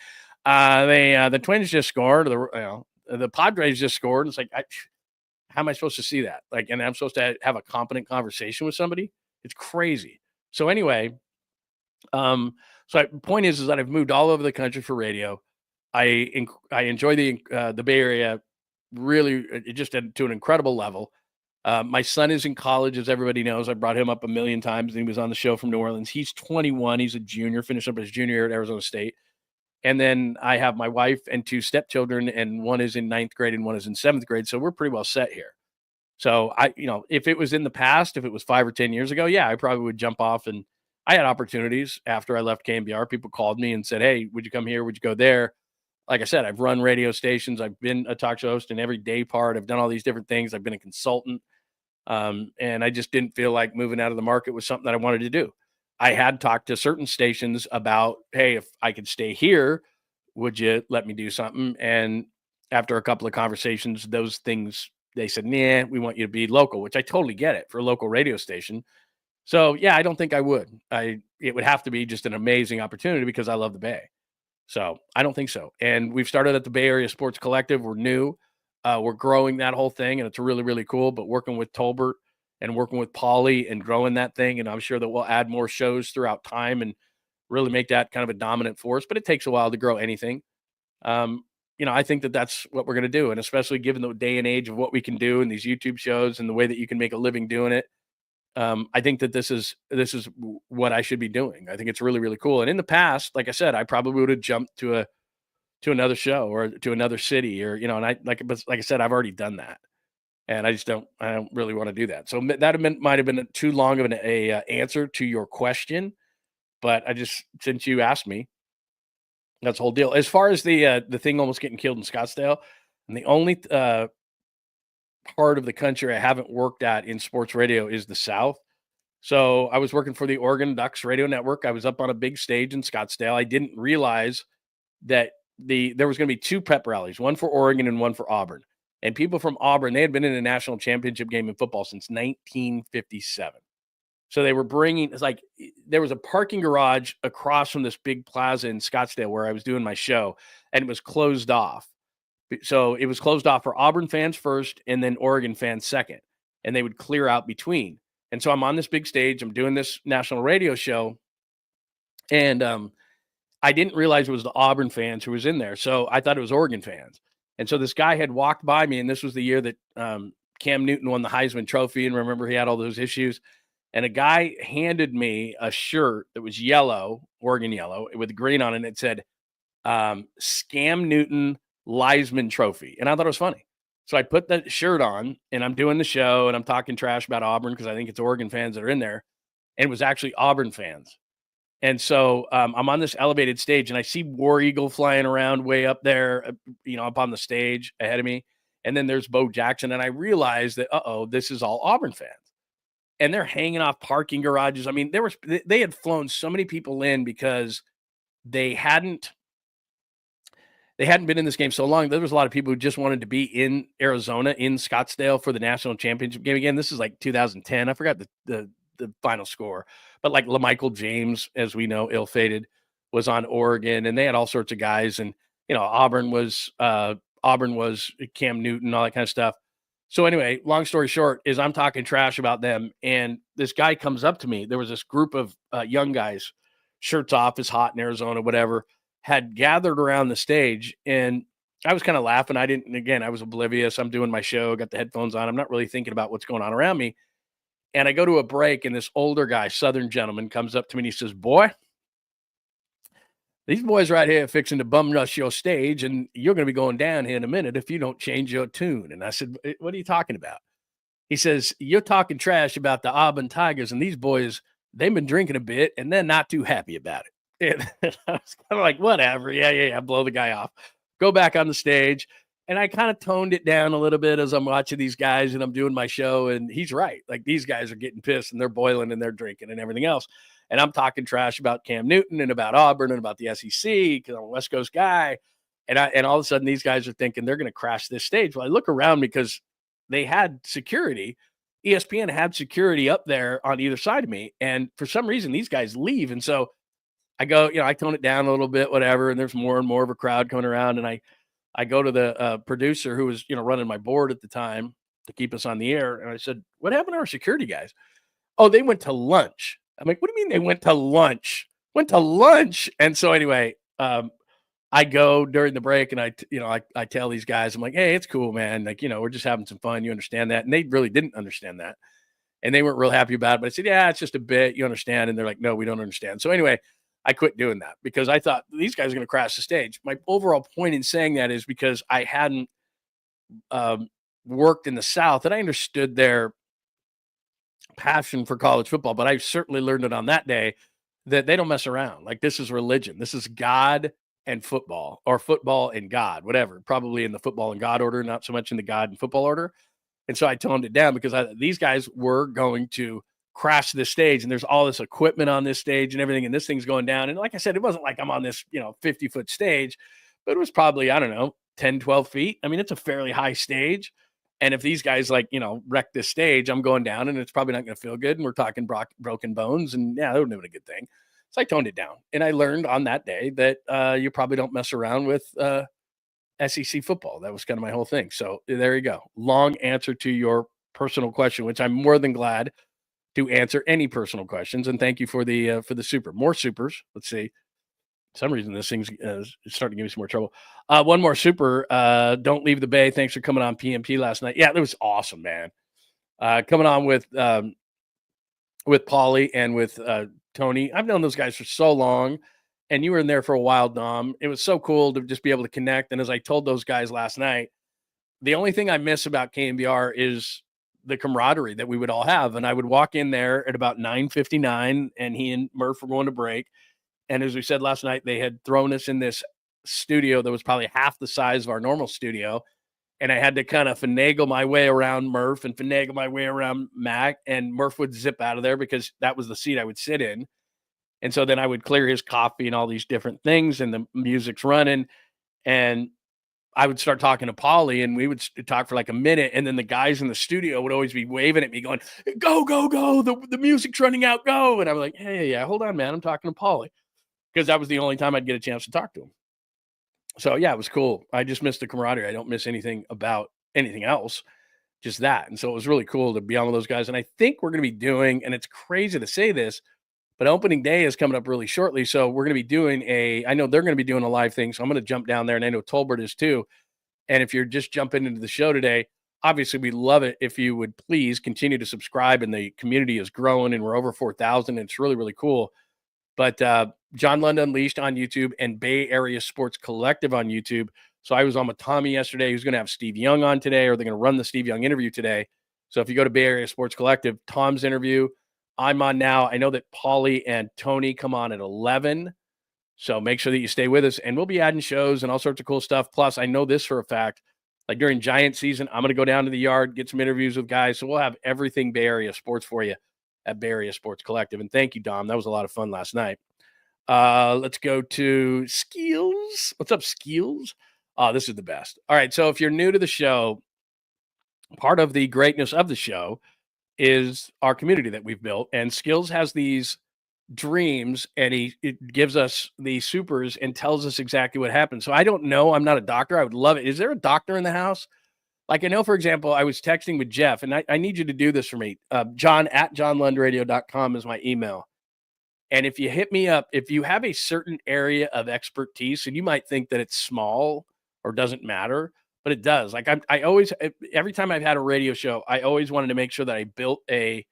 the Twins just scored. The Padres just scored. It's like, how am I supposed to see that? And I'm supposed to have a competent conversation with somebody. It's crazy. So anyway, So point is that I've moved all over the country for radio. I enjoy the Bay Area really just to an incredible level. My son is in college, as everybody knows. I brought him up a million times, and he was on the show from New Orleans. He's 21. He's a junior, finished up his junior year at Arizona State. And then I have my wife and two stepchildren, and one is in ninth grade and one is in seventh grade. So we're pretty well set here. So if it was in the past, if it was 5 or 10 years ago, yeah, I probably would jump off. And I had opportunities after I left KMBR. People called me and said, "Hey, would you come here? Would you go there?" Like I said, I've run radio stations. I've been a talk show host in every day part. I've done all these different things. I've been a consultant. And I just didn't feel like moving out of the market was something that I wanted to do. I had talked to certain stations about, hey, if I could stay here, would you let me do something? And after a couple of conversations, those things, they said, nah, we want you to be local, which I totally get it for a local radio station. So yeah, I don't think I would. It would have to be just an amazing opportunity because I love the Bay. So I don't think so. And we've started at the Bay Area Sports Collective. We're new. We're growing that whole thing, and it's really, really cool. But working with Tolbert and working with Pauly and growing that thing, and I'm sure that we'll add more shows throughout time and really make that kind of a dominant force. But it takes a while to grow anything. I think that that's what we're going to do, and especially given the day and age of what we can do in these YouTube shows and the way that you can make a living doing it. I think that this is what I should be doing. I think it's really, really cool. And in the past, like I said, I probably would have jumped to another show or to another city, or and like I said, I've already done that, and I don't really want to do that. So that might have been too long of an answer to your question, but since you asked me, that's the whole deal. As far as the thing almost getting killed in Scottsdale, and the only part of the country I haven't worked at in sports radio is the South. So I was working for the Oregon Ducks radio network. I was up on a big stage in Scottsdale. I didn't realize that there was going to be two pep rallies, one for Oregon and one for Auburn. And people from Auburn, they had been in a national championship game in football since 1957. So they were there was a parking garage across from this big plaza in Scottsdale where I was doing my show, and it was closed off. So it was closed off for Auburn fans first and then Oregon fans second, and they would clear out between. And so I'm on this big stage, I'm doing this national radio show, and I didn't realize it was the Auburn fans who was in there. So I thought it was Oregon fans. And so this guy had walked by me, and this was the year that Cam Newton won the Heisman Trophy. And remember, he had all those issues. And a guy handed me a shirt that was yellow, Oregon yellow, with green on it. And it said, Scam Newton Heisman Trophy. And I thought it was funny. So I put that shirt on, and I'm doing the show, and I'm talking trash about Auburn because I think it's Oregon fans that are in there. And it was actually Auburn fans. And so I'm on this elevated stage, and I see War Eagle flying around way up there, up on the stage ahead of me. And then there's Bo Jackson. And I realized that, this is all Auburn fans. And they're hanging off parking garages. I mean, they had flown so many people in because they hadn't been in this game so long. There was a lot of people who just wanted to be in Arizona, in Scottsdale for the national championship game. Again, this is like 2010. I forgot the final score, but like LaMichael James, as we know, ill-fated, was on Oregon, and they had all sorts of guys. And, Auburn was Cam Newton, all that kind of stuff. So anyway, long story short is I'm talking trash about them. And this guy comes up to me. There was this group of young guys, shirts off, is hot in Arizona, whatever, had gathered around the stage. And I was kind of laughing. I was oblivious. I'm doing my show, got the headphones on. I'm not really thinking about what's going on around me. And I go to a break, and this older guy, Southern gentleman, comes up to me and he says, "Boy, these boys right here are fixing to bum rush your stage, and you're going to be going down here in a minute if you don't change your tune." And I said, "What are you talking about?" He says, "You're talking trash about the Auburn Tigers, and these boys, they've been drinking a bit, and they're not too happy about it." And I was kind of like, whatever. Yeah. Blow the guy off. Go back on the stage. And I kind of toned it down a little bit as I'm watching these guys and I'm doing my show. And he's right. Like, these guys are getting pissed and they're boiling and they're drinking and everything else. And I'm talking trash about Cam Newton and about Auburn and about the SEC because I'm a West Coast guy. And all of a sudden these guys are thinking they're going to crash this stage. Well, I look around because they had security. ESPN had security up there on either side of me. And for some reason, these guys leave. And so I go, I tone it down a little bit, whatever. And there's more and more of a crowd coming around. And I go to the producer who was, running my board at the time to keep us on the air. And I said, "What happened to our security guys?" "Oh, they went to lunch." I'm like, "What do you mean they went to lunch Went to lunch. And so anyway, I go during the break and I tell these guys, I'm like, hey, it's cool, man. Like, we're just having some fun. You understand that? And they really didn't understand that. And they weren't real happy about it. But I said, yeah, it's just a bit. You understand? And they're like, no, we don't understand. So anyway, I quit doing that because I thought these guys are going to crash the stage. My overall point in saying that is because I hadn't worked in the South and I understood their passion for college football, but I certainly learned it on that day that they don't mess around. Like, this is religion. This is God and football, or football and God, whatever, probably in the football and God order, not so much in the God and football order. And so I toned it down because these guys were going to crash this stage, and there's all this equipment on this stage and everything, and this thing's going down. And like I said, it wasn't like I'm on this, 50-foot stage, but it was probably, I don't know, 10, 12 feet. I mean, it's a fairly high stage. And if these guys wreck this stage, I'm going down and it's probably not going to feel good. And we're talking broken bones, and yeah, that wouldn't have been a good thing. So I toned it down, and I learned on that day that you probably don't mess around with SEC football. That was kind of my whole thing. So there you go. Long answer to your personal question, which I'm more than glad to answer any personal questions. And thank you for the super. More supers. Let's see. For some reason, this thing's starting to give me some more trouble. One more super. Don't leave the Bay. Thanks for coming on PMP last night. Yeah, it was awesome, man. Coming on with Paulie and with Tony. I've known those guys for so long, and you were in there for a while, Dom. It was so cool to just be able to connect. And as I told those guys last night, the only thing I miss about KNBR is the camaraderie that we would all have. And I would walk in there at about 9:59, and he and Murph were going to break. And as we said last night, they had thrown us in this studio that was probably half the size of our normal studio. And I had to kind of finagle my way around Murph and finagle my way around Mac. And Murph would zip out of there because that was the seat I would sit in. And so then I would clear his coffee and all these different things, and the music's running. And I would start talking to Paulie, and we would talk for like a minute. And then the guys in the studio would always be waving at me going, go, go, go. The music's running out, go. And I'm like, hey, yeah, hold on, man. I'm talking to Paulie. Because that was the only time I'd get a chance to talk to him. So, yeah, it was cool. I just missed the camaraderie. I don't miss anything about anything else, just that. And so it was really cool to be on with those guys. And I think we're going to be doing, and it's crazy to say this, but opening day is coming up really shortly. So we're going to be doing I know they're going to be doing a live thing. So I'm going to jump down there, and I know Tolbert is too. And if you're just jumping into the show today, obviously we love it if you would please continue to subscribe. And the community is growing, and we're over 4,000. And it's really, really cool. But John Lund Unleashed on YouTube and Bay Area Sports Collective on YouTube. So I was on with Tommy yesterday, who's going to have Steve Young on today, or they're going to run the Steve Young interview today. So if you go to Bay Area Sports Collective, Tom's interview, I'm on now. I know that Paulie and Tony come on at 11. So make sure that you stay with us, and we'll be adding shows and all sorts of cool stuff. Plus, I know this for a fact, like during Giant season, I'm going to go down to the yard, get some interviews with guys. So we'll have everything Bay Area sports for you at Bay Area Sports Collective. And thank you, Dom. That was a lot of fun last night. Let's go to Skills. What's up, Skills? This is the best. All right. So if you're new to the show, part of the greatness of the show is our community that we've built. And Skills has these dreams, and it gives us the supers and tells us exactly what happened. So I don't know. I'm not a doctor. I would love it. Is there a doctor in the house? Like, I know, for example, I was texting with Jeff, and I need you to do this for me. John at johnlundradio.com is my email. And if you hit me up, if you have a certain area of expertise, and you might think that it's small or doesn't matter, but it does. Like, I always, every time I've had a radio show, I always wanted to make sure that I built a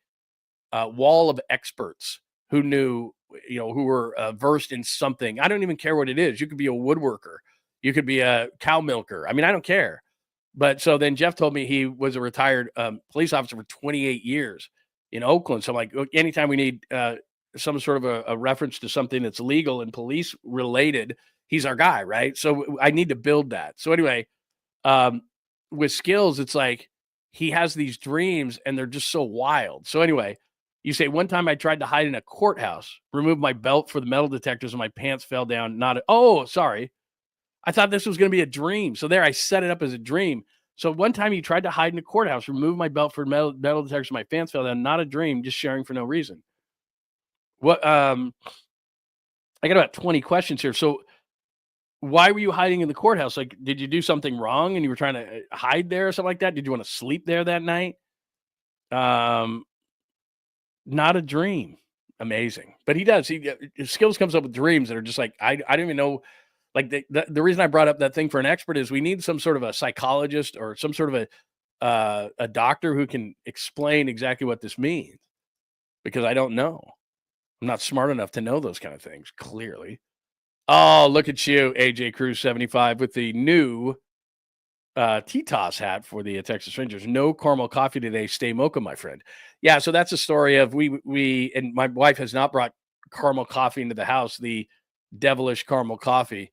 wall of experts who knew, who were versed in something. I don't even care what it is. You could be a woodworker. You could be a cow milker. I mean, I don't care. But so then Jeff told me he was a retired police officer for 28 years in Oakland. So I'm like, anytime we need some sort of a reference to something that's legal and police related, he's our guy, right? So I need to build that. So anyway, with Skills, it's like he has these dreams and they're just so wild. So anyway, you say, one time I tried to hide in a courthouse, remove my belt for the metal detectors, and my pants fell down. Sorry. I thought this was going to be a dream. So there, I set it up as a dream. So one time he tried to hide in a courthouse, remove my belt for metal detectors, my pants fell down. Not a dream, just sharing for no reason. What? I got about 20 questions here. So why were you hiding in the courthouse? Like, did you do something wrong and you were trying to hide there or something like that? Did you want to sleep there that night? Not a dream. amazing. But he does. His skills comes up with dreams that are just like, I don't even know. Like the reason I brought up that thing for an expert is we need some sort of a psychologist or some sort of a doctor who can explain exactly what this means, because I don't know. I'm not smart enough to know those kind of things, clearly. Oh, look at you, AJ Cruz 75 with the new T-Toss hat for the Texas Rangers. No caramel coffee today. Stay mocha, my friend. Yeah, so that's a story of we and my wife has not brought caramel coffee into the house, the devilish caramel coffee,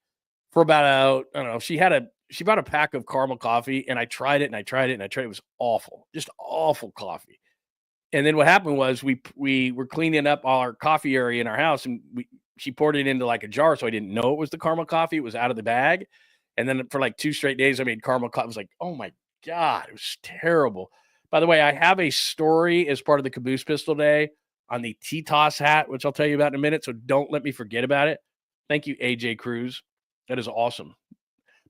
for about, I don't know, she bought a pack of caramel coffee, and I tried it. It was awful. Just awful coffee. And then what happened was we were cleaning up all our coffee area in our house, and she poured it into like a jar, so I didn't know it was the caramel coffee. It was out of the bag. And then for like 2 straight days, I made caramel coffee. I was like, oh my God, it was terrible. By the way, I have a story as part of the Caboose Pistol Day on the T-Toss hat, which I'll tell you about in a minute, so don't let me forget about it. Thank you, AJ Cruz. That is awesome.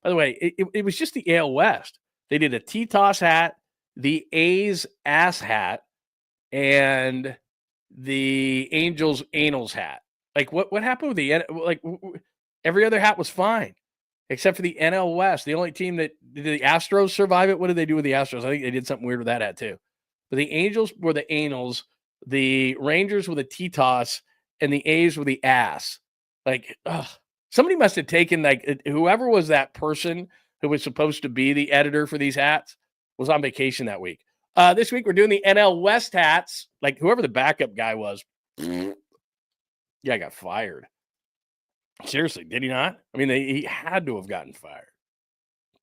By the way, it was just the AL West. They did a T-Toss hat, the A's ass hat, and the Angels anals hat. Like what happened with every other hat was fine except for the NL West. The only team that did the Astros survive it. What did they do with the Astros? I think they did something weird with that hat too. But the Angels were the anals, the Rangers were the T-Toss, and the A's were the ass. Like, somebody must have taken, like, whoever was that person who was supposed to be the editor for these hats was on vacation that week. This week we're doing the NL West hats. Like, whoever the backup guy was, yeah, I got fired. Seriously, did he not? I mean, he had to have gotten fired.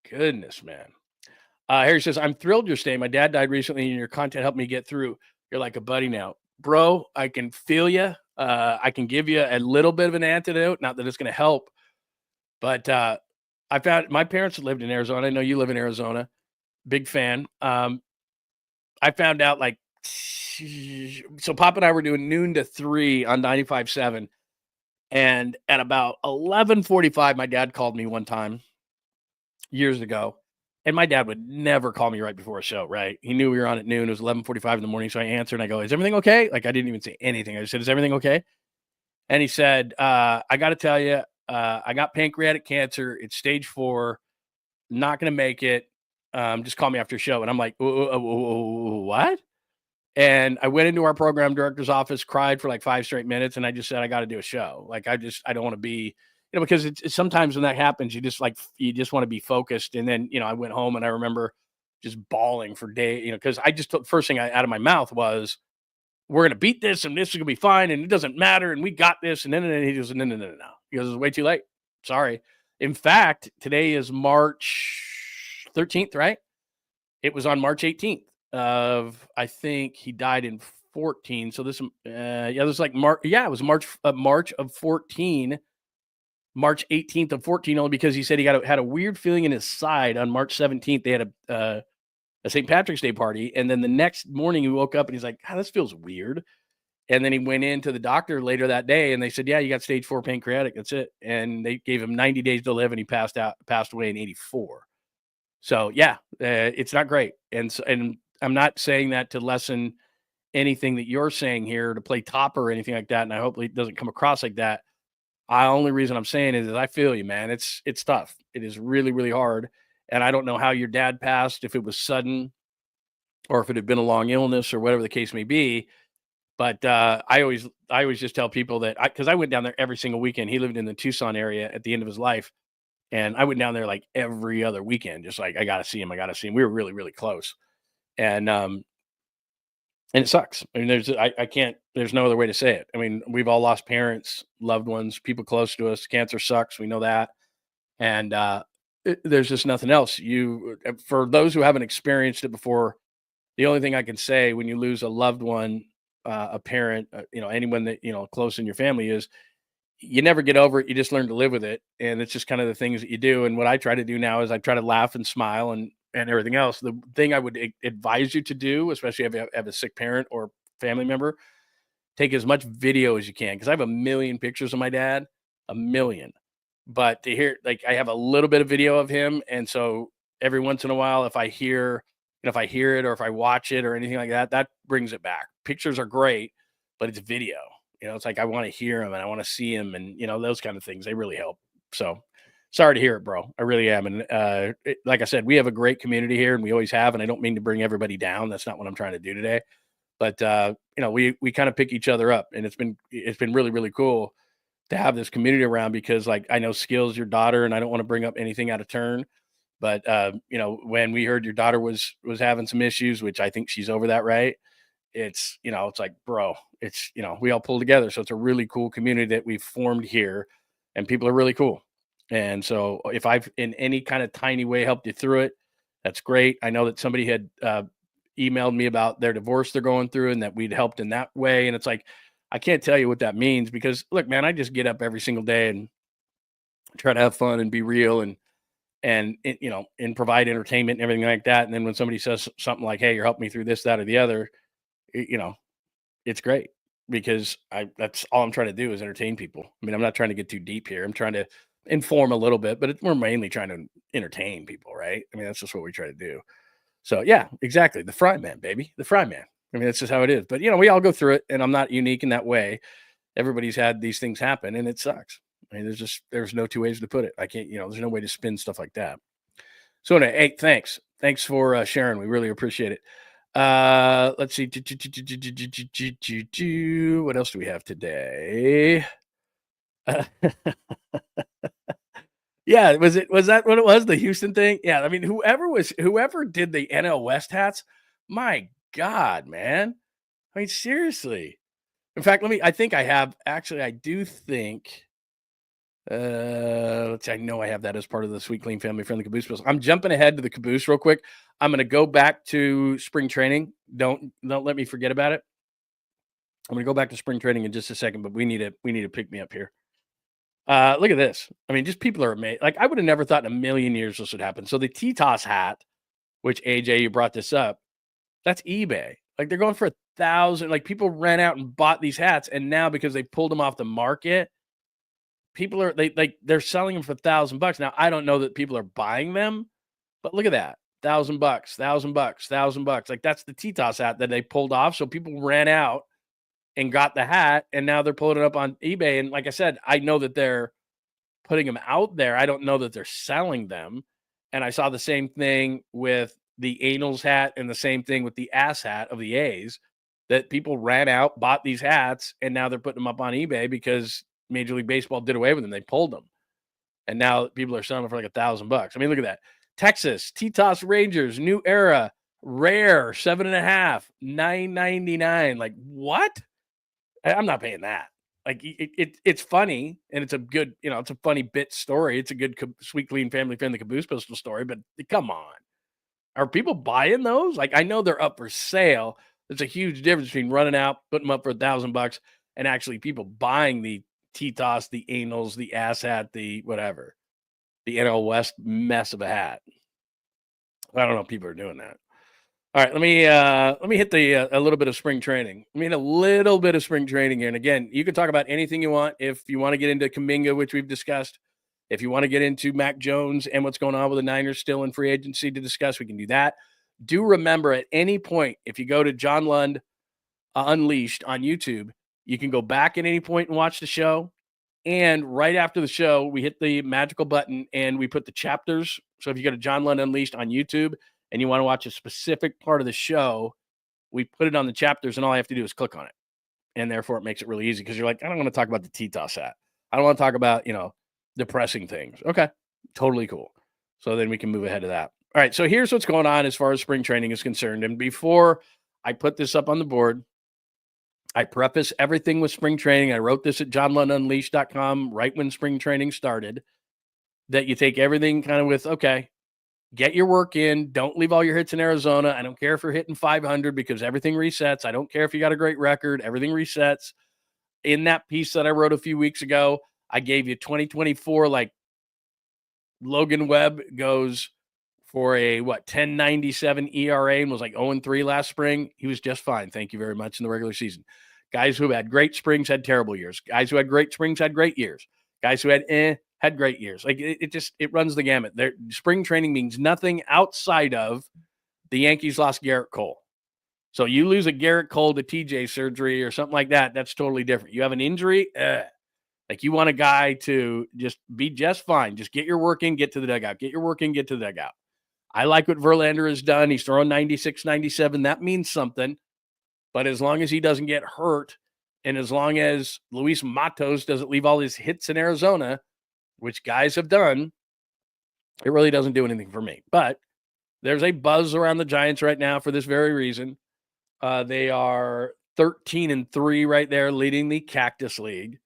Goodness, man. Harry says, I'm thrilled you're staying. My dad died recently, and your content helped me get through. You're like a buddy now. Bro, I can feel you. I can give you a little bit of an antidote. Not that it's going to help. But I found my parents lived in Arizona. I know you live in Arizona. Big fan. I found out, like, so Pop and I were doing noon to 3 on 95.7. And at about 11:45, my dad called me one time years ago. And my dad would never call me right before a show, right? He knew we were on at noon. It was 11:45 in the morning. So I answered and I go, is everything okay? Like, I didn't even say anything. I just said, is everything okay? And he said, I got to tell you, I got pancreatic cancer. It's stage 4. Not going to make it. Just call me after a show. And I'm like, what? And I went into our program director's office, cried for like 5 straight minutes. And I just said, I got to do a show. Like, I don't want to be, because it's sometimes when that happens, you just want to be focused. And then, I went home and I remember just bawling for days, because I just took, first thing out of my mouth was, we're going to beat this and this is going to be fine. And it doesn't matter. And we got this. And then he goes, no. He goes, it's way too late. Sorry. In fact, today is March 13th, right? It was on March 18th of, I think he died in 14. So this, it was like March. Yeah, it was March of 14. March 18th of 14, only because he said he had a weird feeling in his side on March 17th. They had a St. Patrick's Day party. And then the next morning he woke up and he's like, this feels weird. And then he went into the doctor later that day and they said, yeah, you got stage 4 pancreatic. That's it. And they gave him 90 days to live and he passed away in 84. So yeah, it's not great. And I'm not saying that to lessen anything that you're saying here, to play topper or anything like that. And I hope it doesn't come across like that. Only reason I'm saying is I feel you, man. It's tough. It is really, really hard. And I don't know how your dad passed, if it was sudden or if it had been a long illness or whatever the case may be. But I always just tell people that, because I went down there every single weekend. He lived in the Tucson area at the end of his life. And I went down there like every other weekend, just like, I got to see him. We were really, really close. And it sucks. I mean, there's no other way to say it. I mean, we've all lost parents, loved ones, people close to us. Cancer sucks. We know that. And there's just nothing else. For those who haven't experienced it before, the only thing I can say when you lose a loved one, a parent, anyone that, close in your family, is you never get over it. You just learn to live with it. And it's just kind of the things that you do. And what I try to do now is I try to laugh and smile and everything else. The thing I would advise you to do, especially if you have a sick parent or family member, take as much video as you can. Cause I have 1 million pictures of my dad, 1 million, but to hear, like, I have a little bit of video of him. And so every once in a while, if I hear it or if I watch it or anything like that, that brings it back. Pictures are great, but it's video. It's like I want to hear him and I want to see him, and those kind of things. They really help. So sorry to hear it, bro. I really am. And like I said, we have a great community here, and we always have. And I don't mean to bring everybody down. That's not what I'm trying to do today. But we kind of pick each other up, and it's been really, really cool to have this community around, because like I know Skills, your daughter, and I don't want to bring up anything out of turn, but when we heard your daughter was having some issues, which I think she's over that, right? It's it's like, bro, it's we all pull together. So it's a really cool community that we've formed here, and people are really cool. And so if I've in any kind of tiny way helped you through it, that's great. I know that somebody had emailed me about their divorce they're going through, and that we'd helped in that way. And it's like, I can't tell you what that means, because look, man, I just get up every single day and try to have fun and be real and and provide entertainment and everything like that. And then when somebody says something like, hey, you're helping me through this, that, or the other, it's great, because that's all I'm trying to do is entertain people. I mean, I'm not trying to get too deep here. I'm trying to inform a little bit, but we're mainly trying to entertain people, right? I mean, that's just what we try to do. So yeah, exactly. The fry man, baby. The fry man. I mean, that's just how it is. But we all go through it, and I'm not unique in that way. Everybody's had these things happen, and it sucks. I mean, there's no two ways to put it. I can't, there's no way to spin stuff like that. So anyway, hey, thanks for sharing. We really appreciate it. Let's see. What else do we have today? Yeah, was that what it was? The Houston thing? Yeah, I mean, whoever did the NL West hats, my God, man. I mean, seriously. In fact, I think I have, actually, I do think, let's see, I know I have that as part of the Sweet Clean Family Friendly Caboose Bills. I'm jumping ahead to the caboose real quick. I'm going to go back to spring training. Don't let me forget about it. I'm going to go back to spring training in just a second, but we need to pick me up here. Look at this. I mean, just people are amazing. Like, I would have never thought in a million years this would happen. So the T-Toss hat, which AJ, you brought this up, that's eBay. Like, they're going for 1,000. Like, people ran out and bought these hats, and now because they pulled them off the market, people are they're selling them for $1,000. Now, I don't know that people are buying them, but look at that. $1,000, $1,000. Like, that's the T-Toss hat that they pulled off. So people ran out and got the hat, and now they're pulling it up on eBay. And like I said, I know that they're putting them out there. I don't know that they're selling them. And I saw the same thing with the Anals hat and the same thing with the ass hat of the A's, that people ran out, bought these hats, and now they're putting them up on eBay because Major League Baseball did away with them. They pulled them. And now people are selling them for like $1,000. I mean, look at that. Texas, T-Toss Rangers, New Era, Rare, 7.5, $9.99. Like, what? I'm not paying that. Like, it's funny, and it's a good, it's a funny bit story. It's a good Sweet Clean Family Friendly Caboose Pistol story, but come on. Are people buying those? Like, I know they're up for sale. There's a huge difference between running out, putting them up for $1,000, and actually people buying the T-Toss, the Anals, the ass hat, the whatever, the NL West mess of a hat. I don't know if people are doing that. All right, let me hit a little bit of spring training. I mean, a little bit of spring training here. And again, you can talk about anything you want. If you want to get into Kaminga, which we've discussed, if you want to get into Mac Jones and what's going on with the Niners still in free agency to discuss, we can do that. Do remember, at any point, if you go to John Lund Unleashed on YouTube, you can go back at any point and watch the show. And right after the show, we hit the magical button and we put the chapters. So if you go to John Lund Unleashed on YouTube and you want to watch a specific part of the show, we put it on the chapters, and all I have to do is click on it. And therefore it makes it really easy, because you're like, I don't want to talk about the T-Toss hat. I don't want to talk about, depressing things. Okay, totally cool. So then we can move ahead to that. All right, so here's what's going on as far as spring training is concerned. And before I put this up on the board, I preface everything with spring training. I wrote this at johnlundunleashed.com right when spring training started, that you take everything kind of with, okay, get your work in. Don't leave all your hits in Arizona. I don't care if you're hitting 500, because everything resets. I don't care if you got a great record. Everything resets. In that piece that I wrote a few weeks ago, I gave you 2024, like Logan Webb goes for a 10.97 ERA and was like 0-3 last spring. He was just fine. Thank you very much in the regular season. Guys who had great springs had terrible years. Guys who had great springs had great years. Guys who had great years. Like, it runs the gamut. Spring training means nothing outside of the Yankees lost Garrett Cole. So you lose a Garrett Cole to TJ surgery or something like that, that's totally different. You have an injury, like you want a guy to just be just fine. Just get your work in, get to the dugout. Get your work in, get to the dugout. I like what Verlander has done. He's throwing 96, 97. That means something. But as long as he doesn't get hurt, and as long as Luis Matos doesn't leave all his hits in Arizona, which guys have done, it really doesn't do anything for me. But there's a buzz around the Giants right now for this very reason. They are 13-3 right there, leading the Cactus League.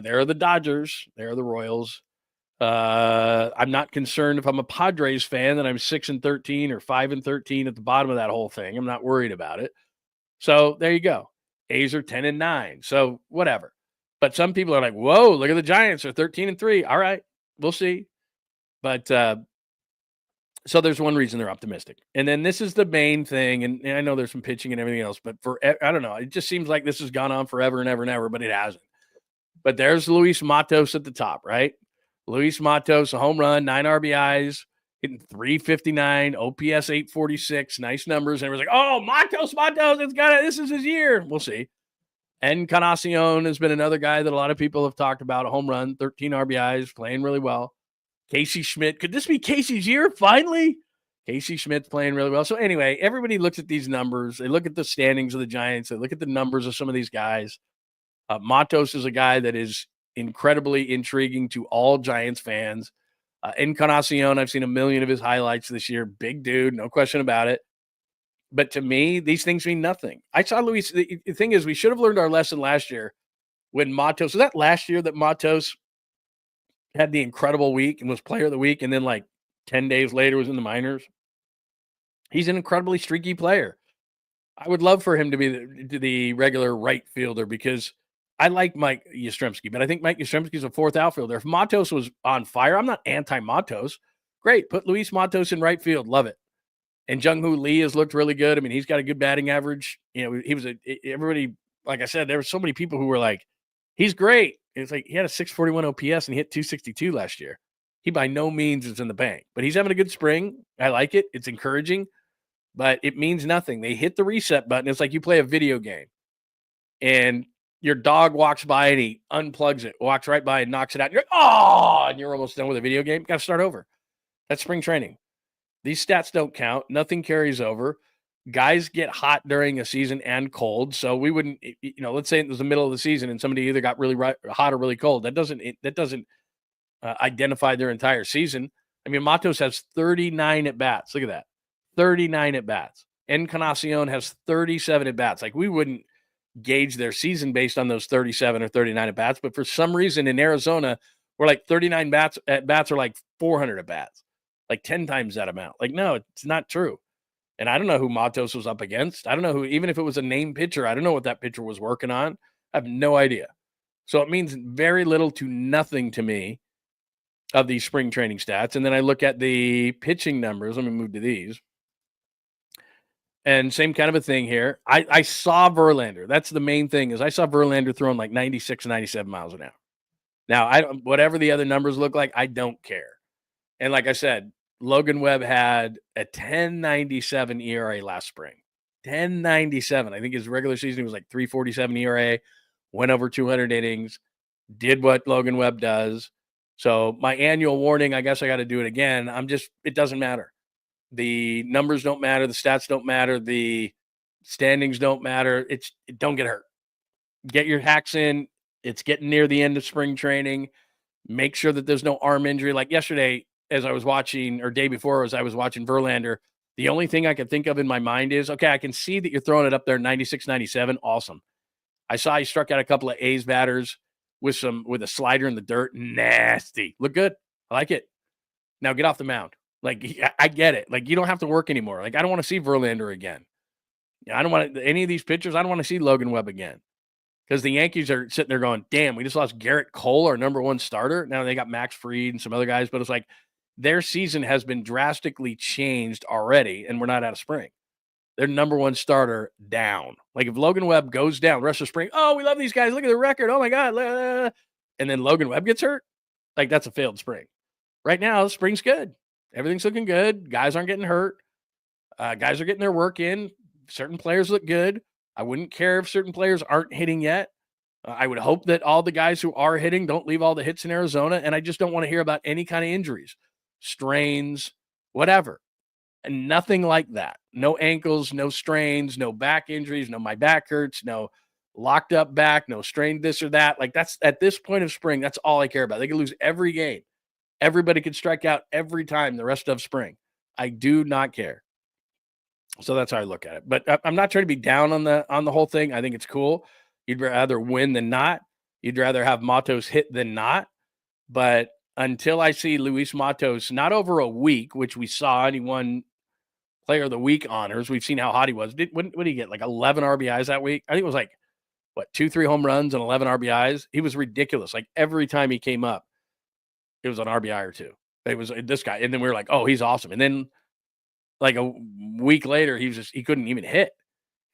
There are the Dodgers. There are the Royals. I'm not concerned if I'm a Padres fan that I'm 6-13 or 5-13 at the bottom of that whole thing. I'm not worried about it. So there you go. A's are 10-9. So whatever. But some people are like, whoa, look at the Giants. They're 13-3. All right, we'll see. But so there's one reason they're optimistic. And then this is the main thing. And I know there's some pitching and everything else, but I don't know. It just seems like this has gone on forever and ever and ever, but it hasn't. But there's Luis Matos at the top, right? Luis Matos, a home run, 9 RBIs, hitting 359, OPS 846, nice numbers. And everyone's like, oh, Matos, this is his year. We'll see. Encarnacion has been another guy that a lot of people have talked about, a home run, 13 RBIs, playing really well. Casey Schmidt, could this be Casey's year finally? Casey Schmidt's playing really well. So anyway, everybody looks at these numbers. They look at the standings of the Giants. They look at the numbers of some of these guys. Matos is a guy that is incredibly intriguing to all Giants fans. Encarnacion, I've seen a million of his highlights this year. Big dude, no question about it. But to me, these things mean nothing. I saw Luis. The thing is, we should have learned our lesson last year when Matos, was that last year that Matos had the incredible week and was player of the week, and then like 10 days later was in the minors? He's an incredibly streaky player. I would love for him to be the regular right fielder because I like Mike Yastrzemski, but I think Mike Yastrzemski is a fourth outfielder. If Matos was on fire, I'm not anti-Matos. Great. Put Luis Matos in right field. Love it. And Jung-Hoo Lee has looked really good. I mean, he's got a good batting average. You know, he was everybody, like I said, there were so many people who were like, he's great. It's like he had a 641 OPS and he hit 262 last year. He by no means is in the bank, but he's having a good spring. I like it. It's encouraging, but it means nothing. They hit the reset button. It's like you play a video game and your dog walks by and he unplugs it, walks right by and knocks it out. And you're like, oh, and you're almost done with a video game. Got to start over. That's spring training. These stats don't count. Nothing carries over. Guys get hot during a season and cold. So we wouldn't, let's say it was the middle of the season and somebody either got really hot or really cold. That doesn't identify their entire season. I mean, Matos has 39 at bats. Look at that. 39 at bats. Encarnacion has 37 at bats. Like we wouldn't gauge their season based on those 37 or 39 at bats. But for some reason in Arizona, we're like 39 at bats are like 400 at bats, like 10 times that amount. Like, no, it's not true. And I don't know who Matos was up against. I don't know who, even if it was a named pitcher, I don't know what that pitcher was working on. I have no idea. So it means very little to nothing to me of these spring training stats. And then I look at the pitching numbers. Let me move to these. And same kind of a thing here. I saw Verlander. That's the main thing is I saw Verlander throwing like 96, 97 miles an hour. Now, whatever the other numbers look like, I don't care. And like I said, Logan Webb had a 10.97 ERA last spring. 10.97. I think his regular season was like 3.47 ERA, went over 200 innings, did what Logan Webb does. So my annual warning, I guess I got to do it again. It doesn't matter. The numbers don't matter. The stats don't matter. The standings don't matter. Don't get hurt. Get your hacks in. It's getting near the end of spring training. Make sure that there's no arm injury. Like yesterday, as I was watching, or day before, as I was watching Verlander, the only thing I could think of in my mind is, okay, I can see that you're throwing it up there 96, 97. Awesome. I saw he struck out a couple of A's batters with a slider in the dirt. Nasty. Look good. I like it. Now get off the mound. Like, I get it. Like, you don't have to work anymore. Like, I don't want to see Verlander again. I don't want any of these pitchers. I don't want to see Logan Webb again. Because the Yankees are sitting there going, damn, we just lost Garrett Cole, our number one starter. Now they got Max Fried and some other guys, but it's like their season has been drastically changed already, and we're not out of spring. Their number one starter down. Like if Logan Webb goes down the rest of spring, oh, we love these guys. Look at the record. Oh, my God. And then Logan Webb gets hurt. Like that's a failed spring. Right now, spring's good. Everything's looking good. Guys aren't getting hurt. Guys are getting their work in. certain players look good. I wouldn't care if certain players aren't hitting yet. I would hope that all the guys who are hitting don't leave all the hits in Arizona. And I just don't want to hear about any kind of injuries, strains, whatever. And nothing like that. No ankles, no strains, no back injuries, no my back hurts, no locked up back, no strained this or that. Like, that's at this point of spring, that's all I care about. They could lose every game. Everybody could strike out every time the rest of spring. I do not care. So that's how I look at it. But I'm not trying to be down on the whole thing. I think it's cool. You'd rather win than not. You'd rather have Matos hit than not. But until I see Luis Matos, not over a week, which we saw, and he won Player of the Week honors. We've seen how hot he was. What did he get? Like 11 RBIs that week? I think it was like, 2-3 home runs and 11 RBIs? He was ridiculous. Like, every time he came up, it was an RBI or two. It was this guy. And then we were like, oh, he's awesome. And then like a week later, he couldn't even hit.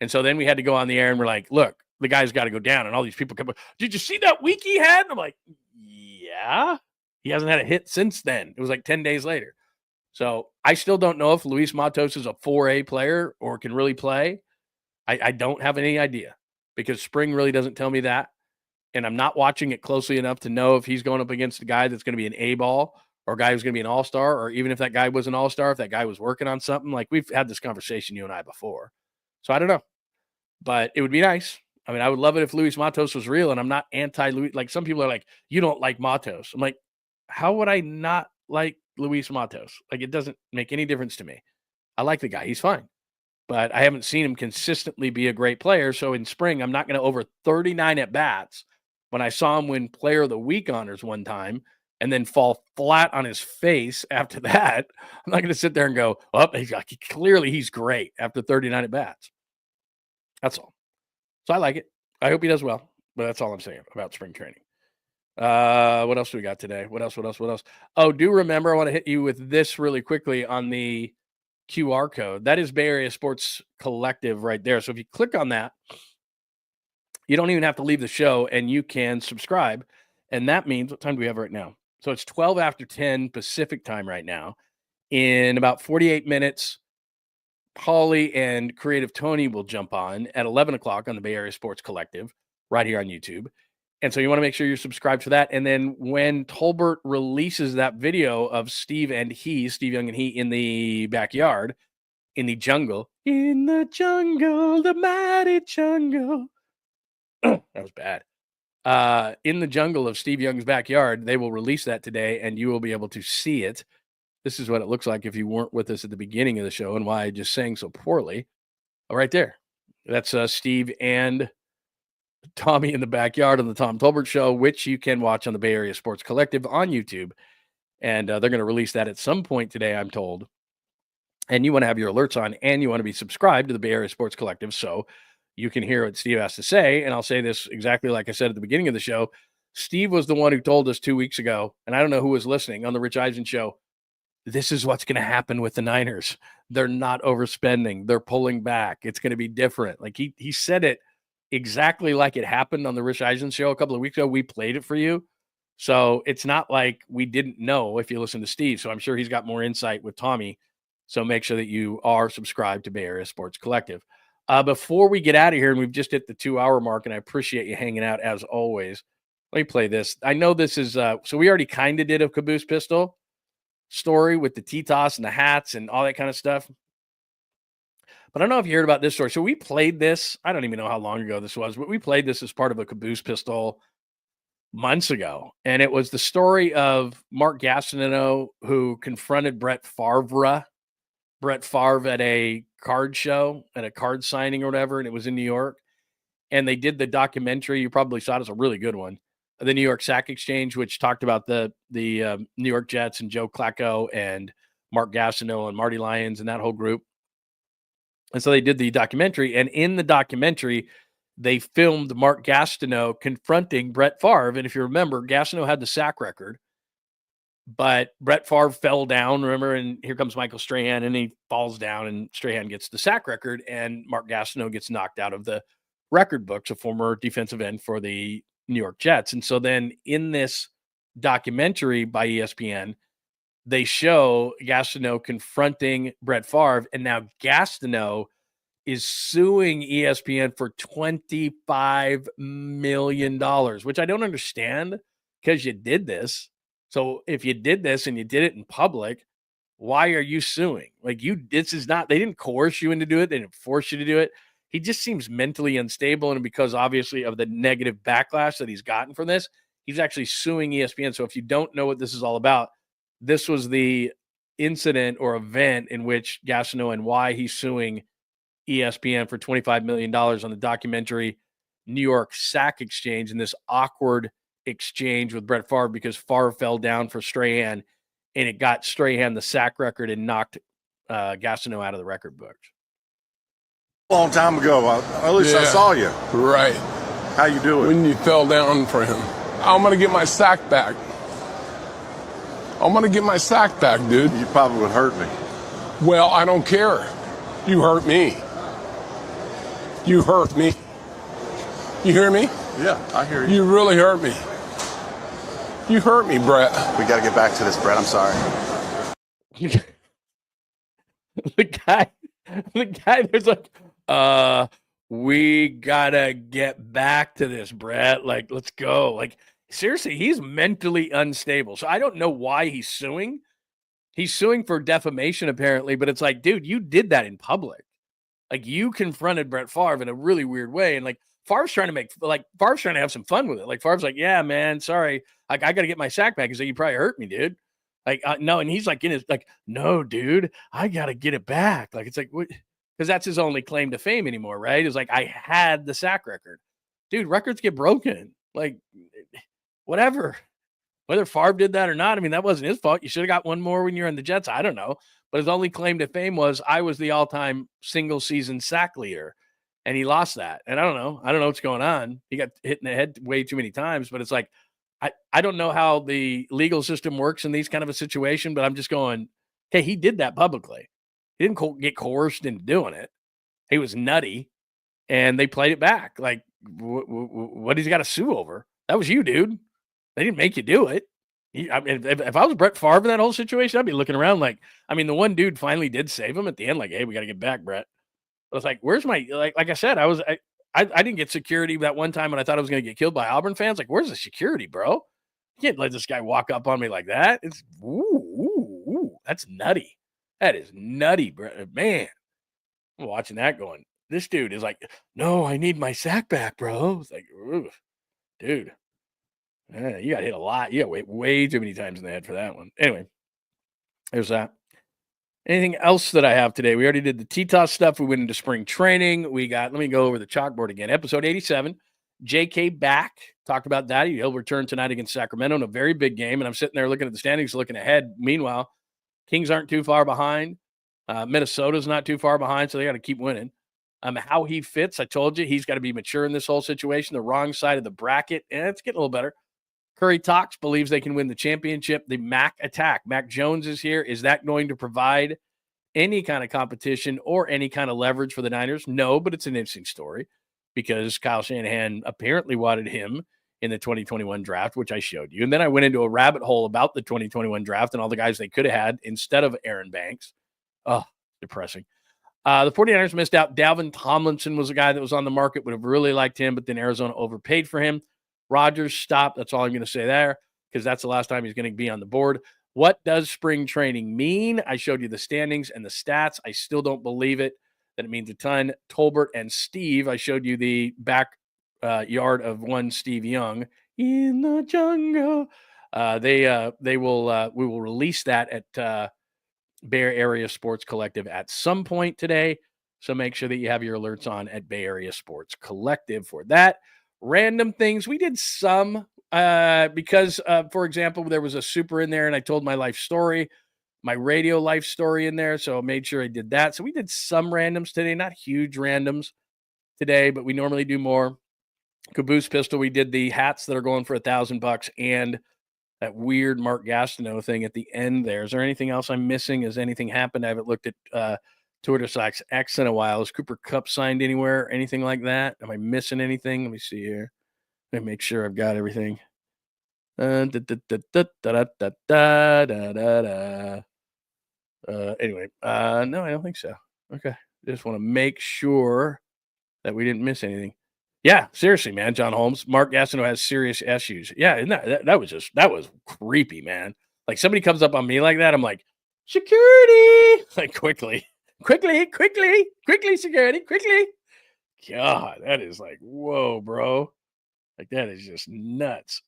And so then we had to go on the air and we're like, look, the guy's got to go down. And all these people come up, did you see that week he had? And I'm like, yeah. He hasn't had a hit since then. It was like 10 days later. So I still don't know if Luis Matos is a 4A player or can really play. I don't have any idea because spring really doesn't tell me that. And I'm not watching it closely enough to know if he's going up against a guy that's going to be an A-ball or a guy who's going to be an all-star, or even if that guy was an all-star, if that guy was working on something. Like, we've had this conversation, you and I, before. So I don't know. But it would be nice. I mean, I would love it if Luis Matos was real, and I'm not anti-Luis. Like, some people are like, you don't like Matos. I'm like, how would I not like Luis Matos? Like, it doesn't make any difference to me. I like the guy. He's fine. But I haven't seen him consistently be a great player. So in spring, I'm not going to over 39 at-bats when I saw him win Player of the Week honors one time and then fall flat on his face after that. I'm not going to sit there and go, well, clearly he's great after 39 at-bats. That's all. So I like it. I hope he does well. But that's all I'm saying about spring training. What else do we got today? What else? Oh, do remember, I want to hit you with this really quickly on the QR code. That is Bay Area Sports Collective right there. So if you click on that, you don't even have to leave the show and you can subscribe. And that means, what time do we have right now? So it's 12 after 10 Pacific time right now. In about 48 minutes, Paulie and Creative Tony will jump on at 11 o'clock on the Bay Area Sports Collective right here on YouTube. And so you want to make sure you're subscribed to that. And then when Tolbert releases that video of Steve Young and he in the backyard, in the jungle, the mighty jungle. That was bad. In the jungle of Steve Young's backyard, they will release that today and you will be able to see it. This is what it looks like if you weren't with us at the beginning of the show and why I just sang so poorly. Oh, right there. That's Steve and Tommy in the backyard on the Tom Tolbert Show, which you can watch on the Bay Area Sports Collective on YouTube. And they're going to release that at some point today, I'm told. And you want to have your alerts on and you want to be subscribed to the Bay Area Sports Collective so you can hear what Steve has to say. And I'll say this exactly like I said at the beginning of the show. Steve was the one who told us 2 weeks ago, and I don't know who was listening on the Rich Eisen Show, this is what's going to happen with the Niners. They're not overspending. They're pulling back. It's going to be different. Like he said it exactly like it happened on the Rich Eisen Show a couple of weeks ago. We played it for you. So it's not like we didn't know if you listen to Steve. So I'm sure he's got more insight with Tommy. So make sure that you are subscribed to Bay Area Sports Collective. Before we get out of here, and we've just hit the 2-hour mark, and I appreciate you hanging out as always. Let me play this. I know this is, so we already kind of did a Caboose Pistol story with the T-Toss and the hats and all that kind of stuff. But I don't know if you heard about this story. So we played this. I don't even know how long ago this was, but we played this as part of a Caboose Pistol months ago. And it was the story of Mark Gastineau, who confronted Brett Favre at a card show, at a card signing or whatever. And it was in New York. And they did the documentary. You probably saw it. It's a really good one. The New York Sack Exchange, which talked about the New York Jets and Joe Flacco and Mark Gastineau and Marty Lyons and that whole group. And so they did the documentary. And in the documentary, they filmed Mark Gastineau confronting Brett Favre. And if you remember, Gastineau had the sack record, but Brett Favre fell down, remember? And here comes Michael Strahan, and he falls down, and Strahan gets the sack record, and Mark Gastineau gets knocked out of the record books, a former defensive end for the New York Jets. And so then in this documentary by ESPN, they show Gastineau confronting Brett Favre, and now Gastineau is suing ESPN for $25 million, which I don't understand because you did this. So if you did this and you did it in public, why are you suing? Like this is not, they didn't coerce you into do it. They didn't force you to do it. He just seems mentally unstable. And because obviously of the negative backlash that he's gotten from this, he's actually suing ESPN. So if you don't know what this is all about, this was the incident or event in which Gastineau and why he's suing ESPN for $25 million on the documentary New York Sack Exchange, and this awkward exchange with Brett Favre because Favre fell down for Strahan, and it got Strahan the sack record and knocked Gastineau out of the record books. Long time ago, at least I saw you. Right. How you doing? When you fell down for him. I'm going to get my sack back. I'm going to get my sack back, dude. You probably would hurt me. Well, I don't care. You hurt me. You hurt me. You hear me? Yeah, I hear you. You really hurt me. You hurt me, Brett. We got to get back to this, Brett. I'm sorry. the guy, there's like, we gotta get back to this, Brett. Like, let's go. Like, seriously, he's mentally unstable. So I don't know why he's suing. He's suing for defamation, apparently, but it's like, dude, you did that in public. Like, you confronted Brett Favre in a really weird way. And like, Favre's trying to have some fun with it. Like, Favre's like, yeah, man, sorry. Like, I got to get my sack back. He's like, you probably hurt me, dude. Like, no. And he's like, no, dude, I got to get it back. Like, it's like, what? Because that's his only claim to fame anymore, right? It's like, I had the sack record. Dude, records get broken. Like, whatever. Whether Favre did that or not, I mean, that wasn't his fault. You should have got one more when you're in the Jets. I don't know. But his only claim to fame was, I was the all-time single-season sack leader. And he lost that. And I don't know what's going on. He got hit in the head way too many times. But it's like, I don't know how the legal system works in these kind of a situation, but I'm just going, hey, he did that publicly. He didn't get coerced into doing it. He was nutty, and they played it back. Like, what he's got to sue over? That was you, dude. They didn't make you do it. I mean, if I was Brett Favre in that whole situation, I'd be looking around like, I mean, the one dude finally did save him at the end. Like, hey, we got to get back, Brett. I was like, where's my, like I said, I didn't get security that one time when I thought I was going to get killed by Auburn fans. Like, where's the security, bro? You can't let this guy walk up on me like that. It's, that's nutty. That is nutty, bro. Man. I'm watching that going, this dude is like, no, I need my sack back, bro. It's like, dude, you got hit a lot. You got way too many times in the head for that one. Anyway, there's that. Anything else that I have today? We already did the T-Toss stuff. We went into spring training. Let me go over the chalkboard again. Episode 87, JK back. Talked about that. He'll return tonight against Sacramento in a very big game. And I'm sitting there looking at the standings, looking ahead. Meanwhile, Kings aren't too far behind. Minnesota's not too far behind, so they got to keep winning. How he fits, I told you, he's got to be mature in this whole situation. The wrong side of the bracket, and it's getting a little better. Curry talks, believes they can win the championship. The Mac attack. Mac Jones is here. Is that going to provide any kind of competition or any kind of leverage for the Niners? No, but it's an interesting story because Kyle Shanahan apparently wanted him in the 2021 draft, which I showed you. And then I went into a rabbit hole about the 2021 draft and all the guys they could have had instead of Aaron Banks. Oh, depressing. The 49ers missed out. Dalvin Tomlinson was a guy that was on the market, would have really liked him, but then Arizona overpaid for him. Rodgers stopped. That's all I'm going to say there because that's the last time he's going to be on the board. What does spring training mean? I showed you the standings and the stats. I still don't believe it, that it means a ton. Tolbert and Steve, I showed you the back yard of one Steve Young in the jungle. We will release that at Bay Area Sports Collective at some point today. So make sure that you have your alerts on at Bay Area Sports Collective for that. Random things. We did some because, for example, there was a super in there and I told my life story, my radio life story in there. So I made sure I did that. So we did some randoms today, not huge randoms today, but we normally do more. Caboose Pistol, we did the hats that are going for $1,000 and that weird Mark Gastineau thing at the end there. Is there anything else I'm missing? Has anything happened? I haven't looked at Twitter Sox X in a while. Is Cooper Kupp signed anywhere? Anything like that? Am I missing anything? Let me see here. Let me make sure I've got everything. Anyway, no, I don't think so. Okay. Just want to make sure that we didn't miss anything. Yeah, seriously, man. John Holmes, Mark Gastineau has serious issues. Yeah, and that was creepy, man. Like somebody comes up on me like that, I'm like, security, like quickly, security, quickly. God, that is like, whoa, bro. Like that is just nuts.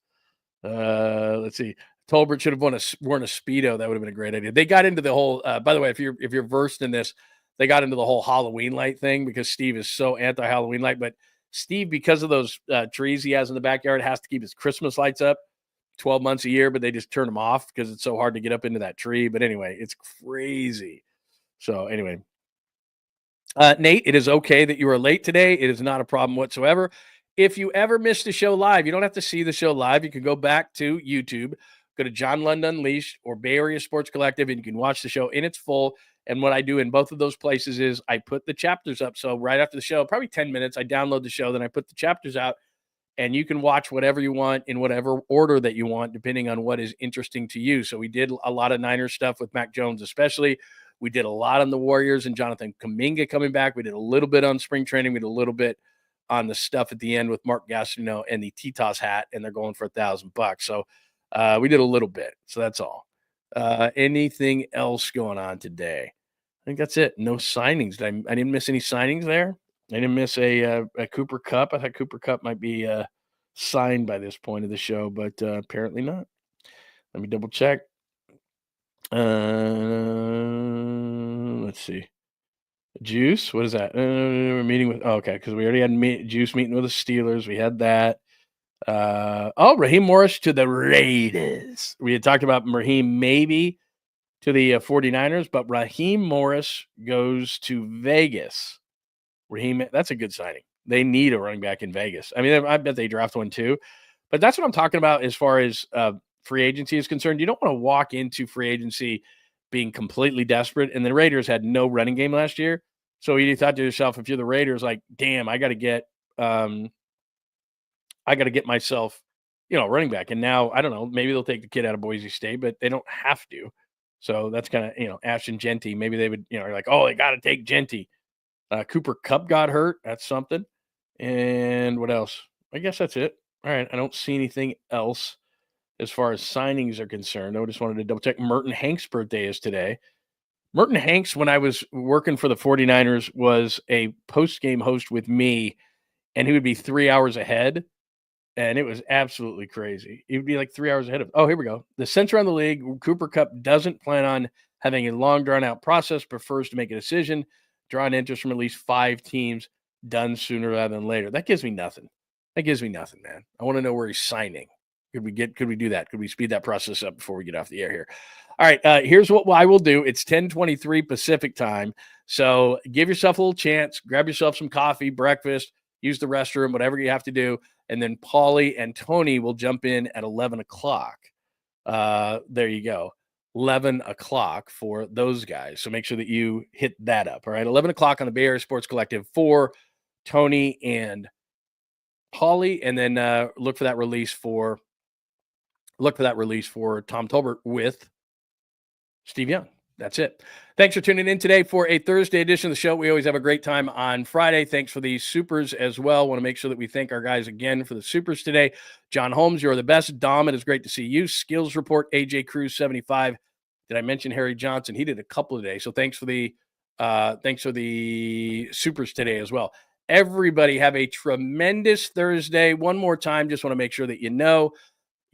Let's see. Tolbert should have worn a Speedo. That would have been a great idea. They got into the whole. By the way, if you're versed in this, they got into the whole Halloween light thing because Steve is so anti-Halloween light. But Steve, because of those trees he has in the backyard, has to keep his Christmas lights up 12 months a year, but they just turn them off because it's so hard to get up into that tree. But anyway, it's crazy. So anyway, Nate, it is okay that you are late today. It is not a problem whatsoever. If you ever missed the show live, you don't have to see the show live. You can go back to YouTube, go to John Lund Unleashed or Bay Area Sports Collective, and you can watch the show in its full. And what I do in both of those places is I put the chapters up. So right after the show, probably 10 minutes, I download the show, then I put the chapters out, and you can watch whatever you want in whatever order that you want, depending on what is interesting to you. So we did a lot of Niners stuff with Mac Jones, especially. We did a lot on the Warriors and Jonathan Kuminga coming back. We did a little bit on spring training. We did a little bit on the stuff at the end with Mark Gastineau and the Titas hat, and they're going for $1,000. So we did a little bit. So that's all. Anything else going on today? I think that's it. No signings. I didn't miss any signings there. I didn't miss a Cooper Kupp. I thought Cooper Kupp might be signed by this point of the show, but apparently not. Let me double check. Let's see. Juice, what is that? We're meeting with okay, because we already had Juice meeting with the Steelers. We had that. Raheem Morris to the Raiders. We had talked about Raheem maybe to the 49ers, but Raheem Morris goes to Vegas. Raheem, that's a good signing. They need a running back in Vegas. I mean, I bet they draft one too, but that's what I'm talking about as far as free agency is concerned. You don't want to walk into free agency being completely desperate. And the Raiders had no running game last year. So you thought to yourself, if you're the Raiders, like, damn, I got to get myself, running back. And now, I don't know, maybe they'll take the kid out of Boise State, but they don't have to. So that's kind of, Ashton Genty. Maybe they would, like, oh, they got to take Genty. Cooper Kupp got hurt. That's something. And what else? I guess that's it. All right. I don't see anything else as far as signings are concerned. I just wanted to double check. Merton Hanks' birthday is today. Merton Hanks, when I was working for the 49ers, was a post-game host with me, and he would be 3 hours ahead, and it was absolutely crazy. He would be like 3 hours ahead of – oh, here we go. The sense around the league, Cooper Kupp doesn't plan on having a long, drawn-out process, prefers to make a decision, draw an interest from at least 5 teams, done sooner rather than later. That gives me nothing. Man. I want to know where he's signing. Could we do that? Could we speed that process up before we get off the air here? All right. Here's what I will do. It's 10:23 Pacific time. So give yourself a little chance, grab yourself some coffee, breakfast, use the restroom, whatever you have to do. And then Paulie and Tony will jump in at 11 o'clock. There you go. 11 o'clock for those guys. So make sure that you hit that up. All right. 11 o'clock on the Bay Area Sports Collective for Tony and Paulie. And then look for that release for Tom Tolbert with Steve Young. That's it. Thanks for tuning in today for a Thursday edition of the show. We always have a great time on Friday. Thanks for the supers as well. Want to make sure that we thank our guys again for the supers today. John Holmes, you're the best. Dom, it is great to see you. Skills Report, AJ Cruz 75. Did I mention Harry Johnson? He did a couple today. So thanks for the supers today as well. Everybody have a tremendous Thursday. One more time, just want to make sure that you know.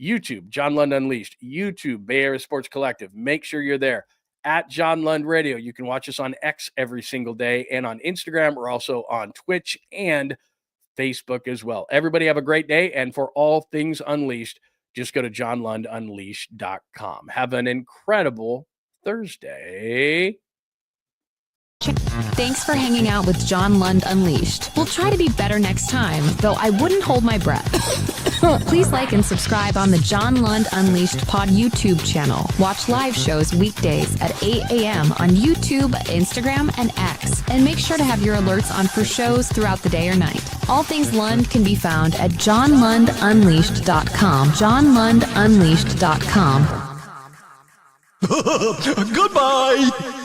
YouTube, John Lund Unleashed. YouTube, Bay Area Sports Collective. Make sure you're there. At John Lund Radio. You can watch us on X every single day and on Instagram. We're also on Twitch and Facebook as well. Everybody have a great day. And for all things Unleashed, just go to johnlundunleashed.com. Have an incredible Thursday. Thanks for hanging out with John Lund Unleashed. We'll try to be better next time, though I wouldn't hold my breath. Please like and subscribe on the John Lund Unleashed Pod YouTube channel. Watch live shows weekdays at 8 a.m. on YouTube, Instagram, and X. And make sure to have your alerts on for shows throughout the day or night. All things Lund can be found at johnlundunleashed.com. johnlundunleashed.com. Goodbye!